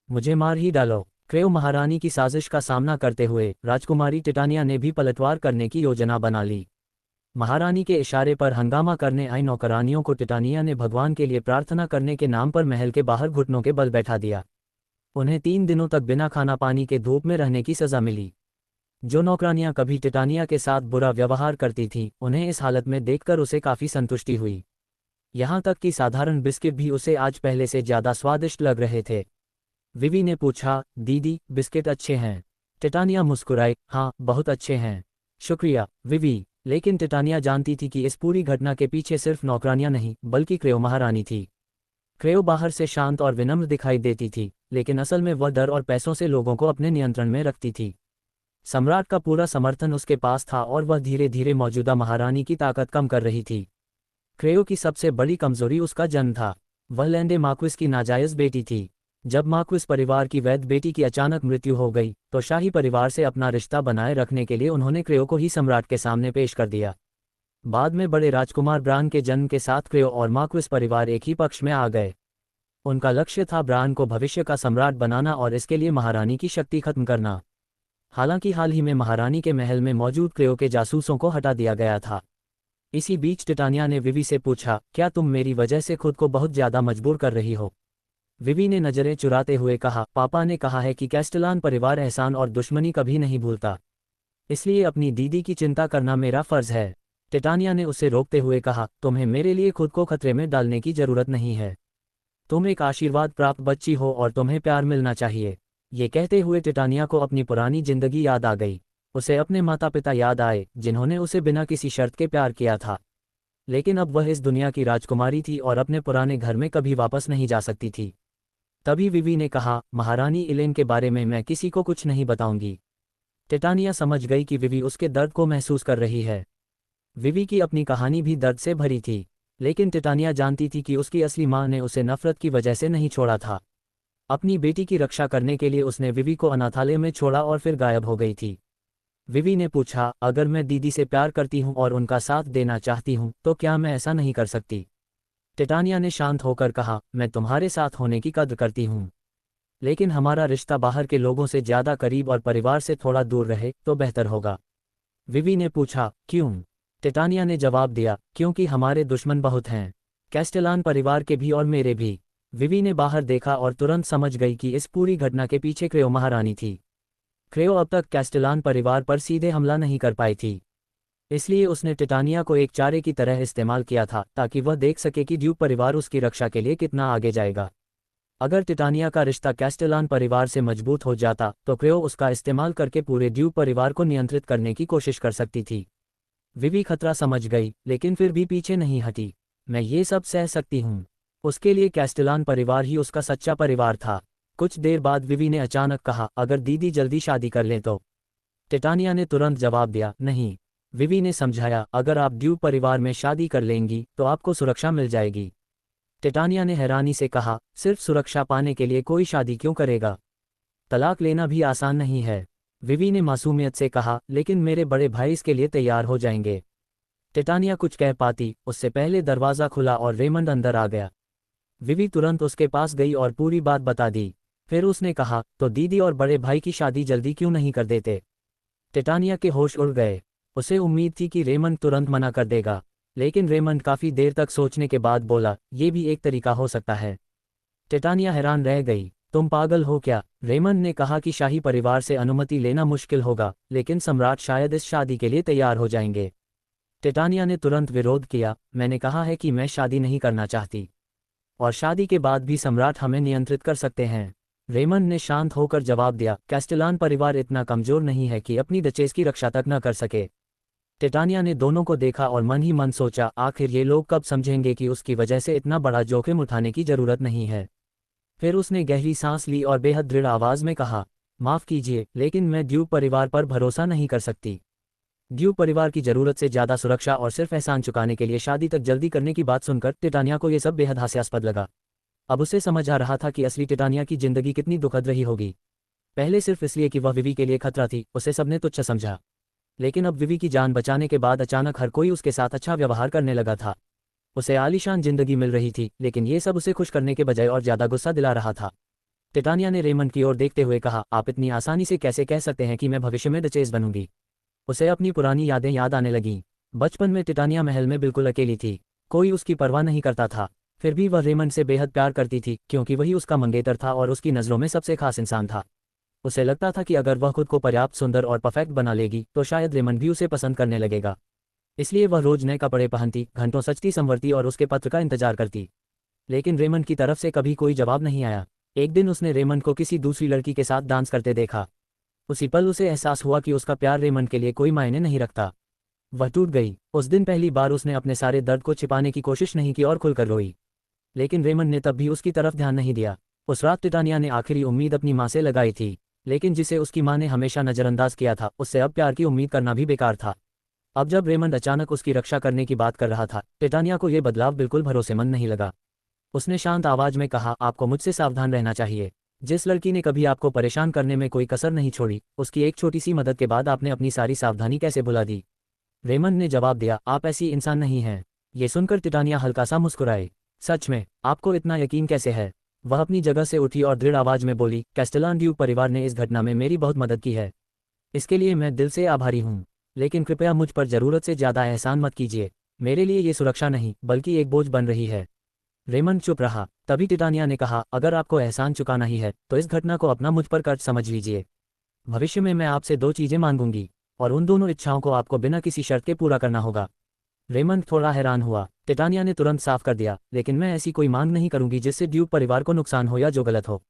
Speaker 1: मुझे मार ही डालो। क्रेओ महारानी की साजिश का सामना करते हुए राजकुमारी टिटानिया ने भी पलटवार करने की योजना बना ली। महारानी के इशारे पर हंगामा करने आई नौकरानियों को टिटानिया ने भगवान के लिए प्रार्थना करने के नाम पर महल के बाहर घुटनों के बल बैठा दिया। उन्हें 3 दिनों तक बिना खाना पानी के धूप में रहने की सजा मिली। जो नौकरानियां कभी टिटानिया के साथ बुरा व्यवहार करती थीं, उन्हें इस हालत में देखकर उसे काफ़ी संतुष्टि हुई। यहाँ तक कि साधारण बिस्किट भी उसे आज पहले से ज़्यादा स्वादिष्ट लग रहे थे। विवी ने पूछा, दीदी बिस्किट अच्छे हैं? टिटानिया मुस्कुराई, हाँ बहुत अच्छे हैं, शुक्रिया विवी। लेकिन टिटानिया जानती थी कि इस पूरी घटना के पीछे सिर्फ नौकरानियां नहीं, बल्कि क्रेओ महारानी थी। क्रेओ बाहर से शांत और विनम्र दिखाई देती थी, लेकिन असल में वह डर और पैसों से लोगों को अपने नियंत्रण में रखती थी। सम्राट का पूरा समर्थन उसके पास था और वह धीरे धीरे मौजूदा महारानी की ताकत कम कर रही थी। क्रेओ की सबसे बड़ी कमजोरी उसका जन्म था। वह लैंडे मार्क्विस की नाजायज बेटी थी। जब मार्क्विस परिवार की वैध बेटी की अचानक मृत्यु हो गई, तो शाही परिवार से अपना रिश्ता बनाए रखने के लिए उन्होंने क्रेओ को ही सम्राट के सामने पेश कर दिया। बाद में बड़े राजकुमार ब्रान के जन्म के साथ क्रेओ और मार्क्विस परिवार एक ही पक्ष में आ गए। उनका लक्ष्य था ब्रान को भविष्य का सम्राट बनाना और इसके लिए महारानी की शक्ति खत्म करना। हालांकि हाल ही में महारानी के महल में मौजूद क्रेओ के जासूसों को हटा दिया गया था। इसी बीच टिटानिया ने विवी से पूछा, क्या तुम मेरी वजह से खुद को बहुत ज्यादा मजबूर कर रही हो? विवी ने नजरें चुराते हुए कहा, पापा ने कहा है कि कैस्टेलान परिवार एहसान और दुश्मनी कभी नहीं भूलता, इसलिए अपनी दीदी की चिंता करना मेरा फर्ज है। टिटानिया ने उसे रोकते हुए कहा, तुम्हें मेरे लिए खुद को खतरे में डालने की जरूरत नहीं है। तुम एक आशीर्वाद प्राप्त बच्ची हो और तुम्हें प्यार मिलना चाहिए। ये कहते हुए टिटानिया को अपनी पुरानी जिंदगी याद आ गई। उसे अपने माता पिता याद आए, जिन्होंने उसे बिना किसी शर्त के प्यार किया था। लेकिन अब वह इस दुनिया की राजकुमारी थी और अपने पुराने घर में कभी वापस नहीं जा सकती थी। तभी विवी ने कहा, महारानी इलेन के बारे में मैं किसी को कुछ नहीं बताऊंगी। टिटानिया समझ गई कि विवी उसके दर्द को महसूस कर रही है। विवी की अपनी कहानी भी दर्द से भरी थी, लेकिन टिटानिया जानती थी कि उसकी असली मां ने उसे नफरत की वजह से नहीं छोड़ा था। अपनी बेटी की रक्षा करने के लिए उसने विवी को अनाथालय में छोड़ा और फिर गायब हो गई थी। विवी ने पूछा, अगर मैं दीदी से प्यार करती हूँ और उनका साथ देना चाहती हूँ, तो क्या मैं ऐसा नहीं कर सकती? टिटानिया ने शांत होकर कहा, मैं तुम्हारे साथ होने की कद्र करती हूँ, लेकिन हमारा रिश्ता बाहर के लोगों से ज़्यादा करीब और परिवार से थोड़ा दूर रहे तो बेहतर होगा। विवी ने पूछा, क्यों? टिटानिया ने जवाब दिया, क्योंकि हमारे दुश्मन बहुत हैं, कैस्टेलान परिवार के भी और मेरे भी। विवी ने बाहर देखा और तुरंत समझ गई कि इस पूरी घटना के पीछे क्रेओ महारानी थी। क्रेओ अब तक कैस्टेलान परिवार पर सीधे हमला नहीं कर पाई थी, इसलिए उसने टिटानिया को एक चारे की तरह इस्तेमाल किया था, ताकि वह देख सके कि ड्यूक परिवार उसकी रक्षा के लिए कितना आगे जाएगा। अगर टिटानिया का रिश्ता कैस्टेलान परिवार से मजबूत हो जाता, तो क्रेओ उसका इस्तेमाल करके पूरे ड्यूक परिवार को नियंत्रित करने की कोशिश कर सकती थी। विवी खतरा समझ गई, लेकिन फिर भी पीछे नहीं हटी। मैं ये सब सह सकती हूँ। उसके लिए कैस्टेलान परिवार ही उसका सच्चा परिवार था। कुछ देर बाद विवी ने अचानक कहा, अगर दीदी जल्दी शादी कर लें तो? टिटानिया ने तुरंत जवाब दिया, नहीं। विवी ने समझाया, अगर आप ड्यूक परिवार में शादी कर लेंगी तो आपको सुरक्षा मिल जाएगी। टिटानिया ने हैरानी से कहा, सिर्फ सुरक्षा पाने के लिए कोई शादी क्यों करेगा? तलाक लेना भी आसान नहीं है। विवी ने मासूमियत से कहा, लेकिन मेरे बड़े भाई इसके लिए तैयार हो जाएंगे। टिटानिया कुछ कह पाती, उससे पहले दरवाज़ा खुला और रेमंड अंदर आ गया। विवी तुरंत उसके पास गई और पूरी बात बता दी। फिर उसने कहा, तो दीदी और बड़े भाई की शादी जल्दी क्यों नहीं कर देते? टिटानिया के होश उड़ गए। उसे उम्मीद थी कि रेमंड तुरंत मना कर देगा, लेकिन रेमंड काफ़ी देर तक सोचने के बाद बोला, ये भी एक तरीका हो सकता है। टिटानिया हैरान रह गई, तुम पागल हो क्या? रेमंड ने कहा कि शाही परिवार से अनुमति लेना मुश्किल होगा, लेकिन सम्राट शायद इस शादी के लिए तैयार हो जाएंगे। टिटानिया ने तुरंत विरोध किया, मैंने कहा है कि मैं शादी नहीं करना चाहती, और शादी के बाद भी सम्राट हमें नियंत्रित कर सकते हैं। रेमंड ने शांत होकर जवाब दिया, कैस्टेलान परिवार इतना कमजोर नहीं है कि अपनी डचेस की रक्षा तक न कर सके। टिटानिया ने दोनों को देखा और मन ही मन सोचा, आखिर ये लोग कब समझेंगे कि उसकी वजह से इतना बड़ा जोखिम उठाने की जरूरत नहीं है। फिर उसने गहरी सांस ली और बेहद दृढ़ आवाज में कहा, माफ कीजिए, लेकिन मैं ड्यूक परिवार पर भरोसा नहीं कर सकती। ड्यूक परिवार की जरूरत से ज्यादा सुरक्षा और सिर्फ एहसान चुकाने के लिए शादी तक जल्दी करने की बात सुनकर टिटानिया को यह सब बेहद हास्यास्पद लगा। अब उसे समझ आ रहा था कि असली टिटानिया की जिंदगी कितनी दुखद रही होगी। पहले सिर्फ इसलिए कि वह विवी के लिए खतरा थी, उसे सबने तुच्छ समझा, लेकिन अब विवी की जान बचाने के बाद अचानक हर कोई उसके साथ अच्छा व्यवहार करने लगा था। उसे आलीशान जिंदगी मिल रही थी, लेकिन ये सब उसे खुश करने के बजाय और ज्यादा गुस्सा दिला रहा था। टिटानिया ने रेमंड की ओर देखते हुए कहा, आप इतनी आसानी से कैसे कह सकते हैं कि मैं भविष्य में डचेस बनूंगी? उसे अपनी पुरानी यादें याद आने लगीं। बचपन में टिटानिया महल में बिल्कुल अकेली थी, कोई उसकी परवाह नहीं करता था। फिर भी वह रेमंड से बेहद प्यार करती थी, क्योंकि वही उसका मंगेतर था और उसकी नज़रों में सबसे खास इंसान था। उसे लगता था कि अगर वह खुद को पर्याप्त सुंदर और परफेक्ट बना लेगी तो शायद रेमंड भी उसे पसंद करने लगेगा। इसलिए वह रोज नए कपड़े पहनती, घंटों सजती संवरती और उसके पत्र का इंतजार करती। लेकिन रेमंड की तरफ से कभी कोई जवाब नहीं आया। एक दिन उसने रेमंड को किसी दूसरी लड़की के साथ डांस करते देखा। उसी पल उसे एहसास हुआ कि उसका प्यार रेमंड के लिए कोई मायने नहीं रखता। वह टूट गई। उस दिन पहली बार उसने अपने सारे दर्द को छिपाने की कोशिश नहीं की और खुलकर रोई। लेकिन रेमंड ने तब भी उसकी तरफ ध्यान नहीं दिया। उस रात टिटानिया ने आखिरी उम्मीद अपनी माँ से लगाई थी, लेकिन जिसे उसकी माँ ने हमेशा नज़रअंदाज किया था, उससे अब प्यार की उम्मीद करना भी बेकार था। अब जब रेमंड अचानक उसकी रक्षा करने की बात कर रहा था, टिटानिया को यह बदलाव बिल्कुल भरोसेमंद नहीं लगा। उसने शांत आवाज में कहा, आपको मुझसे सावधान रहना चाहिए। जिस लड़की ने कभी आपको परेशान करने में कोई कसर नहीं छोड़ी, उसकी एक छोटी सी मदद के बाद आपने अपनी सारी सावधानी कैसे भुला दी? रेमंड ने जवाब दिया, आप ऐसी इंसान नहीं हैं। ये सुनकर टिटानिया हल्का सा मुस्कुराई। सच में, आपको इतना यकीन कैसे है? वह अपनी जगह से उठी और दृढ़ आवाज में बोली, कैस्टेलान ड्यूक परिवार ने इस घटना में मेरी बहुत मदद की है। इसके लिए मैं दिल से आभारी हूँ, लेकिन कृपया मुझ पर जरूरत से ज्यादा एहसान मत कीजिए। मेरे लिए ये सुरक्षा नहीं, बल्कि एक बोझ बन रही है। रेमंड चुप रहा। तभी टिटानिया ने कहा, अगर आपको एहसान चुकाना ही है तो इस घटना को अपना मुझ पर कर्ज समझ लीजिए। भविष्य में मैं आपसे 2 चीजें मांगूंगी, और उन दोनों इच्छाओं को आपको बिना किसी शर्त के पूरा करना होगा। रेमंड थोड़ा हैरान हुआ। टिटानिया ने तुरंत साफ कर दिया, लेकिन मैं ऐसी कोई मांग नहीं करूंगी जिससे ड्यूक परिवार को नुकसान हो या जो गलत हो।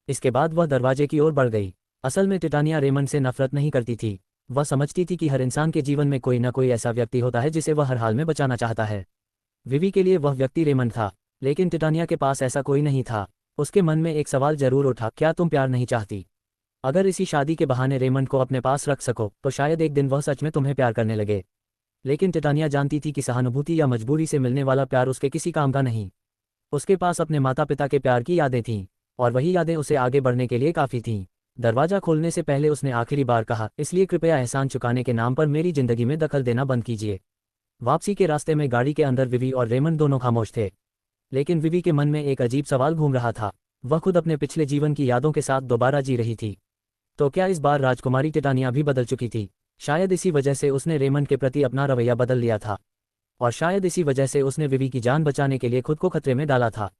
Speaker 1: इसके बाद वह दरवाजे की ओर बढ़ गई। असल में टिटानिया रेमंड से नफरत नहीं करती थी। वह समझती थी कि हर इंसान के जीवन में कोई ना कोई ऐसा व्यक्ति होता है जिसे वह हर हाल में बचाना चाहता है। विवी के लिए वह व्यक्ति रेमंड था, लेकिन टिटानिया के पास ऐसा कोई नहीं था। उसके मन में एक सवाल जरूर उठा, क्या तुम प्यार नहीं चाहती? अगर इसी शादी के बहाने रेमंड को अपने पास रख सको तो शायद एक दिन वह सच में तुम्हें प्यार करने लगे। लेकिन टिटानिया जानती थी कि सहानुभूति या मजबूरी से मिलने वाला प्यार उसके किसी काम का नहीं। उसके पास अपने माता पिता के प्यार की यादें थीं, और वही यादें उसे आगे बढ़ने के लिए काफ़ी थीं। दरवाज़ा खोलने से पहले उसने आखिरी बार कहा, इसलिए कृपया एहसान चुकाने के नाम पर मेरी जिंदगी में दखल देना बंद कीजिए। वापसी के रास्ते में गाड़ी के अंदर विवी और रेमंड दोनों खामोश थे, लेकिन विवी के मन में एक अजीब सवाल घूम रहा था। वह खुद अपने पिछले जीवन की यादों के साथ दोबारा जी रही थी। तो क्या इस बार राजकुमारी टिटानिया भी बदल चुकी थी? शायद इसी वजह से उसने रेमंड के प्रति अपना रवैया बदल लिया था, और शायद इसी वजह से उसने विवी की जान बचाने के लिए खुद को खतरे में डाला था।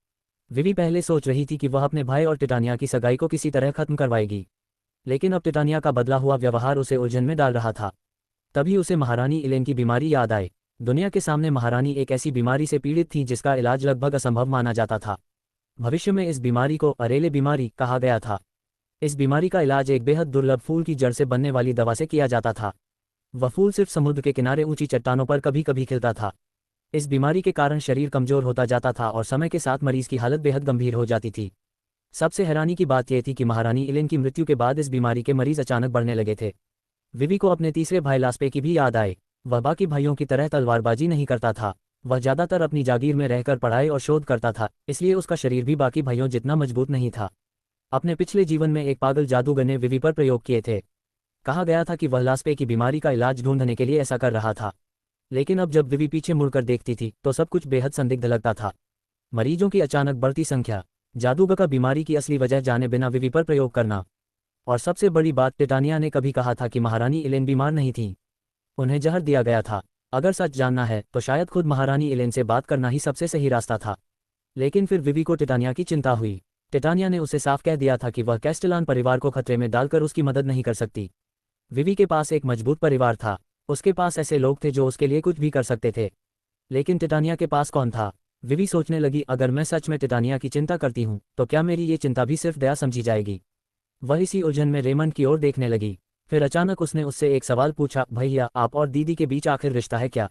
Speaker 1: विवी पहले सोच रही थी कि वह अपने भाई और टिटानिया की सगाई को किसी तरह खत्म करवाएगी, लेकिन अब टिटानिया का बदला हुआ व्यवहार उसे उलझन में डाल रहा था। तभी उसे महारानी इलेन की बीमारी याद आई। दुनिया के सामने महारानी एक ऐसी बीमारी से पीड़ित थी जिसका इलाज लगभग असंभव माना जाता था। भविष्य में इस बीमारी को अरेले बीमारी कहा गया था। इस बीमारी का इलाज एक बेहद दुर्लभ फूल की जड़ से बनने वाली दवा से किया जाता था। वह फूल सिर्फ समुद्र के किनारे ऊंची चट्टानों पर कभी कभी खिलता था। इस बीमारी के कारण शरीर कमजोर होता जाता था और समय के साथ मरीज की हालत बेहद गंभीर हो जाती थी। सबसे हैरानी की बात यह थी कि महारानी इलेन की मृत्यु के बाद इस बीमारी के मरीज अचानक बढ़ने लगे थे। विवी को अपने तीसरे भाई लास्पे की भी याद आई। वह बाकी भाइयों की तरह तलवारबाजी नहीं करता था, वह ज़्यादातर अपनी जागीर में रहकर पढ़ाई और शोध करता था, इसलिए उसका शरीर भी बाकी भाइयों जितना मजबूत नहीं था। अपने पिछले जीवन में एक पागल जादूगर ने विवि पर प्रयोग किए थे। कहा गया था कि वह लास्पे की बीमारी का इलाज ढूंढने के लिए ऐसा कर रहा था। लेकिन अब जब विवि पीछे मुड़कर देखती थी तो सब कुछ बेहद संदिग्ध लगता था। मरीजों की अचानक बढ़ती संख्या, जादूगर का बीमारी की असली वजह जाने बिना विवि पर प्रयोग करना, और सबसे बड़ी बात, टिटानिया ने कभी कहा था कि महारानी इलेन बीमार नहीं थी, उन्हें जहर दिया गया था। अगर सच जानना है तो शायद खुद महारानी इलेन से बात करना ही सबसे सही रास्ता था। लेकिन फिर विवि को टिटानिया की चिंता हुई। टिटानिया ने उसे साफ कह दिया था कि वह कैस्टेलान परिवार को खतरे में डालकर उसकी मदद नहीं कर सकती। विवि के पास एक मजबूत परिवार था, उसके पास ऐसे लोग थे जो उसके लिए कुछ भी कर सकते थे। लेकिन टिटानिया के पास कौन था? विवि सोचने लगी, अगर मैं सच में टिटानिया की चिंता करती हूँ तो क्या मेरी ये चिंता भी सिर्फ दया समझी जाएगी? वह इसी उलझन में रेमंड की ओर देखने लगी। फिर अचानक उसने उससे एक सवाल पूछा, भैया आप और दीदी के बीच आखिर रिश्ता है क्या?